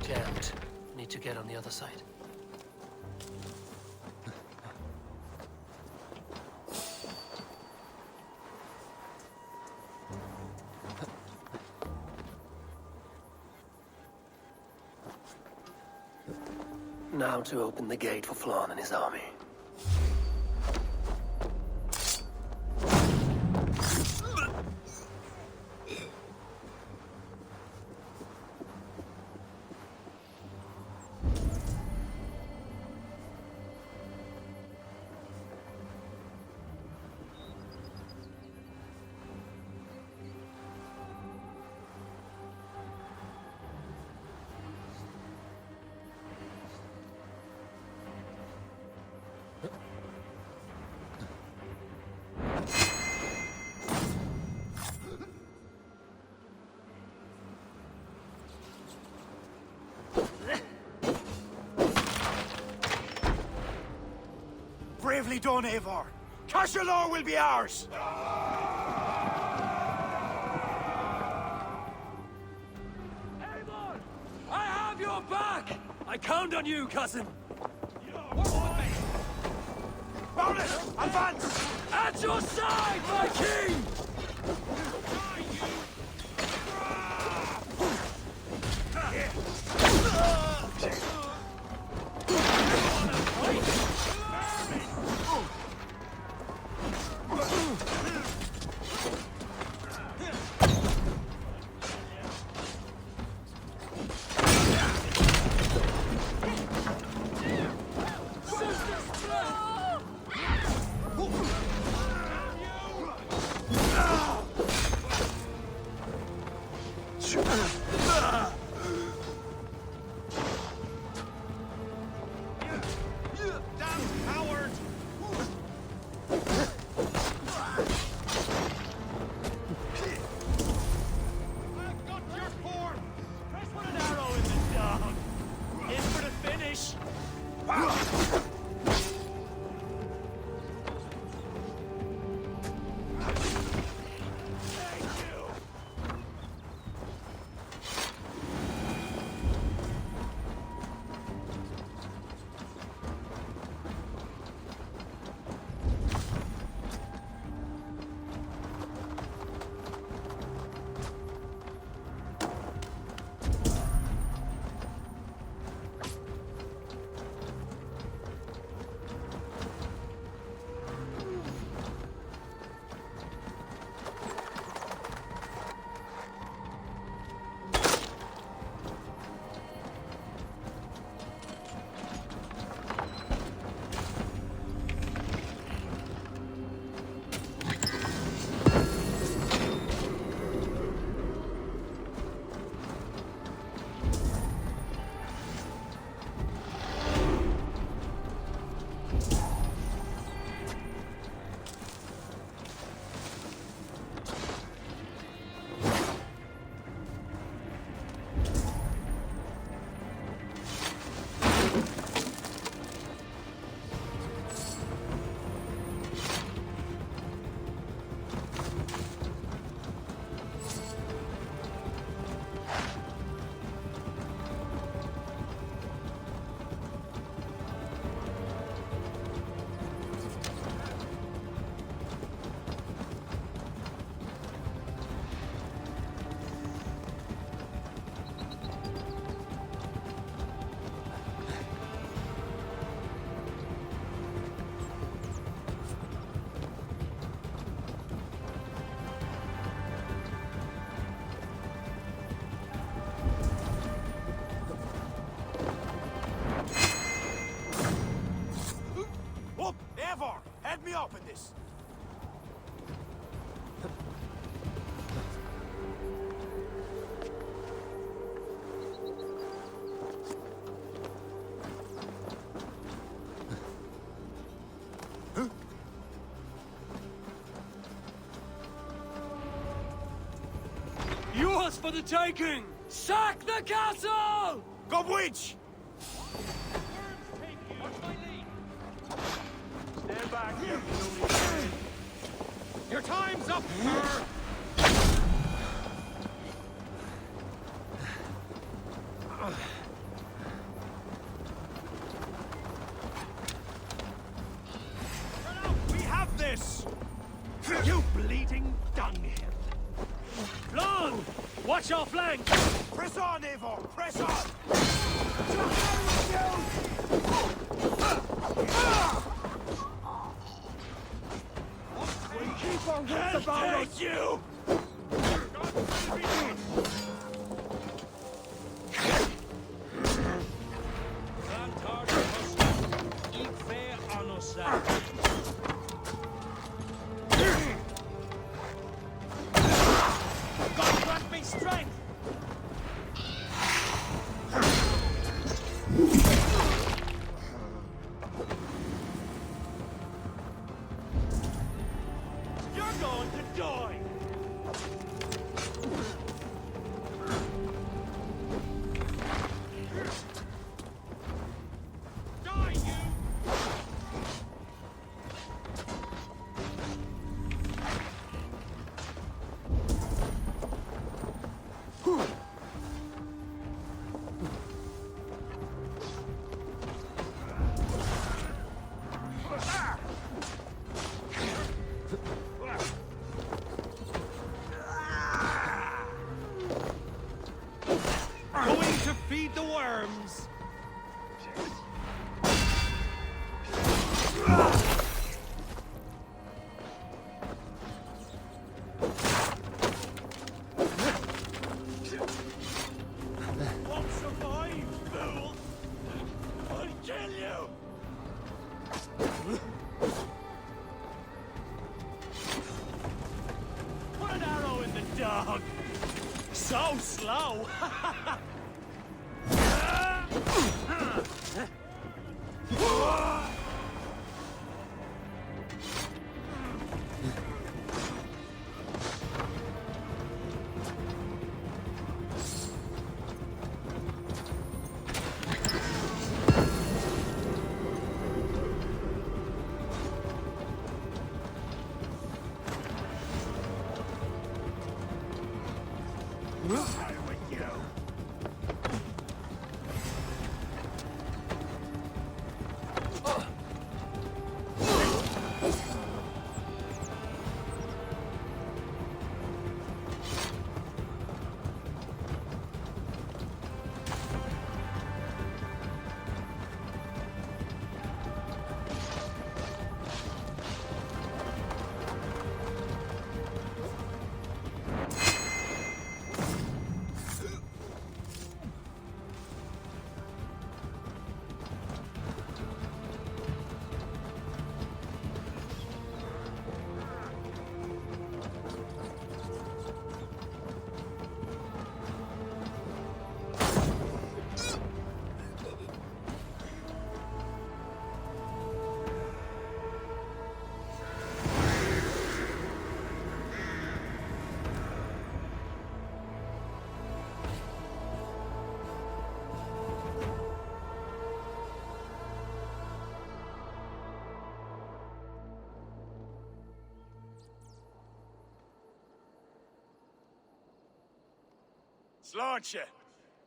Jammed. Need to get on the other side. Now to open the gate for Flan and his army. Bravely done, Eivor. Cashalor will be ours. I have your back! I count on you, cousin! Bonus! Advance! At your side, my king! Head me up in this. Yours for the taking! Sack the castle! Go witch! Stand back, you filthy man. Your time's up, sir! We have this! You bleeding dunghill! Long! Watch your flank! Press on, Eivor! Press on! Keep our wits about us! You! God grant me strength! You're going to die! Die, you! dog. So slow. Slaunch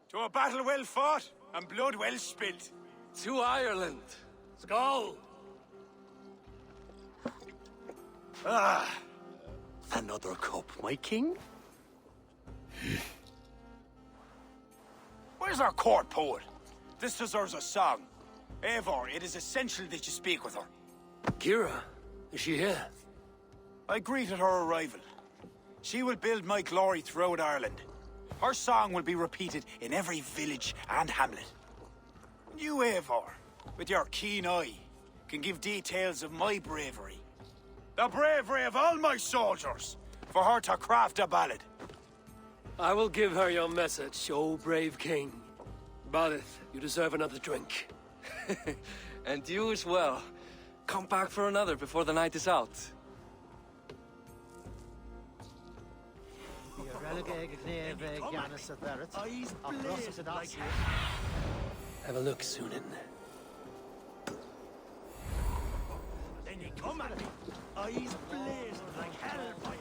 to a battle well fought and blood well spilt. To Ireland. Skull! Another cup, my king? Where's our court poet? This deserves a song. Eivor, it is essential that you speak with her. Kira, is she here? I greeted her arrival. She will build my glory throughout Ireland. Her song will be repeated in every village and hamlet. You, Eivor, with your keen eye, can give details of my bravery. The bravery of all my soldiers, for her to craft a ballad. I will give her your message, O brave king. Barith, you deserve another drink. And you as well. Come back for another before the night is out. Have a look, Sunan. Then you come at me, eyes blazing like hellfire.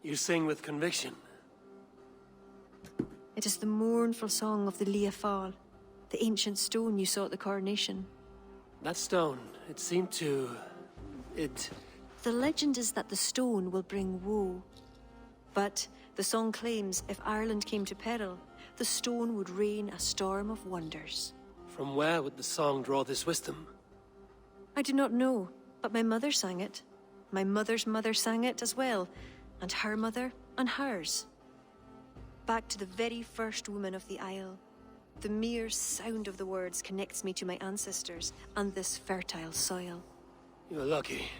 You sing with conviction. It is the mournful song of the Liafal, the ancient stone you saw at the coronation. That stone, it seemed to... The legend is that the stone will bring woe. But the song claims if Ireland came to peril, the stone would rain a storm of wonders. From where would the song draw this wisdom? I do not know, but my mother sang it. My mother's mother sang it as well, and her mother and hers. Back to the very first woman of the Isle. The mere sound of the words connects me to my ancestors and this fertile soil. You're lucky.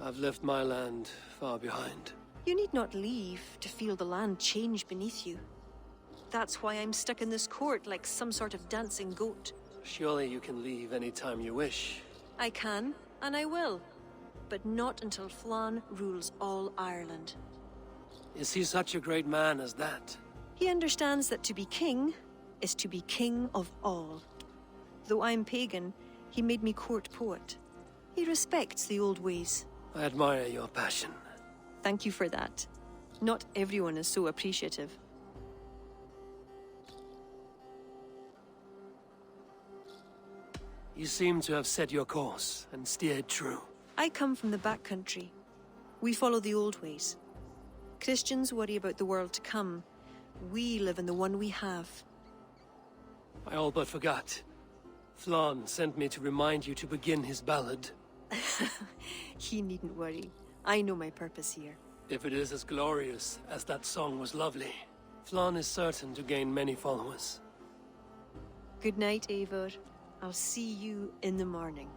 I've left my land far behind. You need not leave to feel the land change beneath you. That's why I'm stuck in this court like some sort of dancing goat. Surely you can leave any time you wish. I can, and I will. But not until Flann rules all Ireland. Is he such a great man as that? He understands that to be king is to be king of all. Though I'm pagan, he made me court poet. He respects the old ways. I admire your passion. Thank you for that. Not everyone is so appreciative. You seem to have set your course and steered true. I come from the backcountry. We follow the old ways. Christians worry about the world to come. We live in the one we have. I all but forgot. Flann sent me to remind you to begin his ballad. He needn't worry. I know my purpose here. If it is as glorious as that song was lovely, Flann is certain to gain many followers. Good night, Eivor. I'll see you in the morning.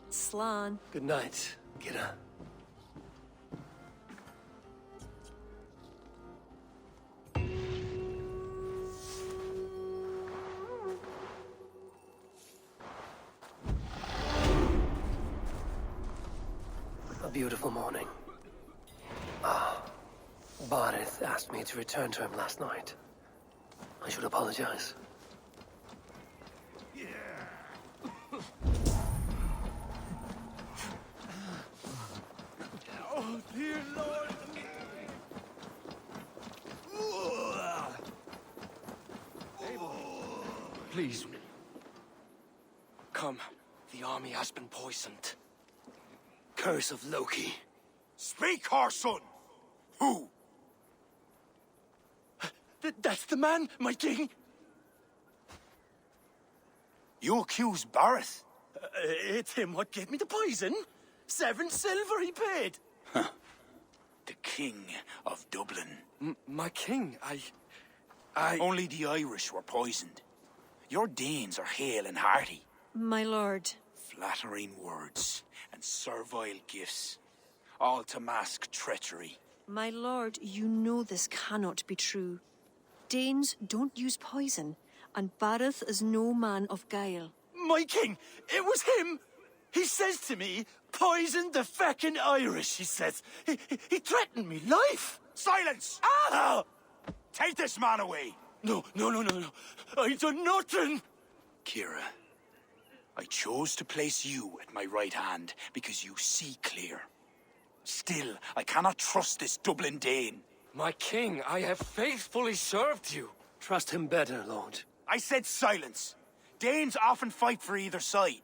Slan. Good night, Kira. A beautiful morning. Barith asked me to return to him last night. I should apologize. Oh, dear Lord! Please. Come. The army has been poisoned. Curse of Loki. Speak, our son! Who? That's the man, my king! You accuse Bareth? It's him what gave me the poison. 7 silver he paid. Huh. The King of Dublin. My king, I... Only the Irish were poisoned. Your Danes are hale and hearty. My lord. Flattering words and servile gifts, all to mask treachery. My lord, you know this cannot be true. Danes don't use poison, and Bareth is no man of guile. My king, it was him! He says to me, poison the feckin' Irish, he says. He threatened me life! Silence! Ah! Take this man away! No. I done nothing! Kira, I chose to place you at my right hand because you see clear. Still, I cannot trust this Dublin Dane. My king, I have faithfully served you. Trust him better, Lord. I said silence. Danes often fight for either side.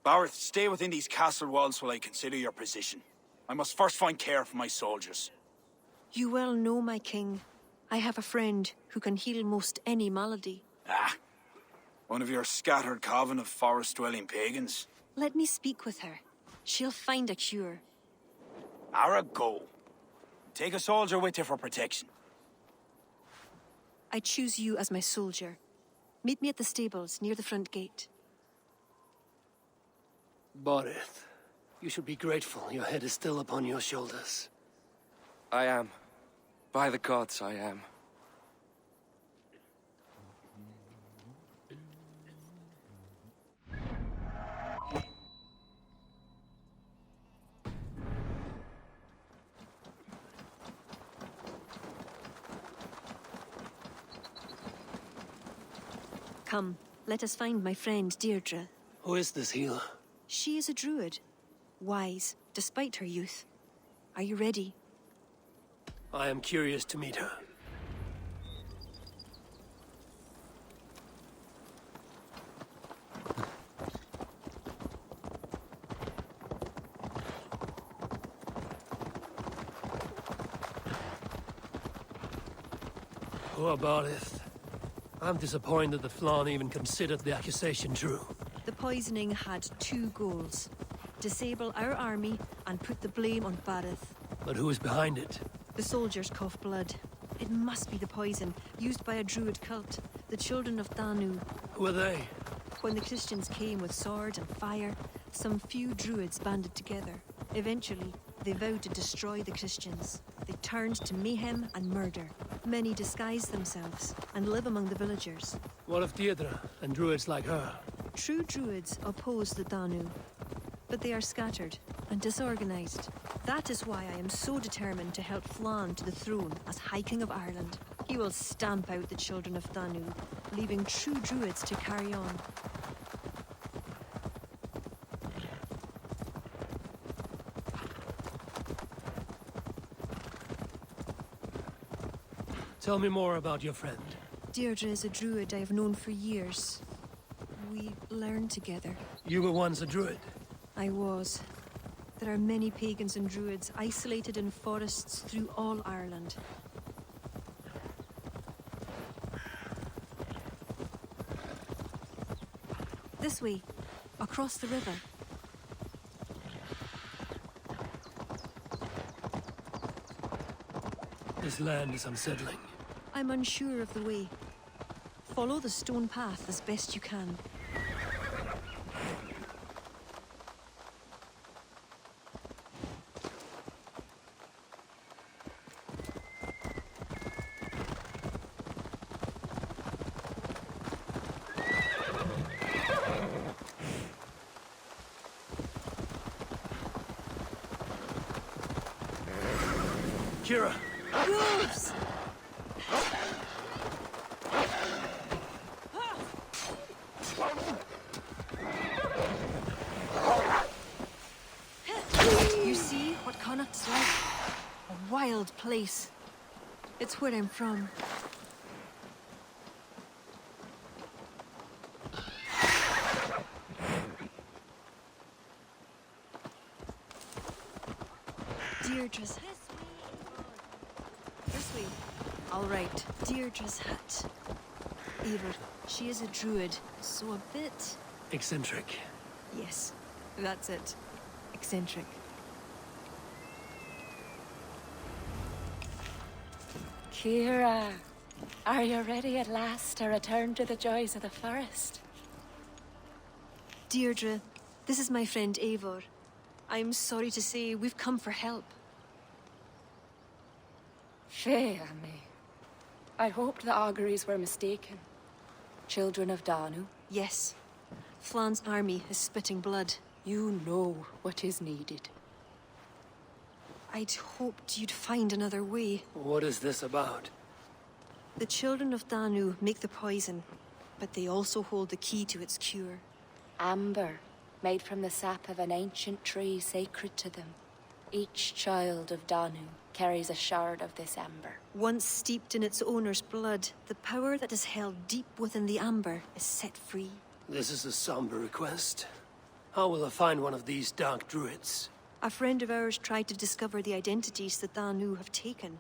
Bareth, stay within these castle walls while I consider your position. I must first find care for my soldiers. You well know, my king. I have a friend who can heal most any malady. Ah, one of your scattered coven of forest-dwelling pagans. Let me speak with her. She'll find a cure. Ara, go. Take a soldier with you for protection. I choose you as my soldier. Meet me at the stables near the front gate. Barith, you should be grateful your head is still upon your shoulders. I am. By the gods, I am. Come, let us find my friend Deirdre. Who is this healer? She is a druid. Wise, despite her youth. Are you ready? I am curious to meet her. Poor Barith. I'm disappointed that Flann even considered the accusation true. The poisoning had 2 goals. Disable our army and put the blame on Bareth. But who is behind it? The soldiers cough blood. It must be the poison, used by a druid cult, the children of Danu. Who are they? When the Christians came with sword and fire, some few druids banded together. Eventually, they vowed to destroy the Christians. They turned to mayhem and murder. Many disguise themselves and live among the villagers. What of Deirdre and druids like her? True druids oppose the Danu, but they are scattered and disorganized. That is why I am so determined to help Flann to the throne as High King of Ireland. He will stamp out the children of Danu, leaving true druids to carry on. Tell me more about your friend. Deirdre is a druid I have known for years. We learned together. You were once a druid? I was. There are many pagans and druids isolated in forests through all Ireland. This way, across the river. This land is unsettling. I'm unsure of the way. Follow the stone path as best you can. Kira! Wolves! You see what Connacht's like? A wild place. It's where I'm from. Deirdre's this way. All right, Deirdre's hut. Eivor, she is a druid, so a bit... Eccentric. Yes, that's it. Eccentric. Kira, are you ready at last to return to the joys of the forest? Deirdre, this is my friend Eivor. I'm sorry to say we've come for help. Fair me. I hoped the auguries were mistaken. Children of Danu? Yes. Flan's army is spitting blood. You know what is needed. I'd hoped you'd find another way. What is this about? The children of Danu make the poison, but they also hold the key to its cure. Amber, made from the sap of an ancient tree sacred to them. Each child of Danu carries a shard of this amber. Once steeped in its owner's blood, the power that is held deep within the amber is set free. This is a somber request. How will I find one of these dark druids? A friend of ours tried to discover the identities the Danu have taken.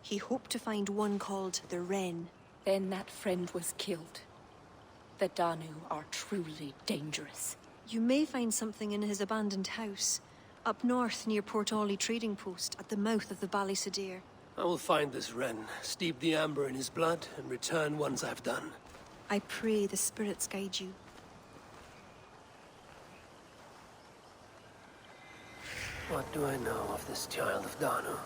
He hoped to find one called the Wren. Then that friend was killed. The Danu are truly dangerous. You may find something in his abandoned house, up north near Port Ollie trading post at the mouth of the Ballysadare. I will find this Wren, steep the amber in his blood, and return once I've done. I pray the spirits guide you. What do I know of this child of Danu?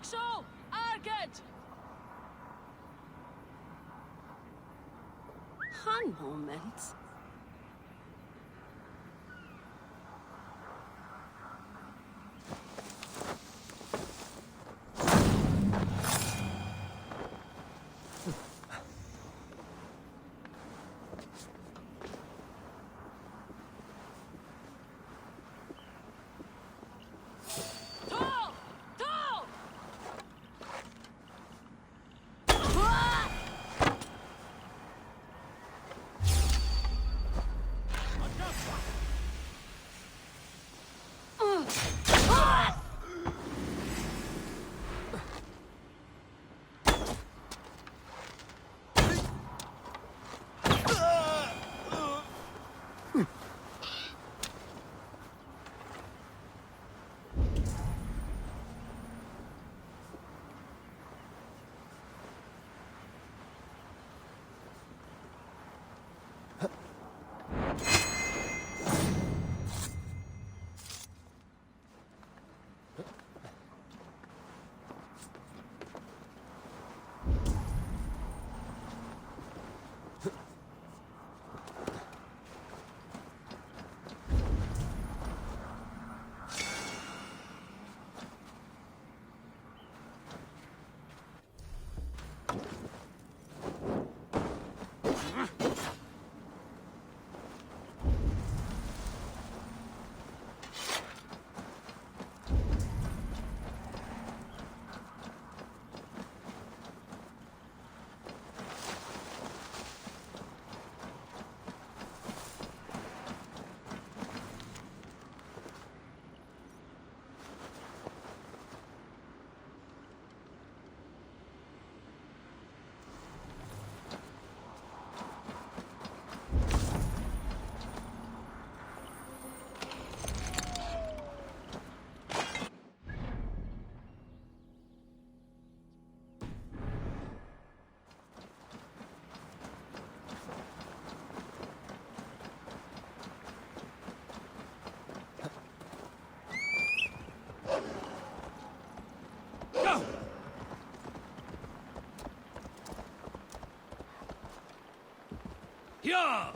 Marshal! Argent! Han moment. Yeah!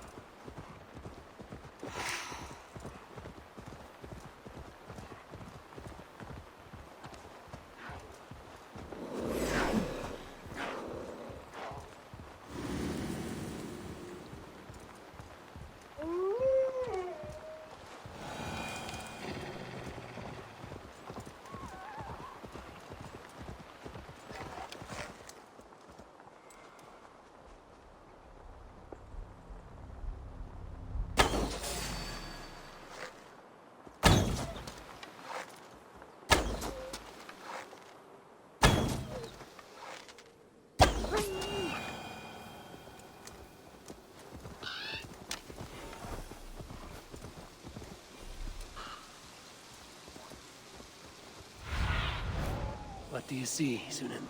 What do you see, Sunan?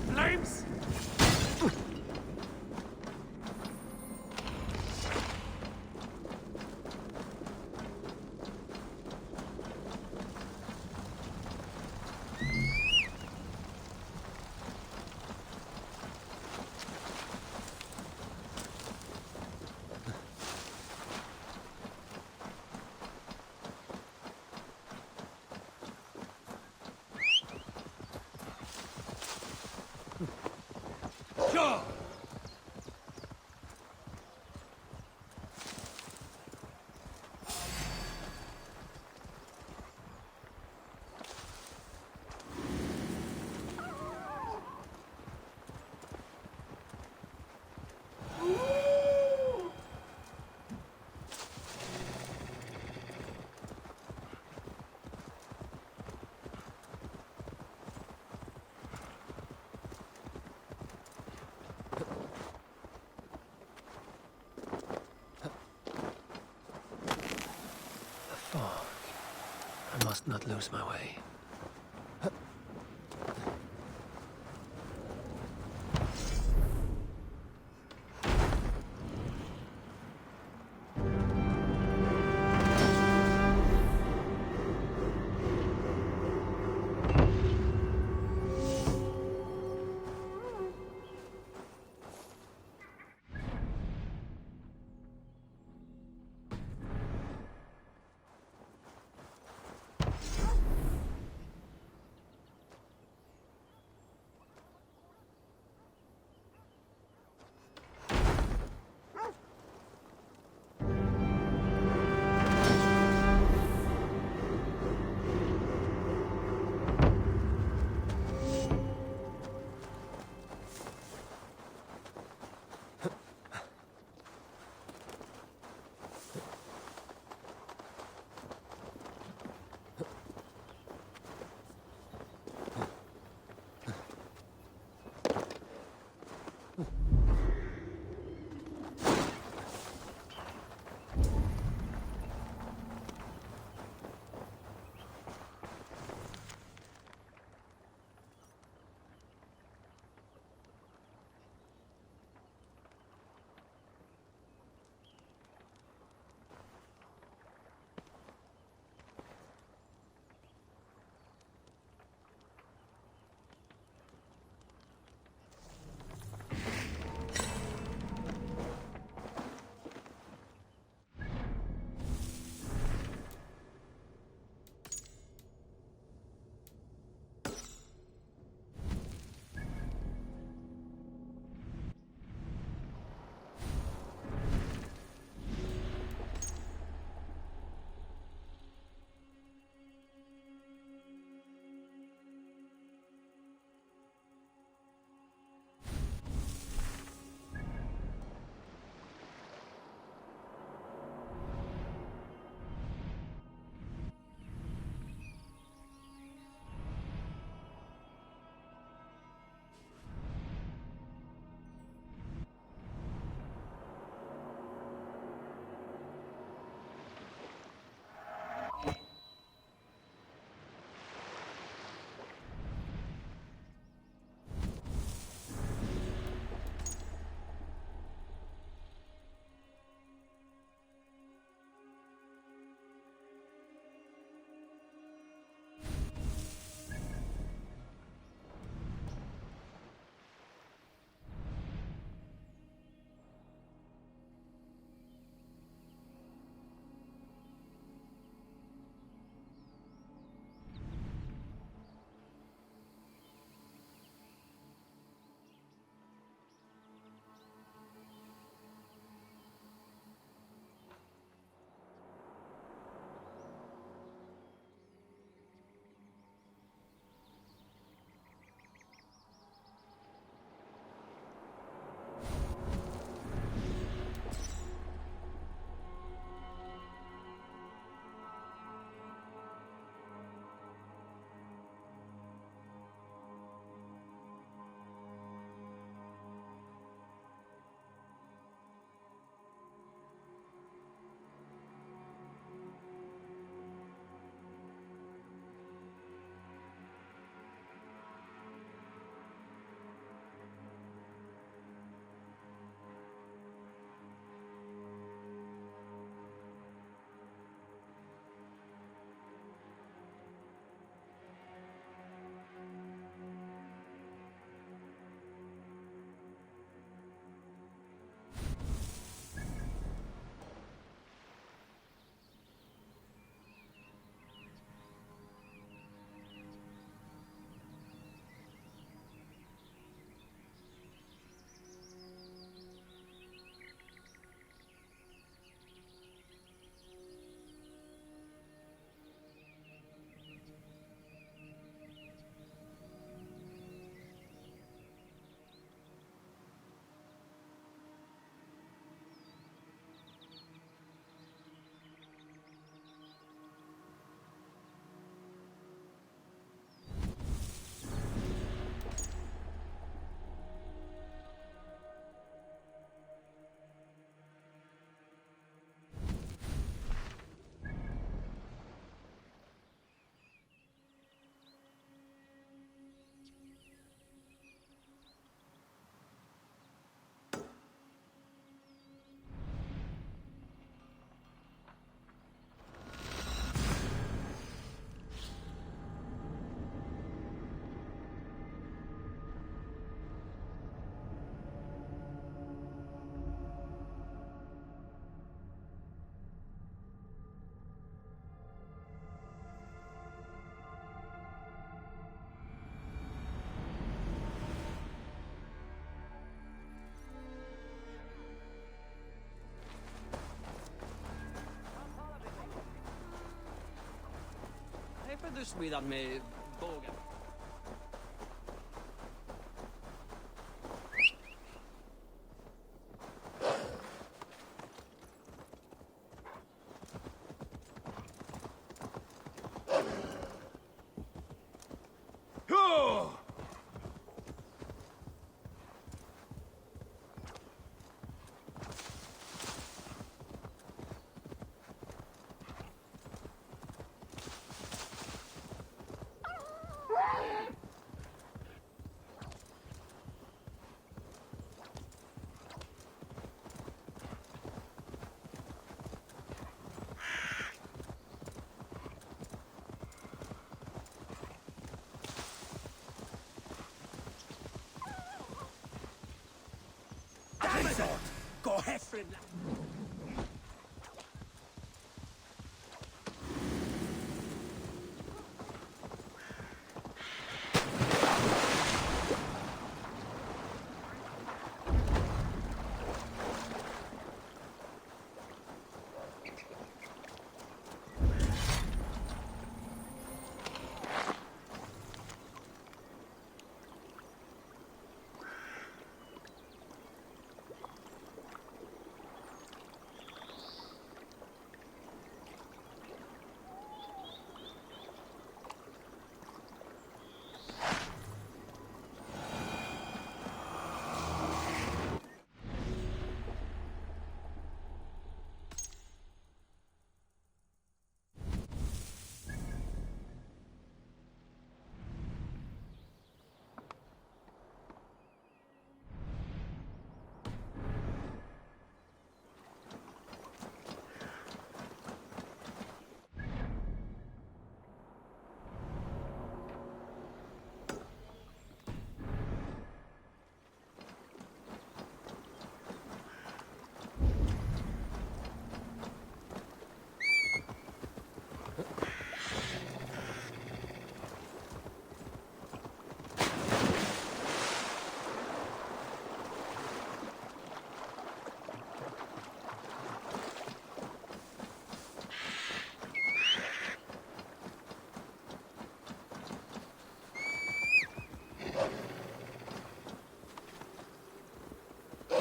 Flames! Sure! I must not lose my way. du smidat med bågen? Gå härifrån!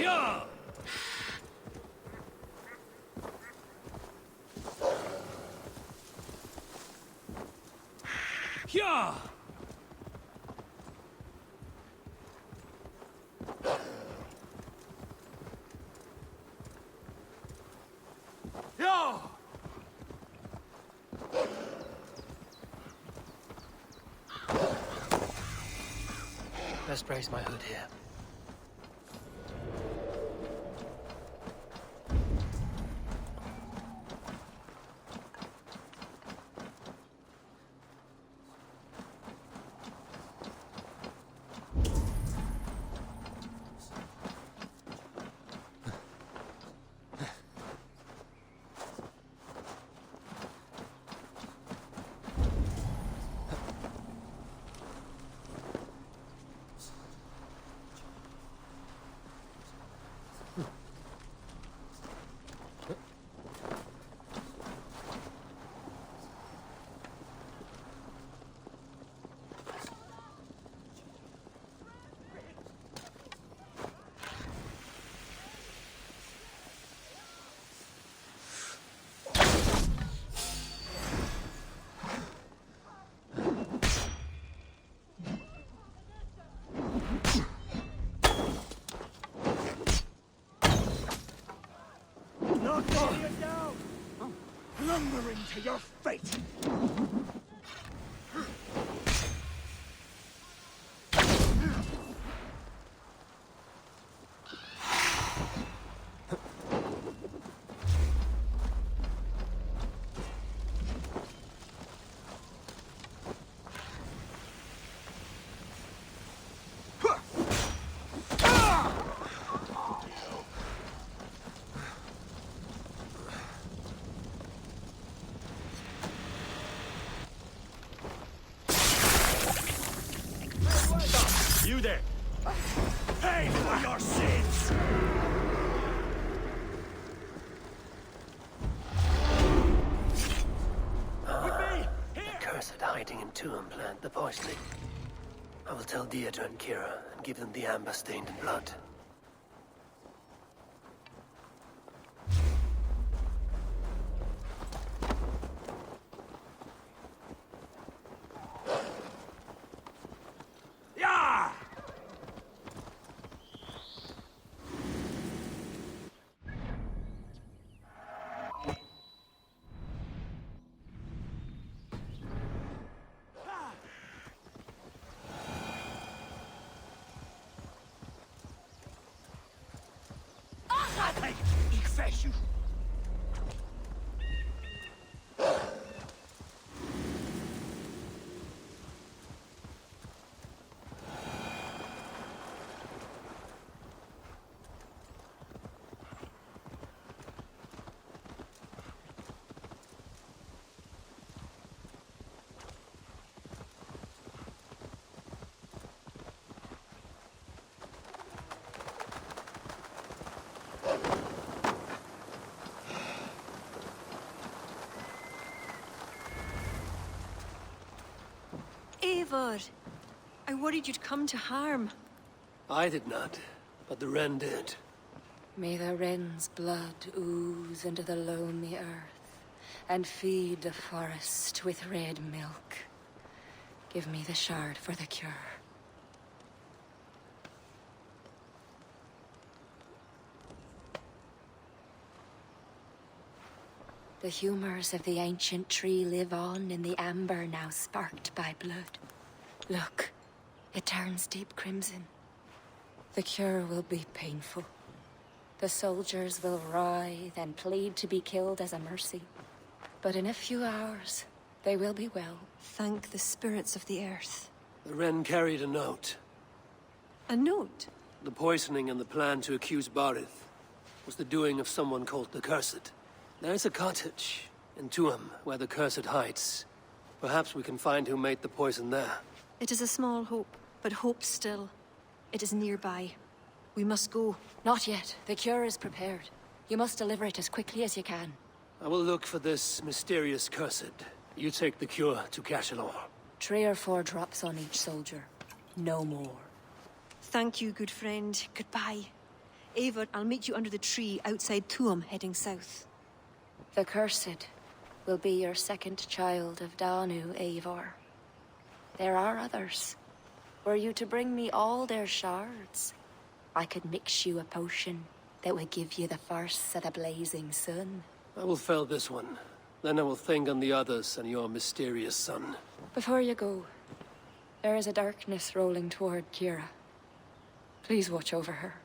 Ja! Ja! Ja! Best brace my hood here. Not getting it down! Lumbering to your fate! You there! Pay for your sins! Cursed hiding poisoning. I will tell Deirdre and Kira and give them the amber stained in blood. Yeah! Ich fecho. Eivor, I worried you'd come to harm. I did not, but the wren did. May the wren's blood ooze into the loamy earth and feed the forest with red milk. Give me the shard for the cure. The humors of the ancient tree live on in the amber now sparked by blood. Look, it turns deep crimson. The cure will be painful. The soldiers will writhe and plead to be killed as a mercy. But in a few hours, they will be well. Thank the spirits of the earth. The wren carried a note. A note? The poisoning and the plan to accuse Barith was the doing of someone called the Cursed. There's a cottage in Tuam where the Cursed hides. Perhaps we can find who made the poison there. It is a small hope, but hope still. It is nearby. We must go. Not yet. The cure is prepared. You must deliver it as quickly as you can. I will look for this mysterious Cursed. You take the cure to Cachalor. 3 or 4 drops on each soldier. No more. Thank you, good friend. Goodbye. Eivor, I'll meet you under the tree outside Tuam, heading south. The Cursed will be your second child of Danu, Eivor. There are others. Were you to bring me all their shards, I could mix you a potion that would give you the first of the blazing sun. I will fell this one. Then I will think on the others and your mysterious son. Before you go, there is a darkness rolling toward Kira. Please watch over her.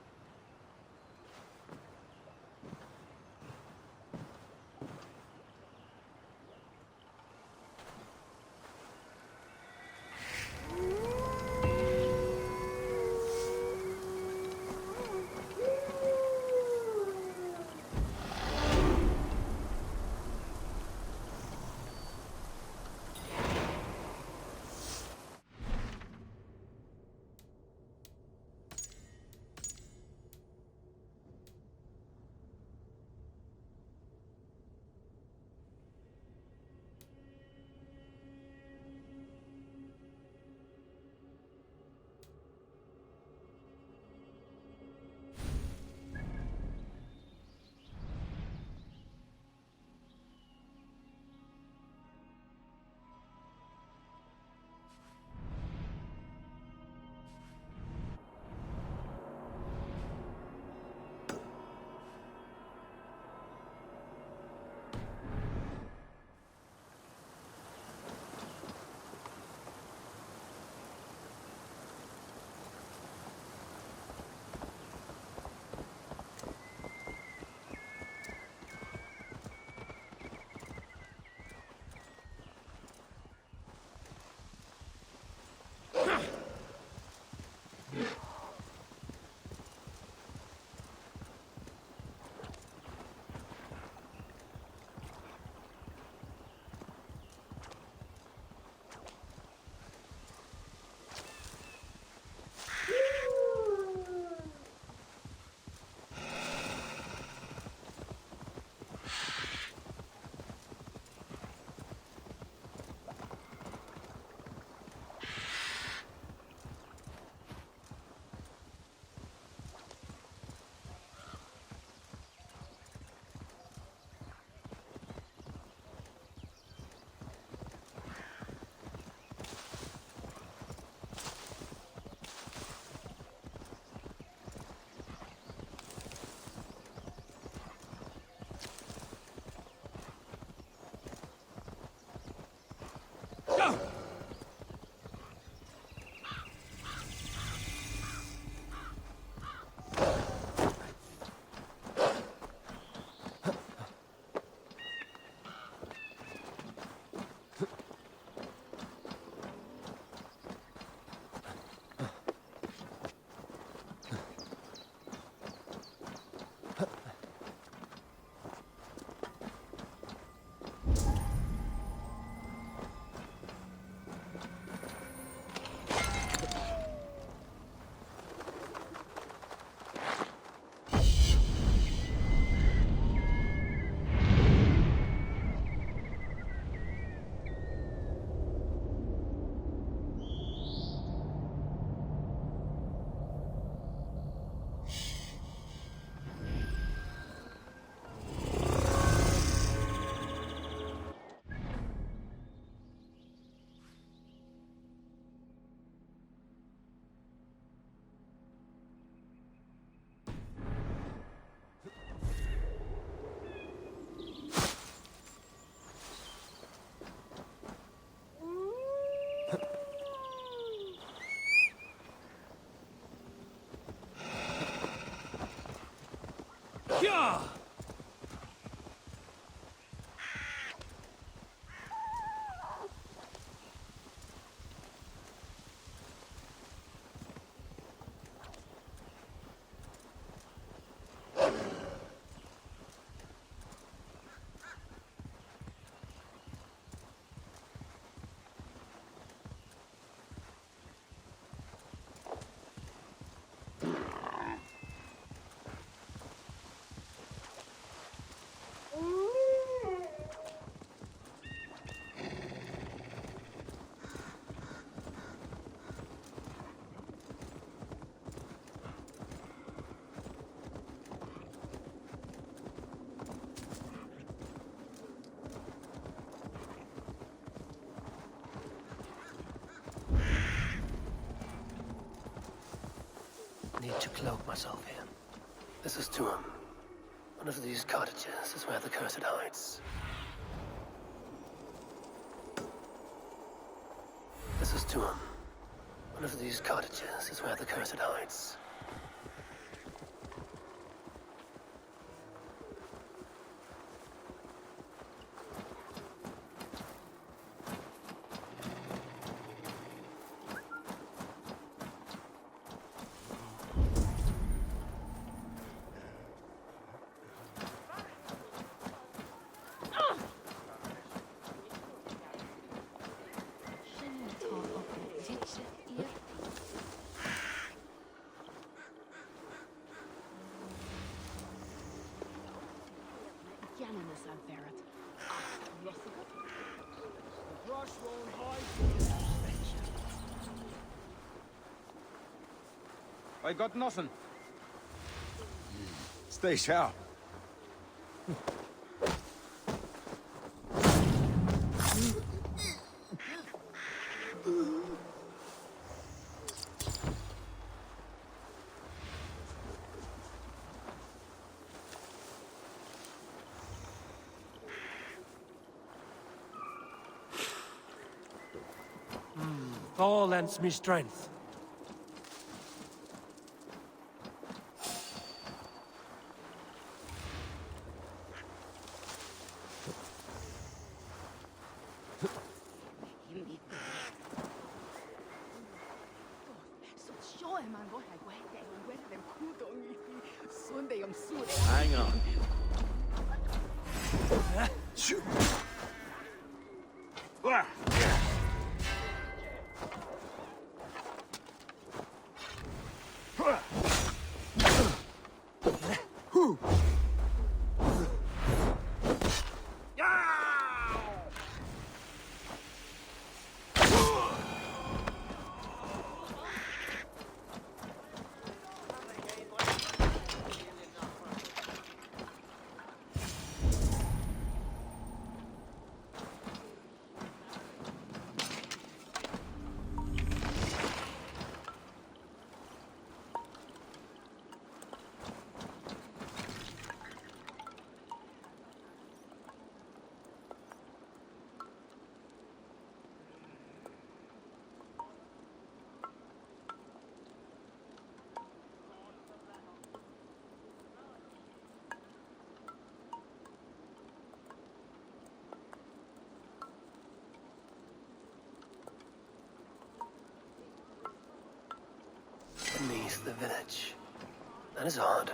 Yeah! Need to cloak myself here. This is Tuam. One of these cottages is where the cursed hides. This is Tuam. One of these cottages is where the cursed hides. I got nothing. Stay sharp. Thor lends me strength. Hang on. Beneath the village. That is odd.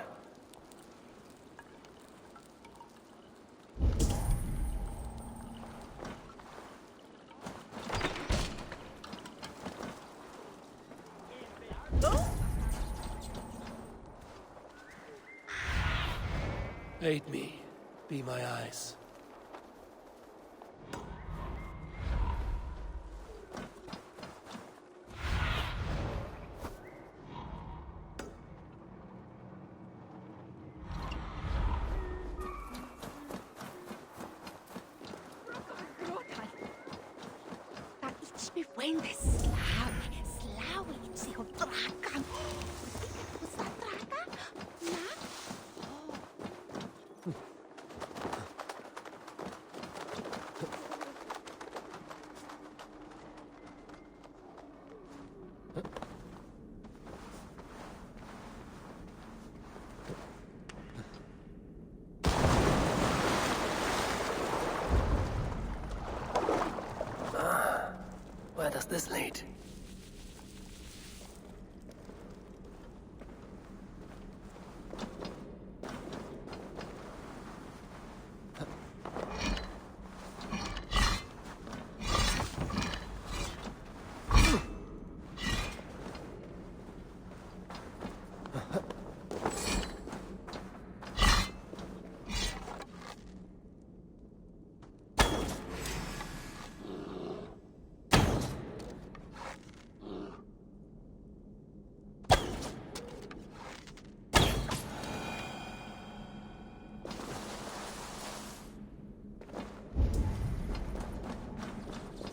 Aid me. Be my eyes. us this late.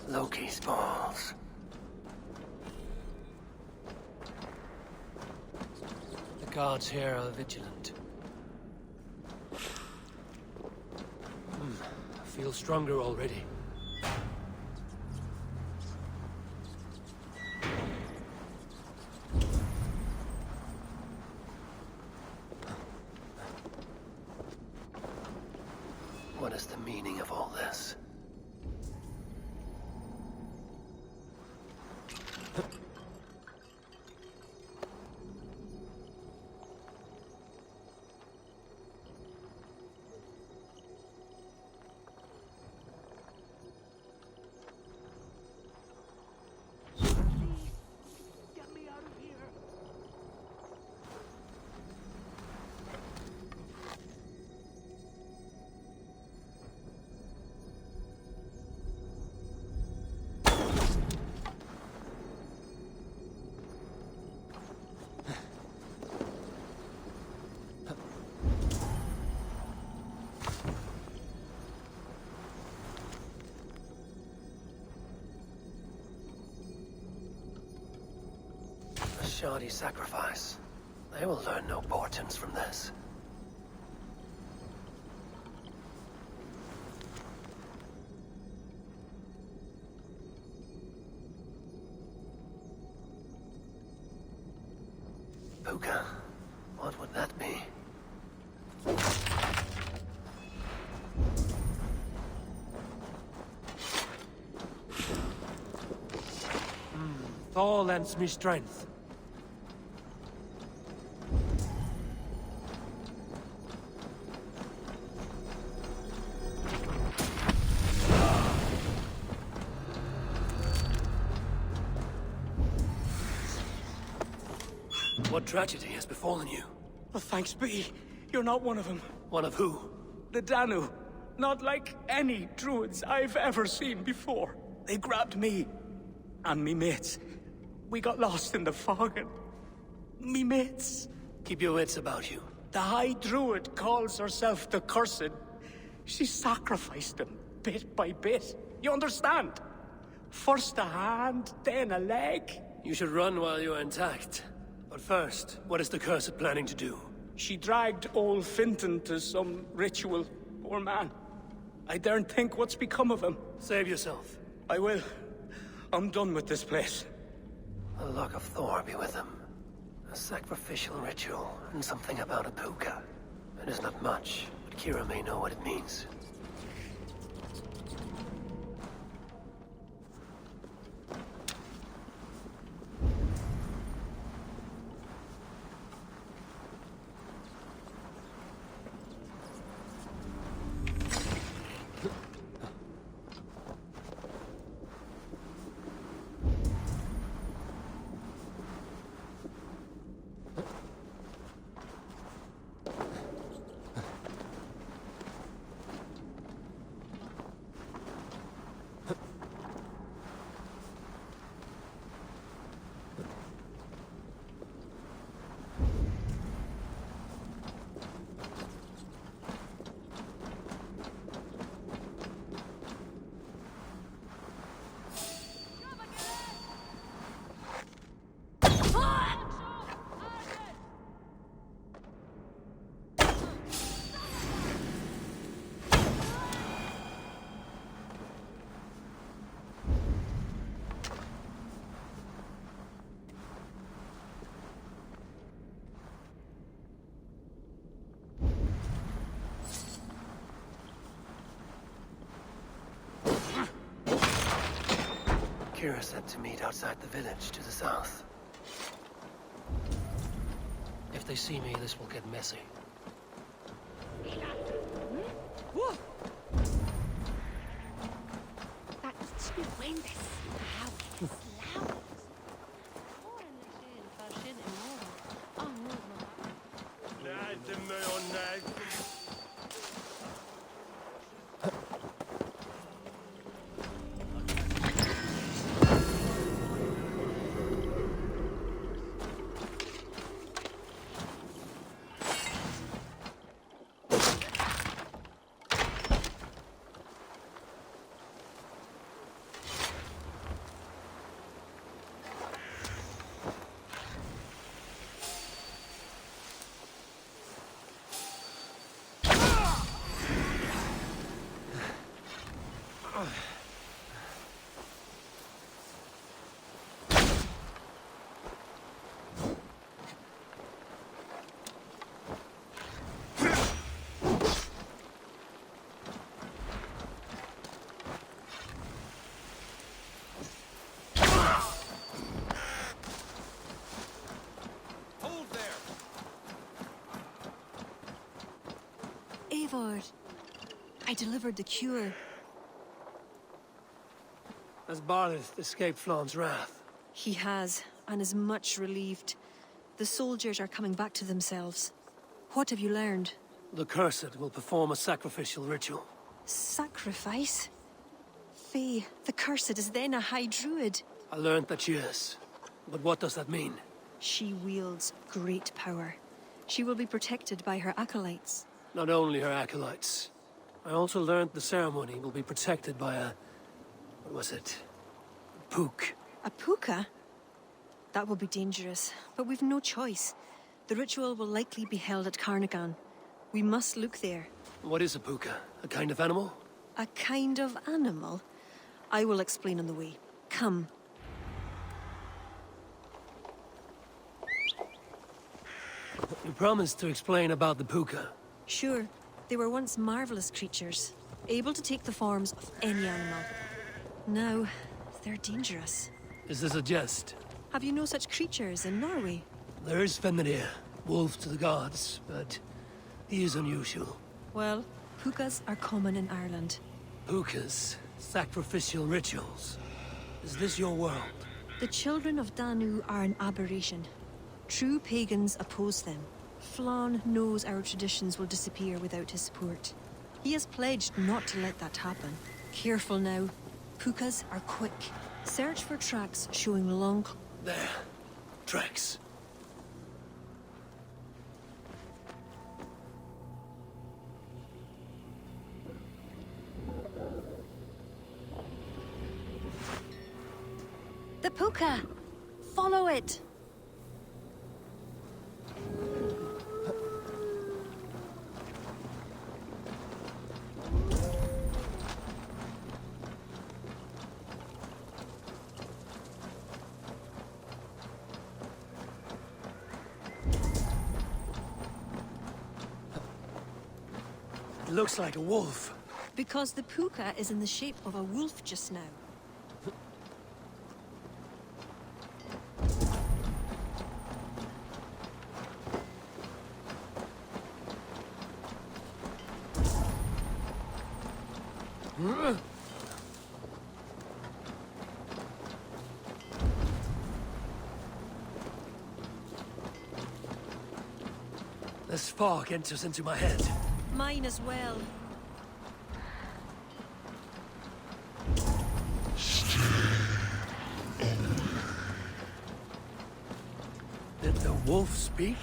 Loki's balls. The guards here are vigilant. I feel stronger already. What is the meaning of all this? A shoddy sacrifice. They will learn no portents from this. Puka, what would that be? Thor lends me strength. What tragedy has befallen you? Well, thanks be. You're not one of them. One of who? The Danu. Not like any druids I've ever seen before. They grabbed me. And me mates. We got lost in the fog and... me mates. Keep your wits about you. The High Druid calls herself the Cursed. She sacrificed them, bit by bit. You understand? First a hand, then a leg. You should run while you're intact. But first, what is the Cursed planning to do? She dragged old Finton to some ritual. Poor man. I daren't think what's become of him. Save yourself. I will. I'm done with this place. The luck of Thor be with him. A sacrificial ritual, and something about a puka. It is not much, but Kira may know what it means. Kira said to meet outside the village to the south. If they see me, this will get messy. Eivor, I delivered the cure. Has Barleth escaped Flawn's wrath? He has, and is much relieved. The soldiers are coming back to themselves. What have you learned? The Cursed will perform a sacrificial ritual. Sacrifice? Faye, the Cursed is then a High Druid. I learned that she is. But what does that mean? She wields great power. She will be protected by her acolytes. Not only her acolytes. I also learned the ceremony will be protected by a... what was it? A pook. A puka? That will be dangerous, but we've no choice. The ritual will likely be held at Carnagan. We must look there. What is a puka? A kind of animal? A kind of animal? I will explain on the way. Come. You promised to explain about the puka. Sure. They were once marvelous creatures, able to take the forms of any animal. Now, they're dangerous. Is this a jest? Have you no such creatures in Norway? There is Fenrir, wolf to the gods, but he is unusual. Well, pukas are common in Ireland. Pukas, sacrificial rituals. Is this your world? The children of Danu are an aberration. True pagans oppose them. Flann knows our traditions will disappear without his support. He has pledged not to let that happen. Careful now. Pukas are quick. Search for tracks showing long... There. Tracks. The puka! Follow it! It looks like a wolf. Because the puka is in the shape of a wolf just now. This fog enters into my head. Mine as well. Did the wolf speak?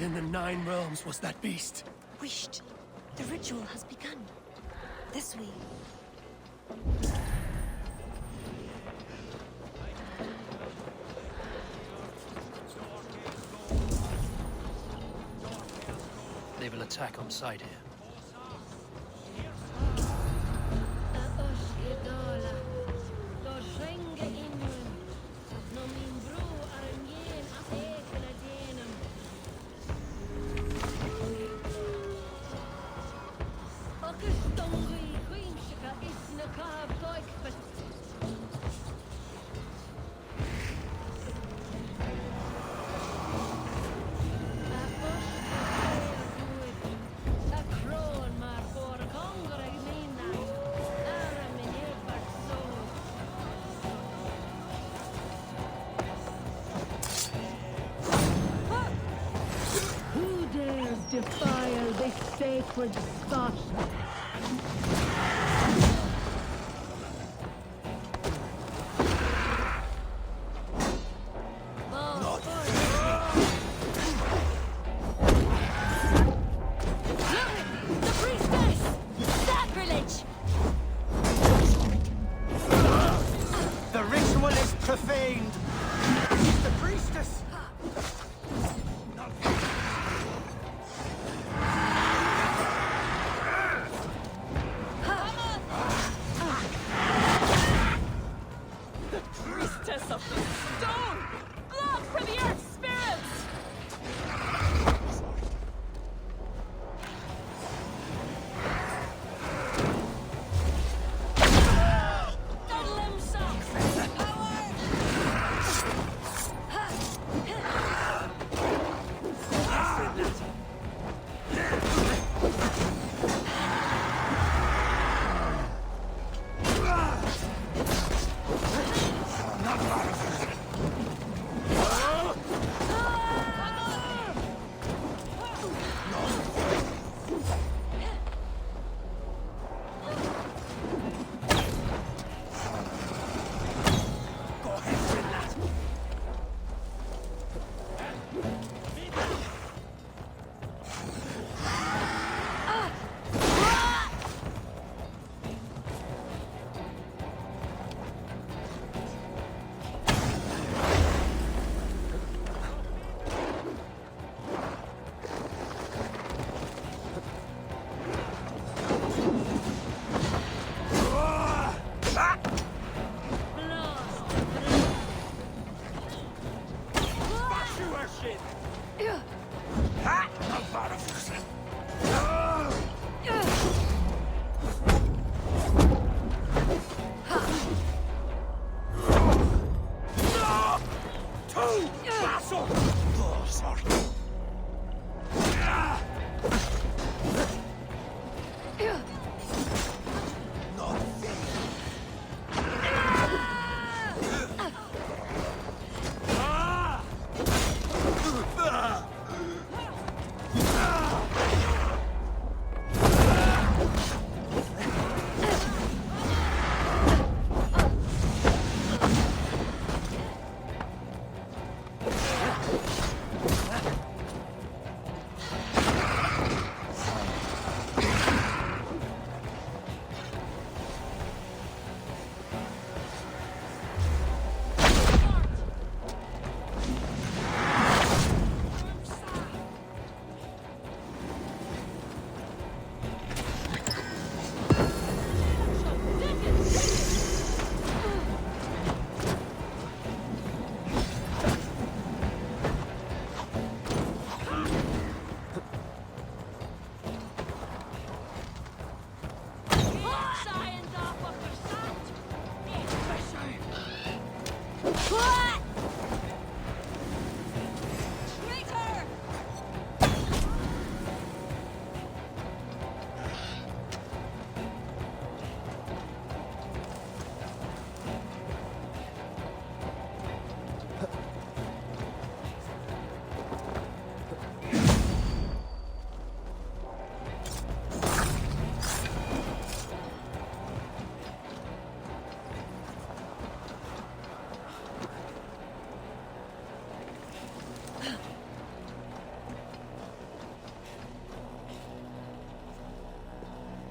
What in the Nine Realms was that beast? Wished. The ritual has begun. This way. They will attack on sight here. Defile this sacred spot. The priestess! Sacrilege! The ritual is profaned. It's the priestess.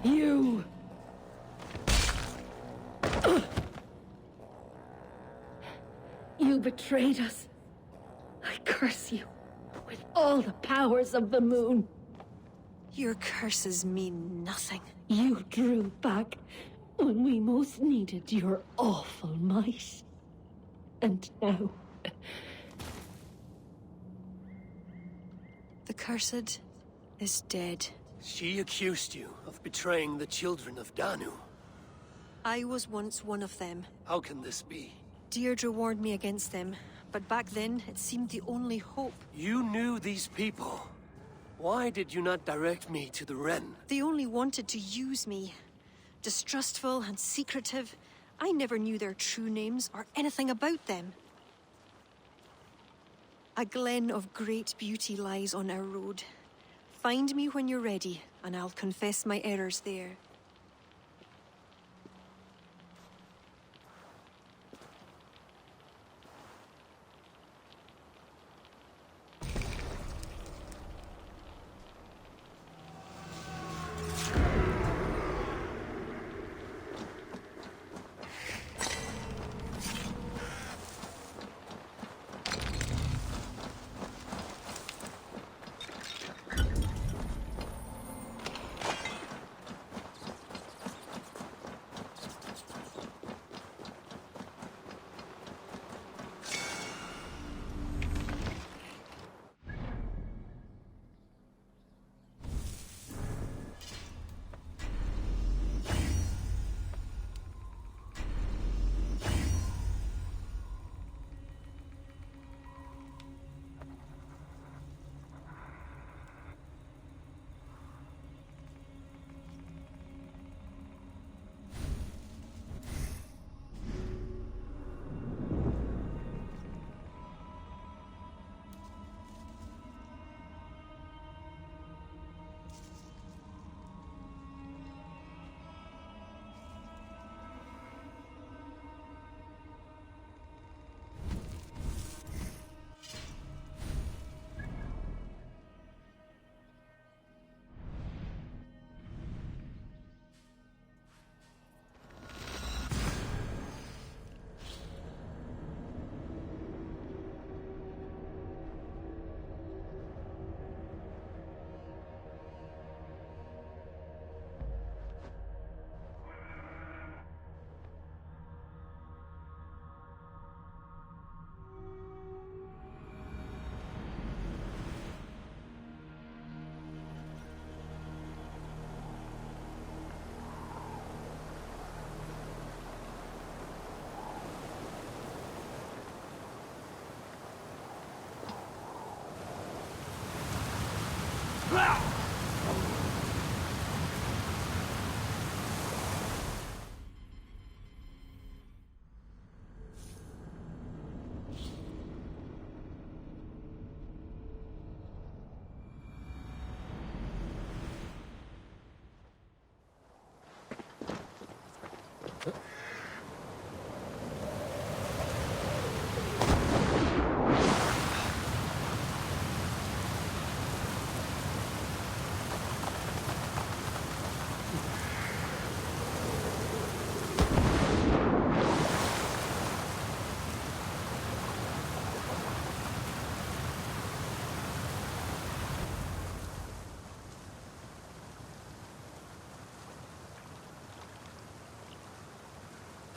You! You betrayed us. I curse you with all the powers of the moon. Your curses mean nothing. You drew back when we most needed your awful might. And now... The cursed is dead. She accused you of betraying the children of Danu. I was once one of them. How can this be? Deirdre warned me against them, but back then it seemed the only hope. You knew these people. Why did you not direct me to the Wren? They only wanted to use me. Distrustful and secretive. I never knew their true names or anything about them. A glen of great beauty lies on our road. Find me when you're ready, and I'll confess my errors there.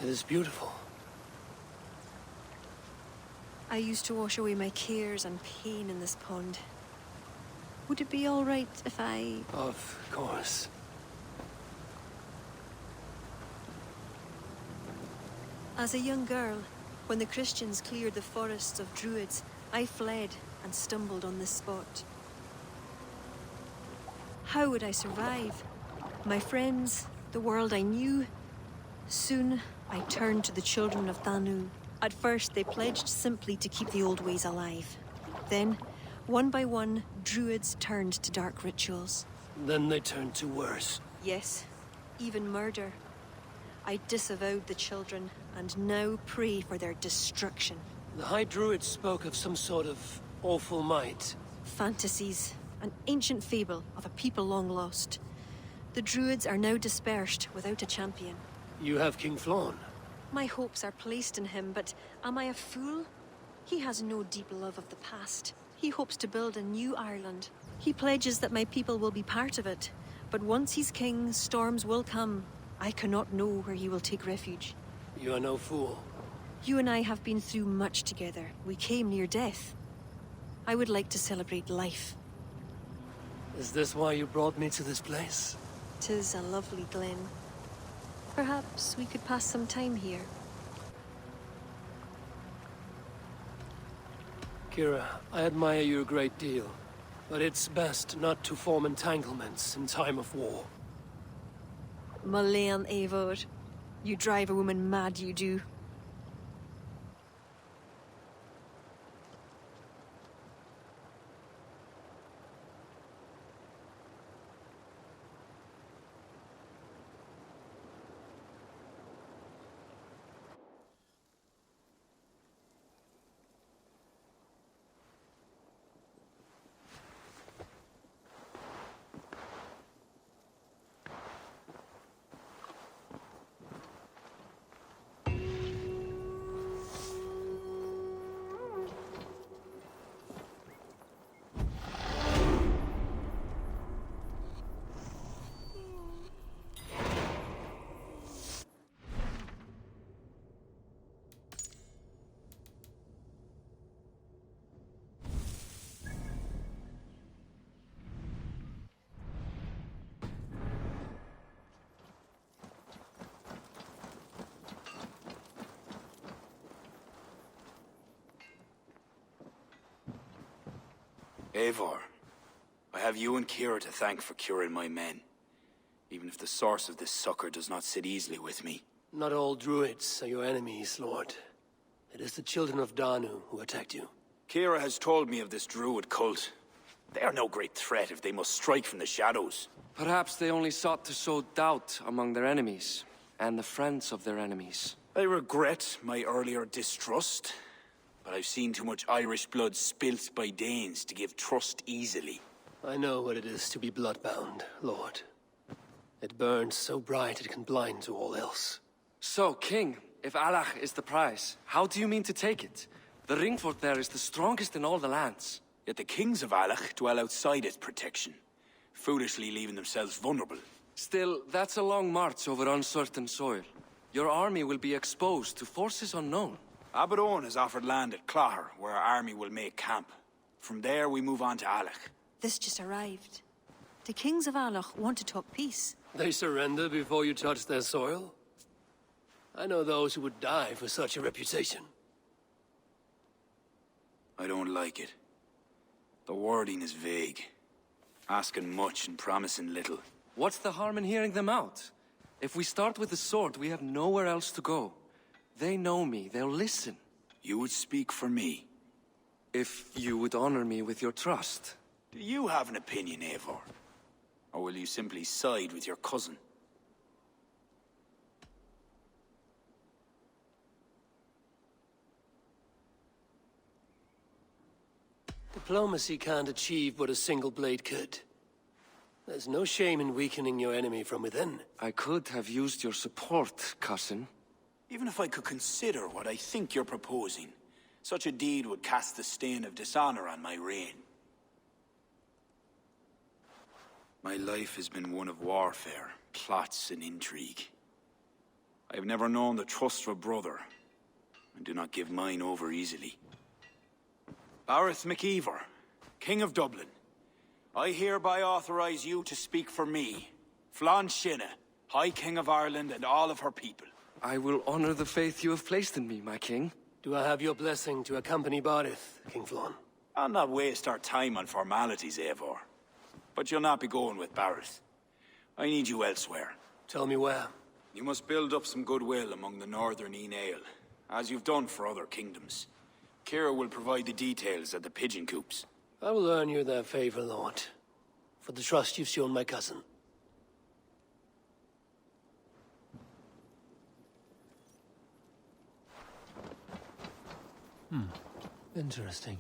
It is beautiful. I used to wash away my cares and pain in this pond. Would it be all right if I... Of course. As a young girl, when the Christians cleared the forests of druids, I fled and stumbled on this spot. How would I survive? My friends, the world I knew. Soon, I turned to the children of Danu. At first, they pledged simply to keep the old ways alive. Then, one by one, druids turned to dark rituals. Then they turned to worse. Yes, even murder. I disavowed the children, and now pray for their destruction. The High Druids spoke of some sort of awful might. Fantasies, an ancient fable of a people long lost. The druids are now dispersed without a champion. You have King Flann. My hopes are placed in him, but am I a fool? He has no deep love of the past. He hopes to build a new Ireland. He pledges that my people will be part of it. But once he's king, storms will come. I cannot know where he will take refuge. You are no fool. You and I have been through much together. We came near death. I would like to celebrate life. Is this why you brought me to this place? 'Tis a lovely glen. Perhaps we could pass some time here. Kira, I admire you a great deal, but it's best not to form entanglements in time of war. Malayan Eivor. You drive a woman mad, you do. Eivor, I have you and Kira to thank for curing my men. Even if the source of this succor does not sit easily with me. Not all druids are your enemies, Lord. It is the children of Danu who attacked you. Kira has told me of this druid cult. They are no great threat if they must strike from the shadows. Perhaps they only sought to sow doubt among their enemies, and the friends of their enemies. I regret my earlier distrust, but I've seen too much Irish blood spilt by Danes to give trust easily. I know what it is to be bloodbound, Lord. It burns so bright it can blind to all else. So, King, if Alach is the prize, how do you mean to take it? The ring fort there is the strongest in all the lands. Yet the kings of Alach dwell outside its protection, foolishly leaving themselves vulnerable. Still, that's a long march over uncertain soil. Your army will be exposed to forces unknown. Abaddon has offered land at Clare, where our army will make camp. From there, we move on to Alach. This just arrived. The kings of Alach want to talk peace. They surrender before you touch their soil? I know those who would die for such a reputation. I don't like it. The wording is vague. Asking much and promising little. What's the harm in hearing them out? If we start with the sword, we have nowhere else to go. They know me, they'll listen. You would speak for me? If you would honor me with your trust. Do you have an opinion, Eivor? Or will you simply side with your cousin? Diplomacy can't achieve what a single blade could. There's no shame in weakening your enemy from within. I could have used your support, cousin. Even if I could consider what I think you're proposing, such a deed would cast the stain of dishonor on my reign. My life has been one of warfare, plots and intrigue. I have never known the trust of a brother, and do not give mine over easily. Bareth MacIver, King of Dublin, I hereby authorize you to speak for me, Flann Sinna, High King of Ireland and all of her people. I will honor the faith you have placed in me, my king. Do I have your blessing to accompany Bareth, King Flann? I'll not waste our time on formalities, Eivor. But you'll not be going with Bareth. I need you elsewhere. Tell me where. You must build up some goodwill among the northern Aenale, as you've done for other kingdoms. Kira will provide the details at the pigeon coops. I will earn you that favor, Lord, for the trust you've shown my cousin. Interesting.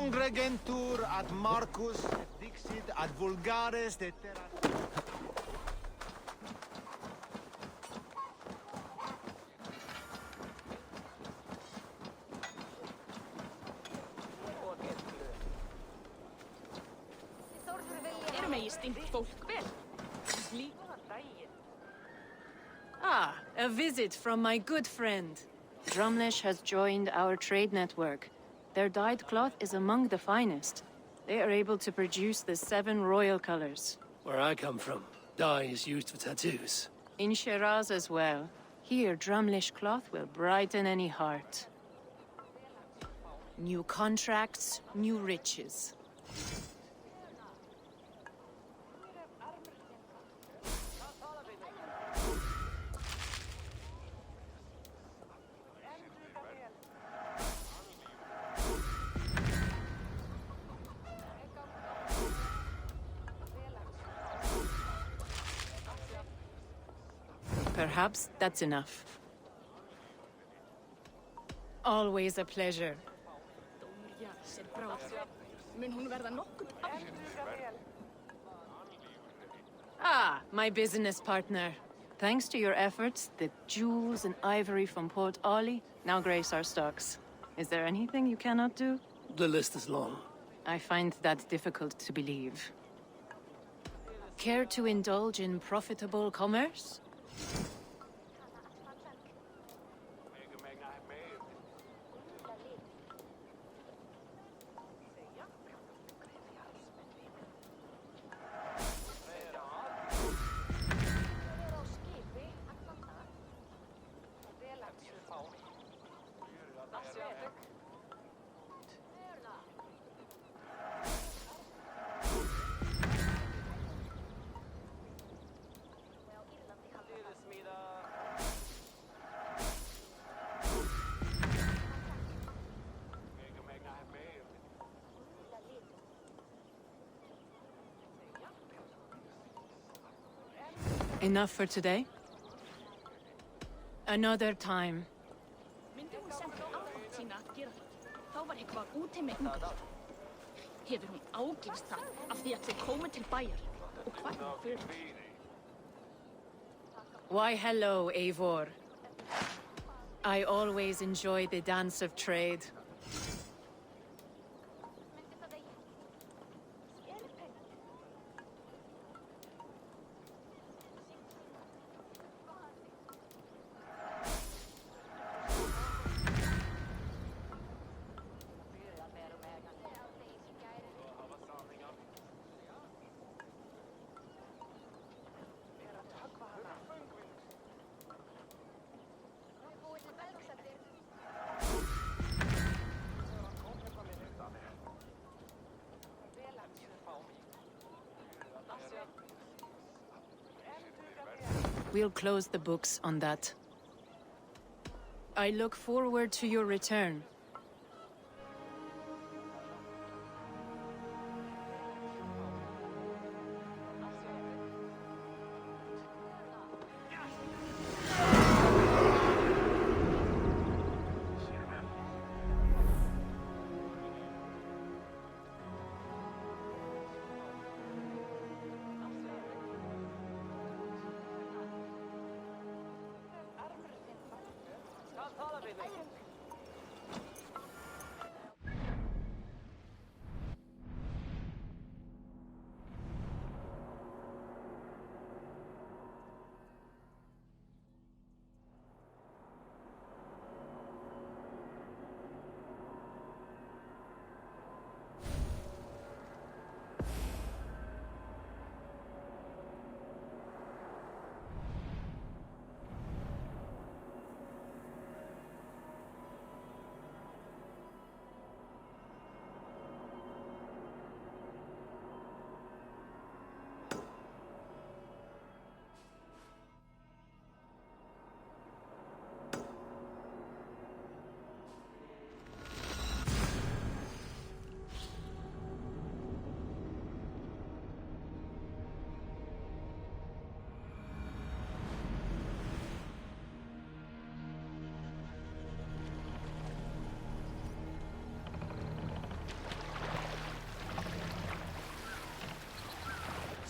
Congregentur ad Marcus dixit ad vulgares de terra. Erum eigi stingt fólk vel. Ah, a visit from my good friend. Drumlish has joined our trade network. Their dyed cloth is among the finest. They are able to produce the 7 royal colors. Where I come from, dye is used for tattoos. In Shiraz as well. Here, Drumlish cloth will brighten any heart. New contracts, new riches. Perhaps that's enough. Always a pleasure. Ah, my business partner. Thanks to your efforts, the jewels and ivory from Port Ollie now grace our stocks. Is there anything you cannot do? The list is long. I find that difficult to believe. Care to indulge in profitable commerce? Enough for today? Another time. Myndi hún senda aðfótt sína að gera það, þá var eitthvað úti með ungar. Hefur hún ágifst það af því að þið komið til bæjar og hvað er hún fyrir? Why, hello, Eivor. I always enjoy the dance of trade. We'll close the books on that. I look forward to your return.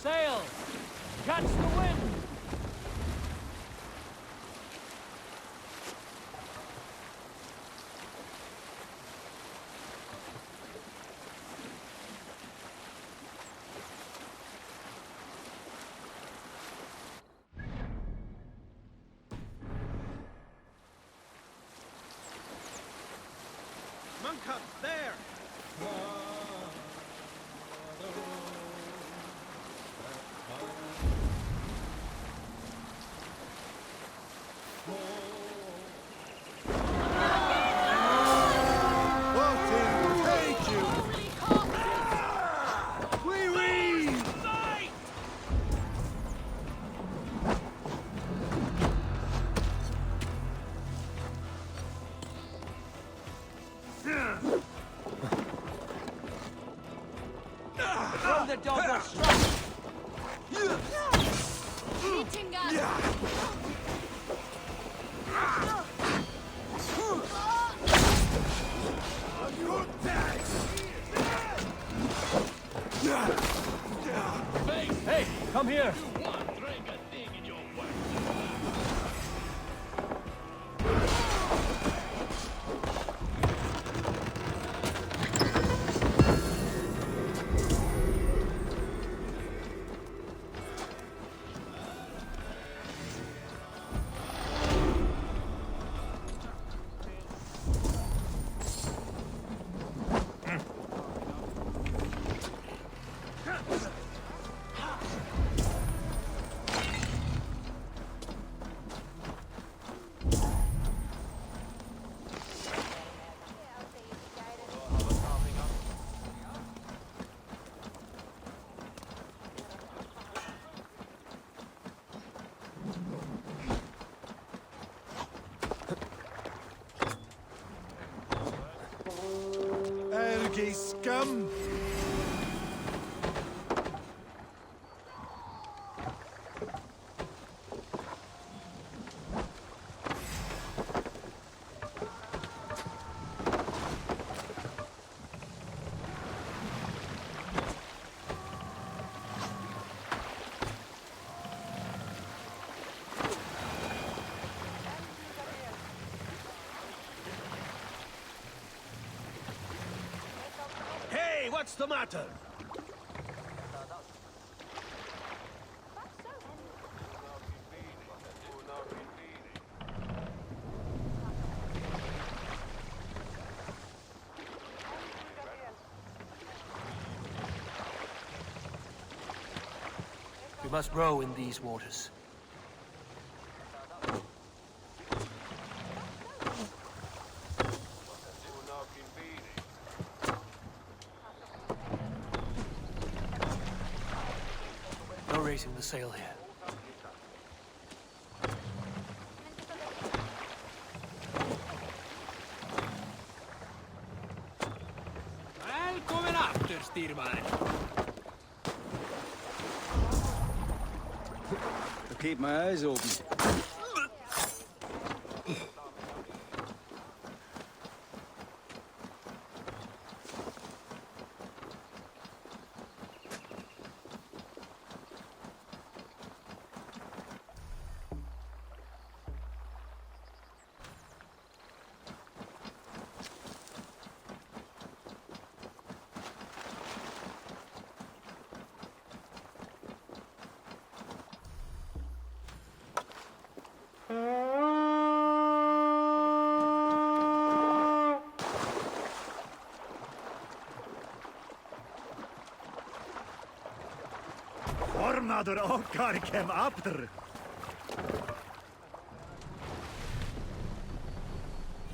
Sail! Catch the wind! Monk hut, there! Throw the dog or strike! Meeting us! Hey, come here! Ergy scum! Hey, what's the matter? We must row in these waters. No raising the sail here. Välkommen after, styrman! To keep my eyes open. Formadur okkar kem after.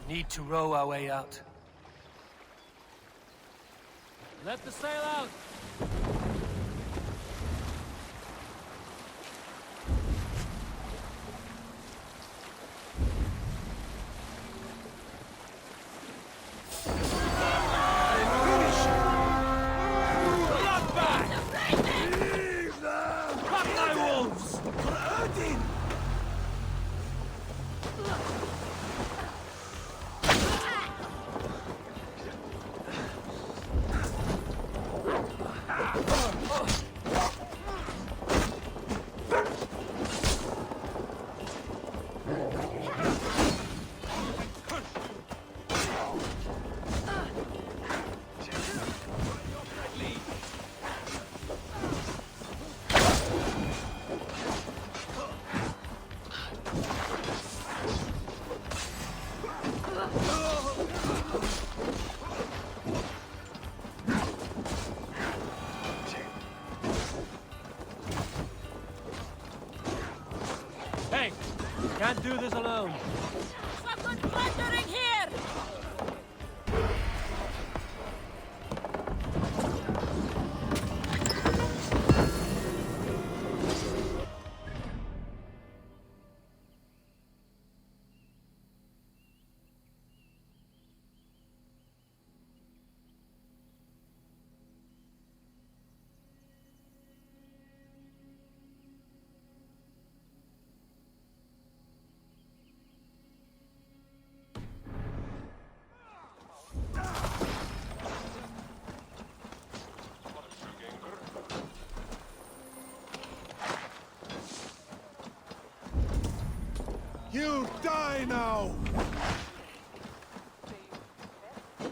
Need to row our way out. Let the sail out! Can't do this alone. Some good plundering here! You die now!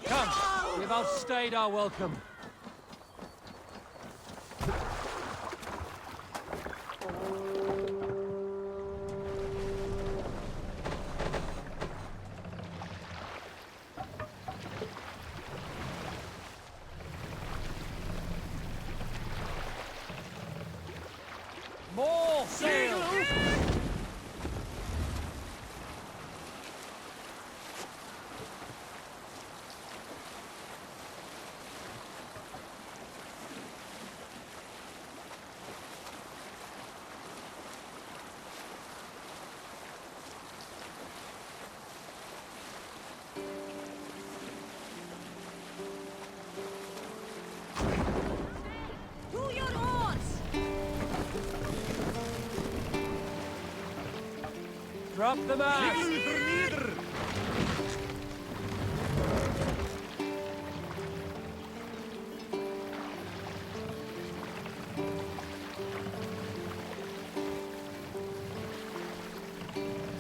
Come, we've outstayed our welcome. More sail! To your oars! Drop the mast!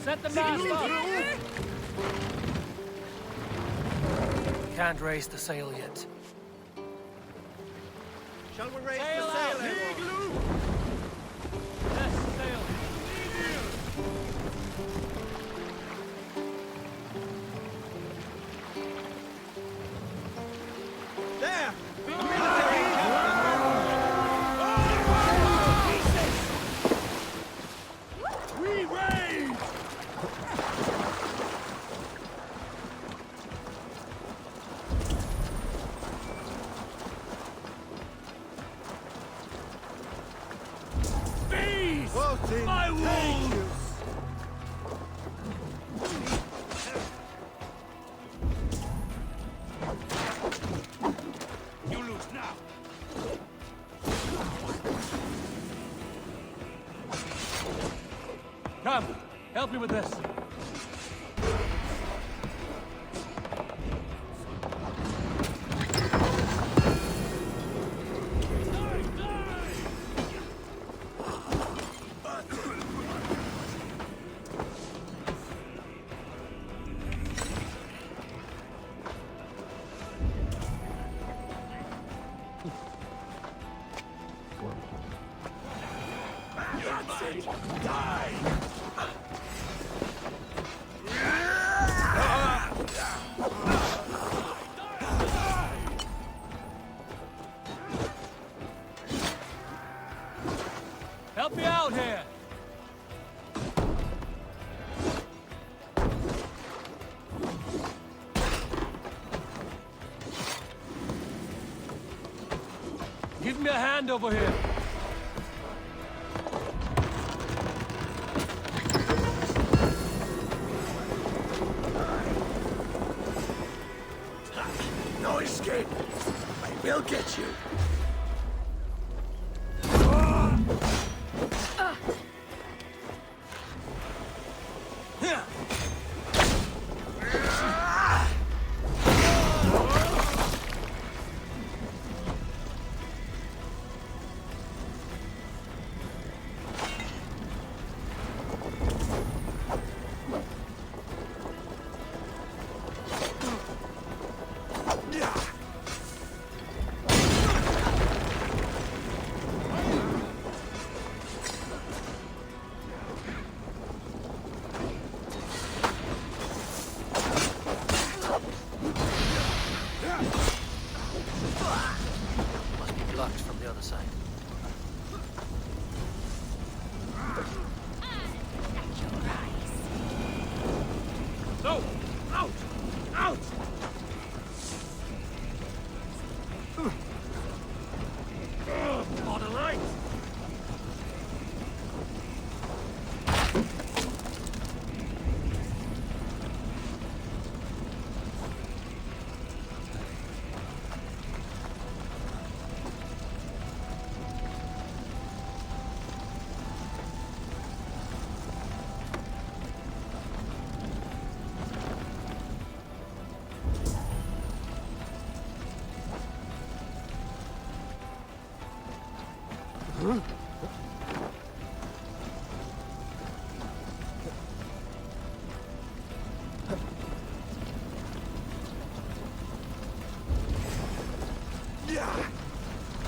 Set the mast up! Can't raise the sail yet. Shall we raise Sail the out! sail, everyone? Yes, sail! There! We raid! Feast! My wounds! You lose now. Come, help me with this. Help me out here! Give me a hand over here. No escape. I will get you.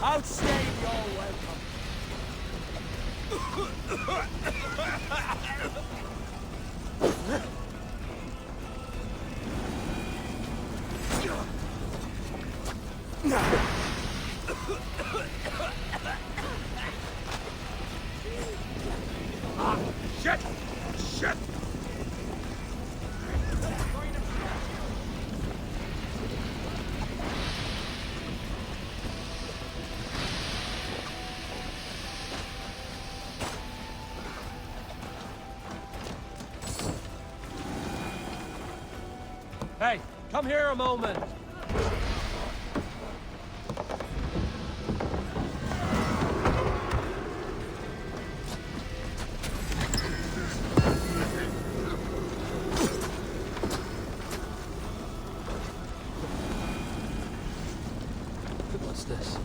Outstayed your welcome. Shit! Shit! Hey, come here a moment. What's this?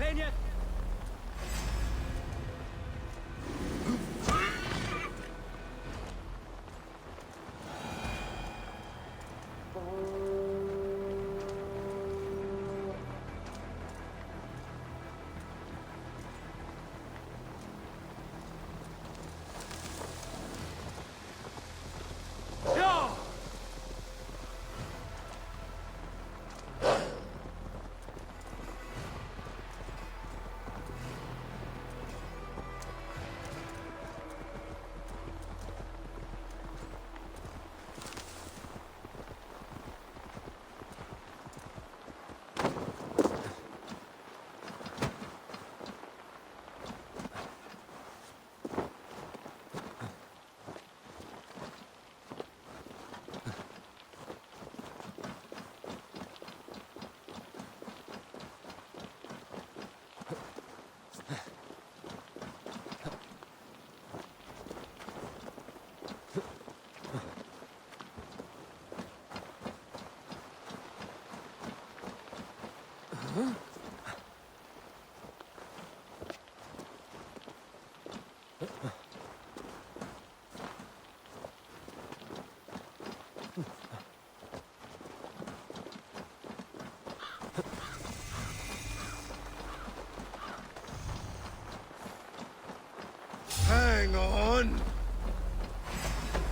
Athenian! Hang on!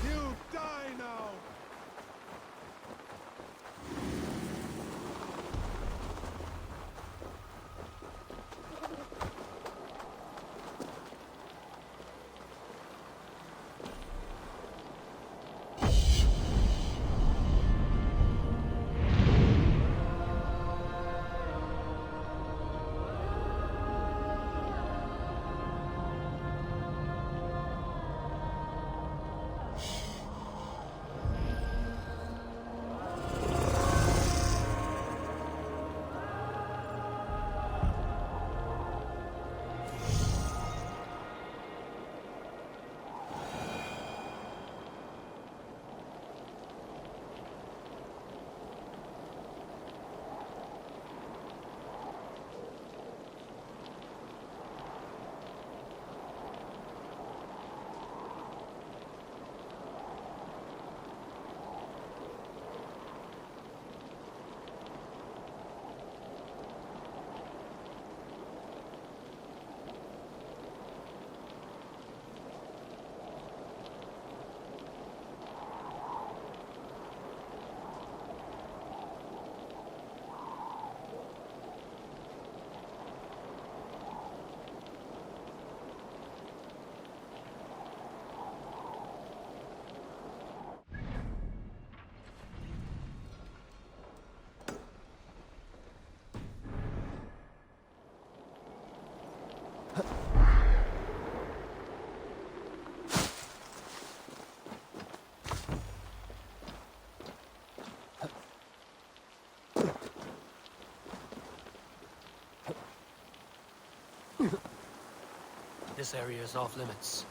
You die now! This area is off limits.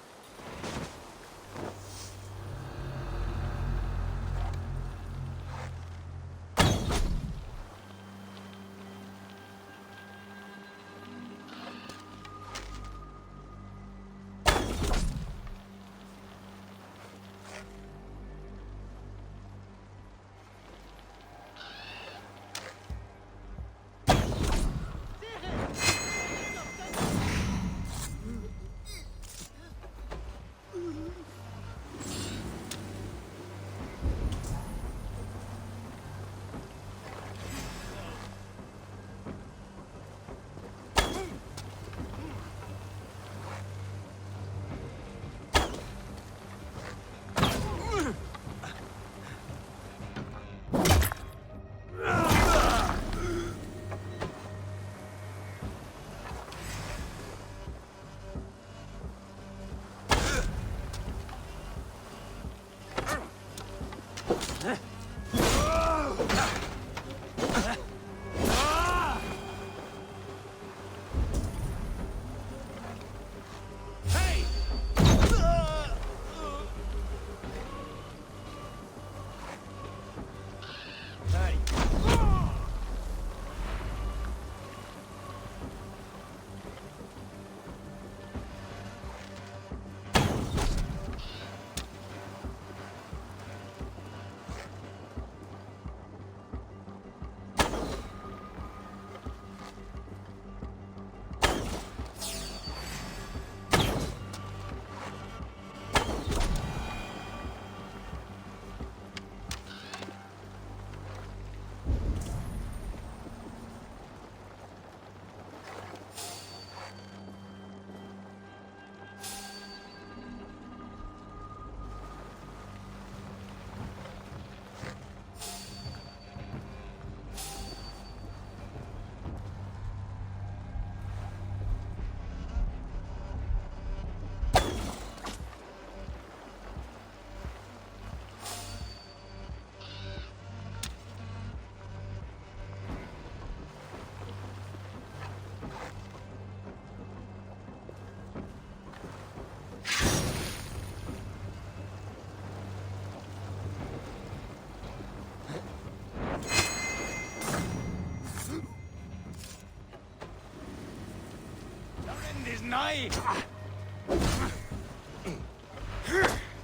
Is nigh.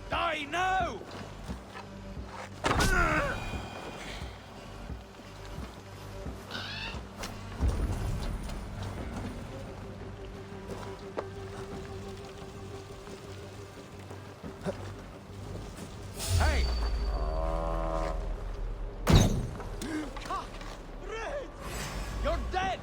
Die now! Hey! You're dead!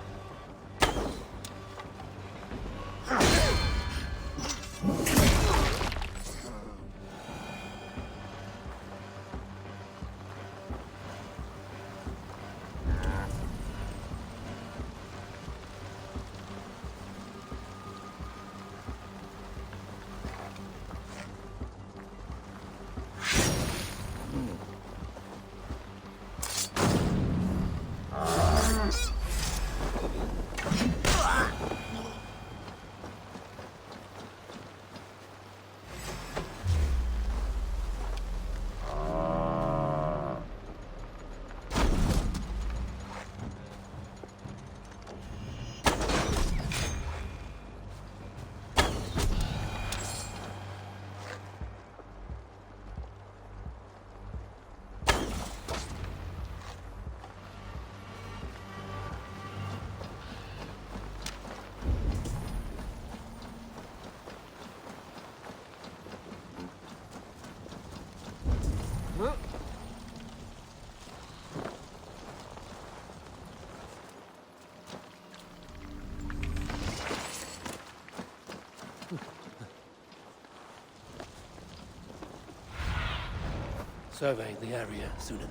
Survey the area, Sunan.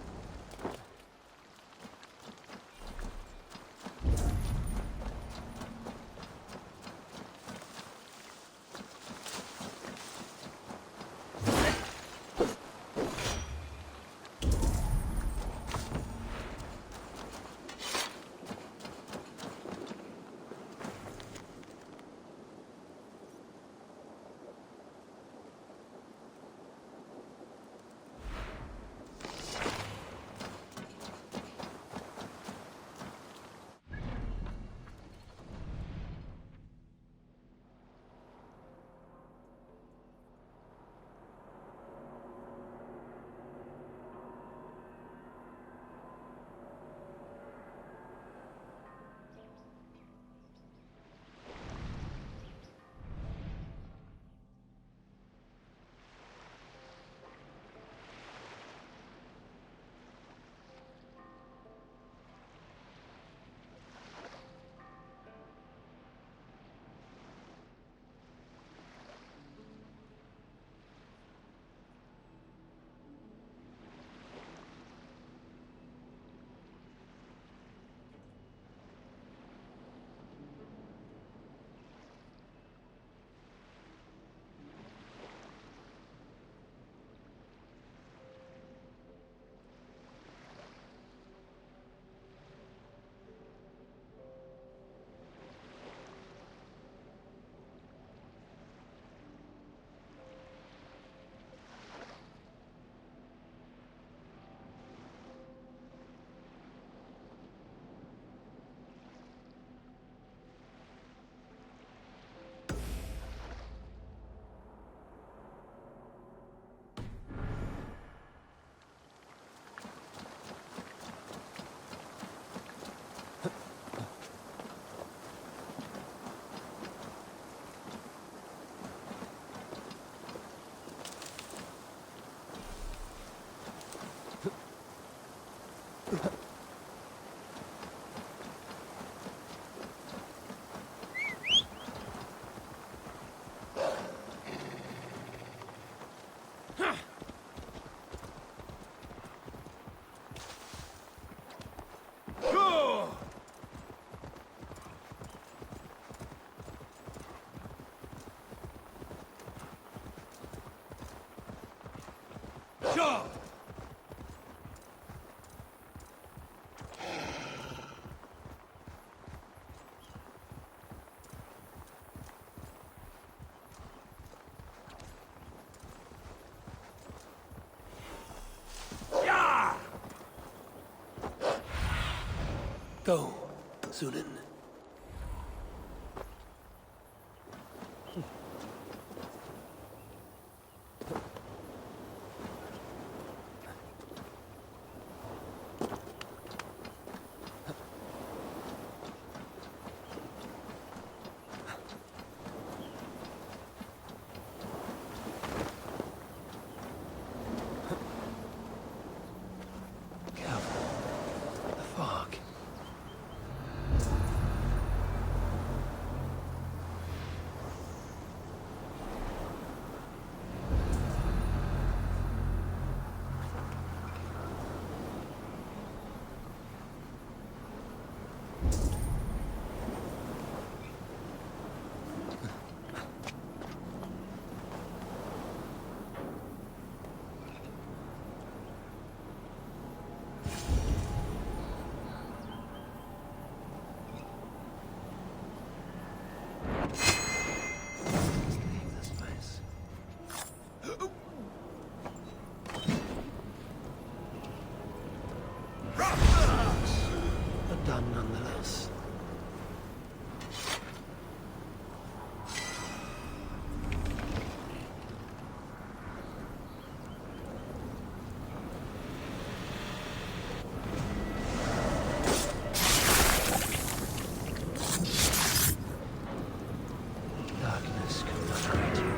Go, Sunan. But done nonetheless. Darkness cannot hurt you.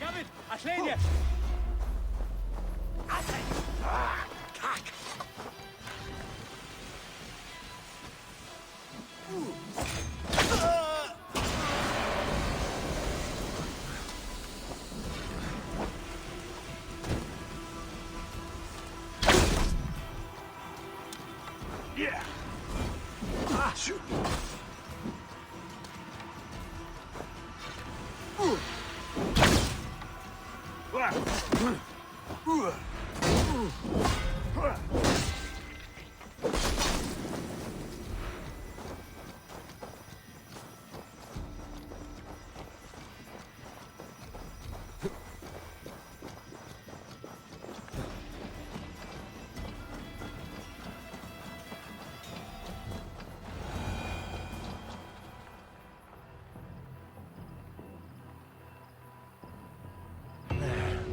Gavin, Atlania! Yeah. Shoot.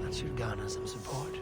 That should garner some support.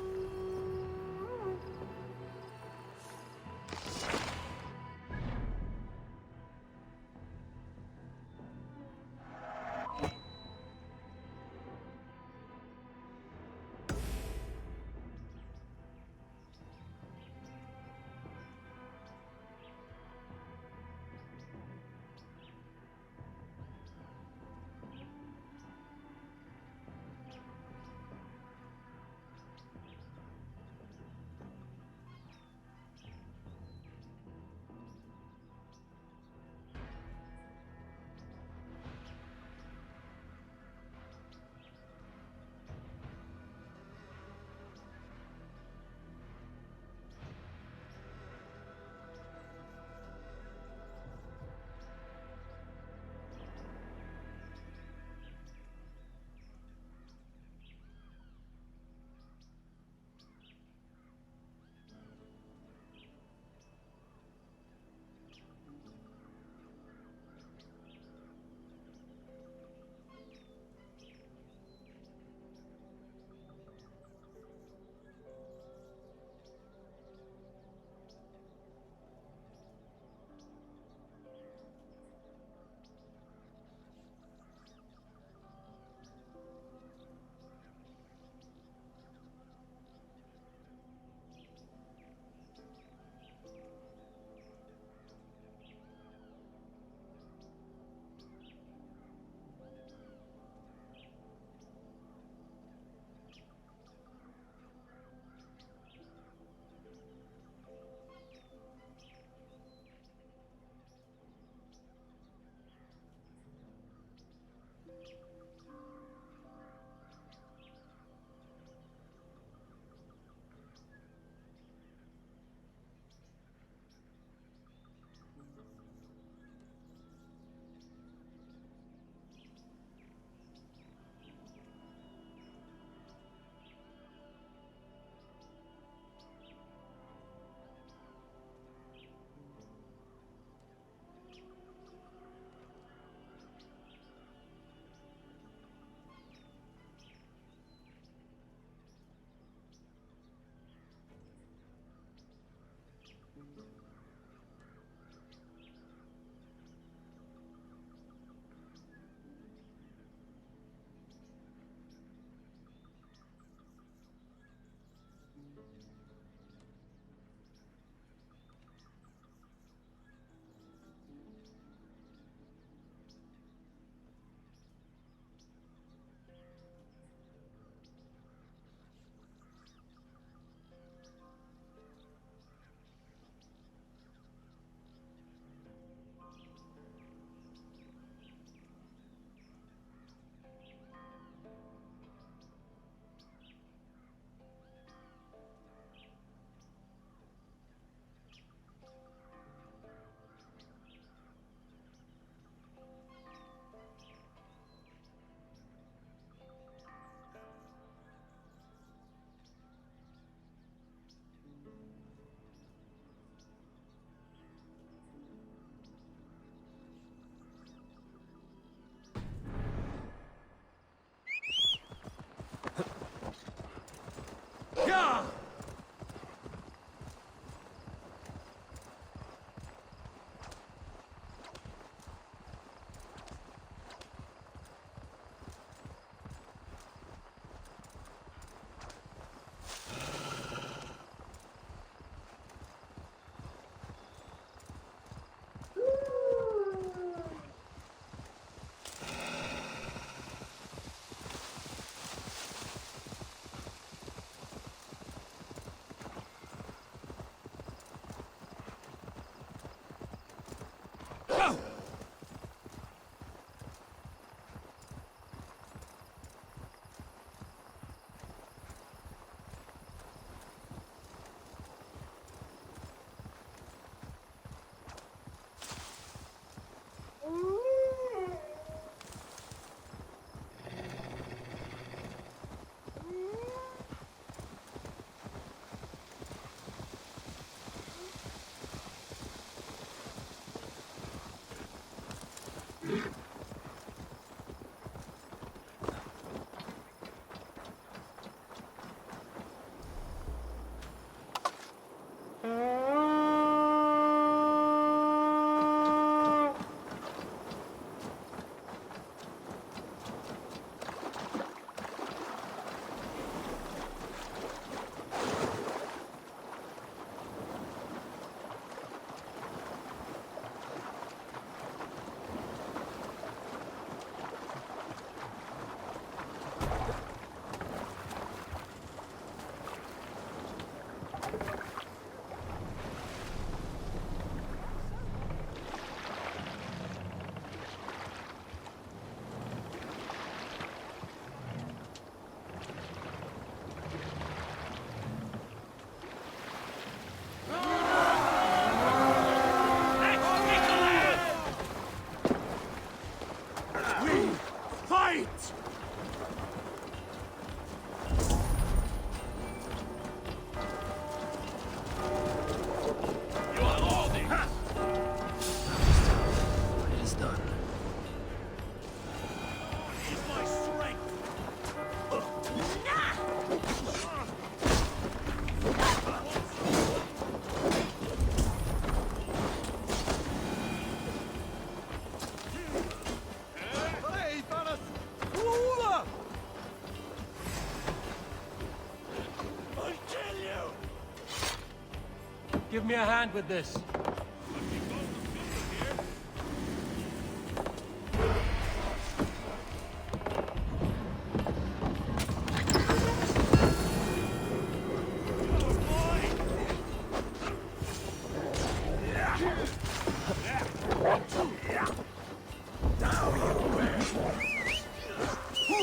Give me a hand with this.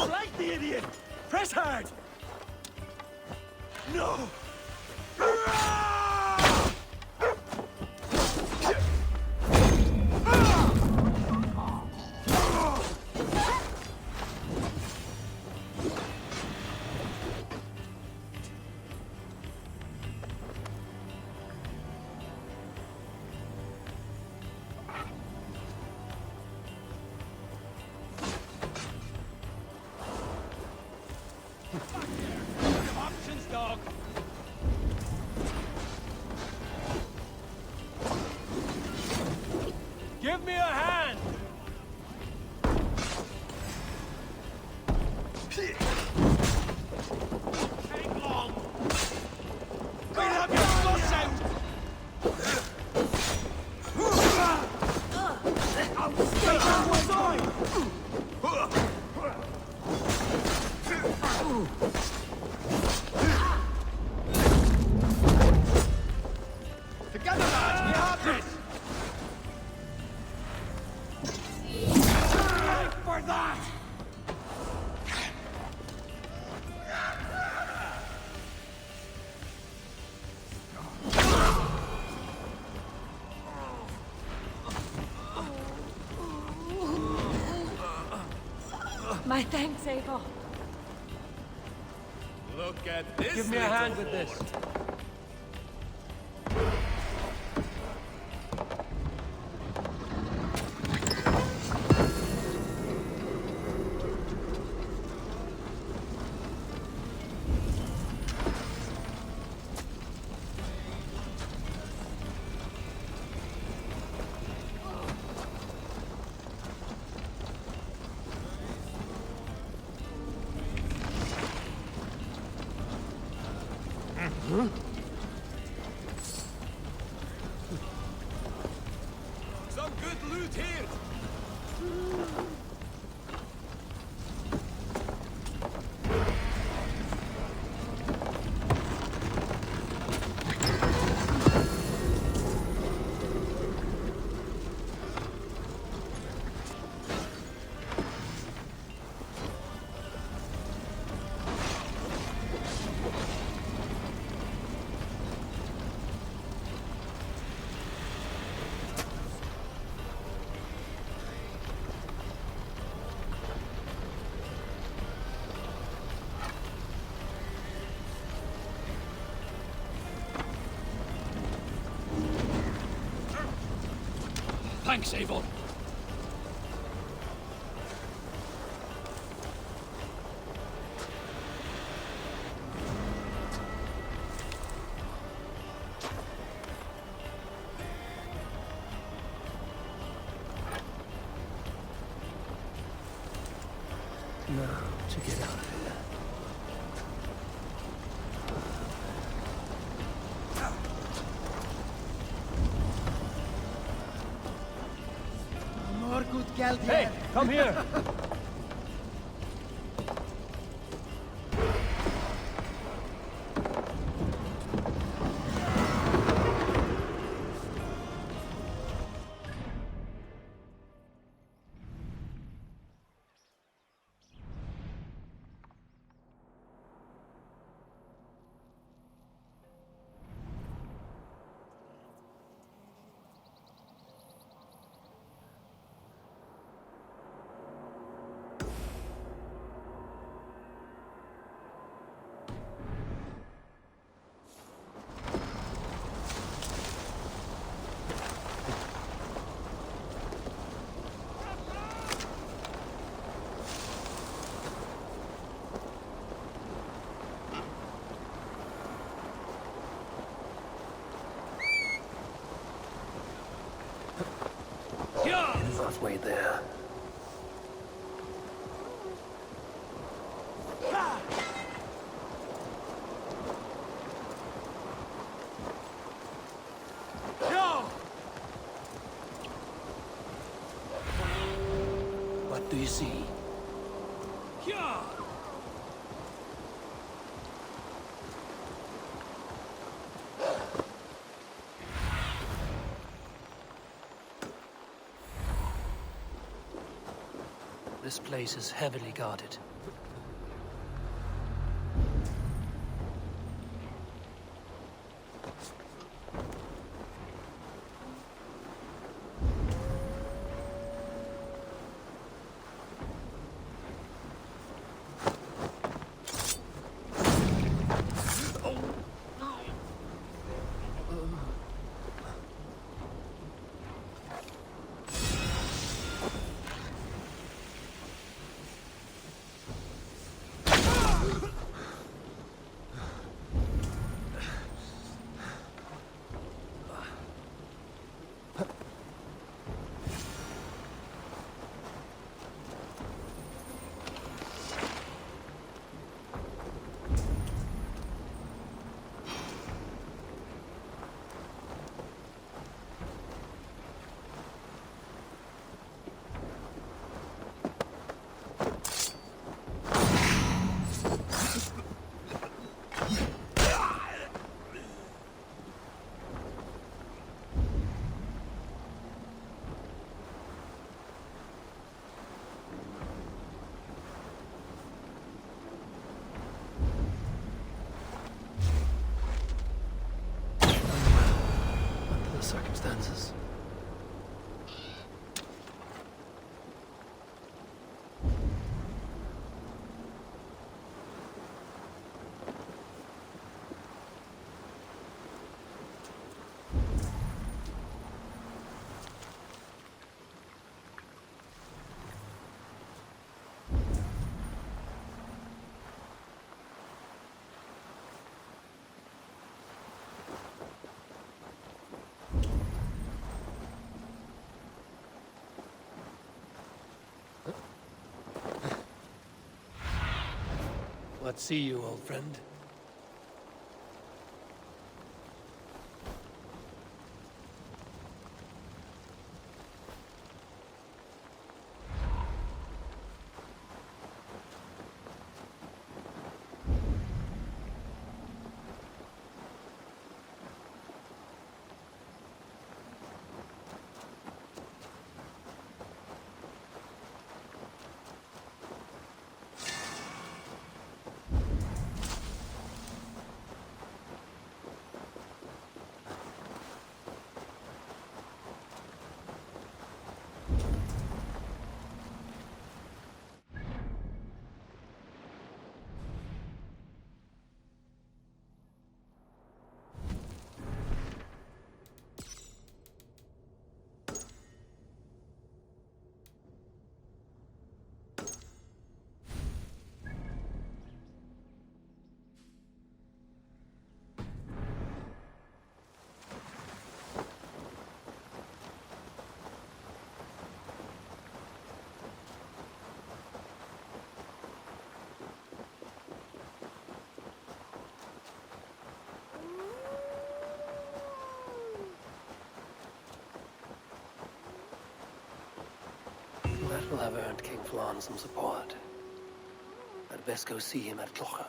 Right, the idiot! Press hard! No! Options, dog. Give me a hand. Take long. We'll have your guts out. I'll stay on my side. Together, lads, we have this! For that! My thanks, Eivor. Look at this. Give me a hand with this. Some good loot here! Thanks, Eivor. Now, to get out of here. More good geld here. Hey, come here. Halfway there. Do you see? This place is heavily guarded. Circumstances. Let's see you, old friend. That will have earned King Flann some support. I'd best go see him at Clocher.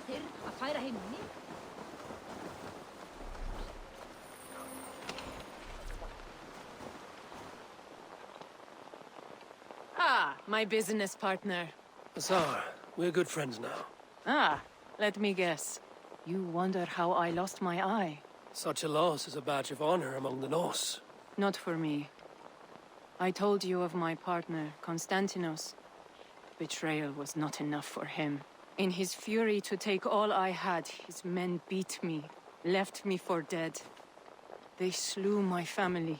fyrr að færa heim mig. Ah, my business partner. Azar, we're good friends now. Ah, let me guess. You wonder how I lost my eye? Such a loss is a badge of honor among the Norse. Not for me. I told you of my partner, Constantinos. Betrayal was not enough for him. In his fury to take all I had, his men beat me, left me for dead. They slew my family.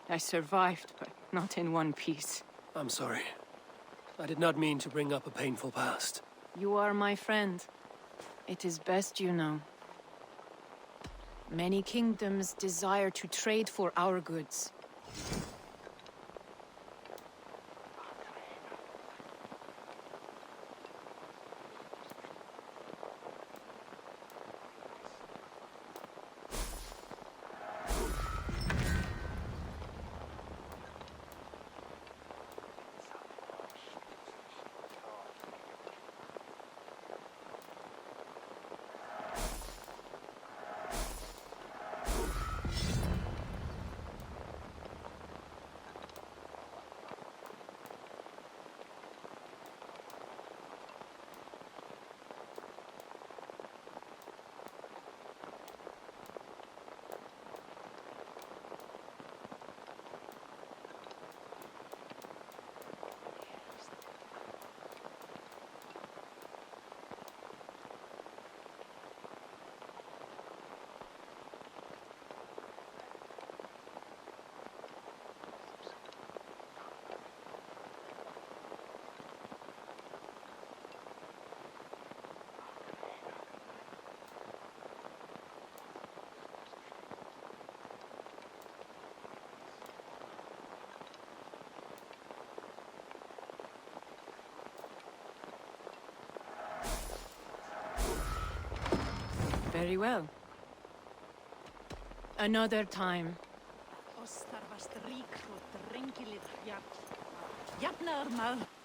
I survived, but not in one piece. I'm sorry. I did not mean to bring up a painful past. You are my friend. It is best you know. Many kingdoms desire to trade for our goods. Very well. Another time. Ostar varst rík og drengilið jarl. Jafnaðarmaður.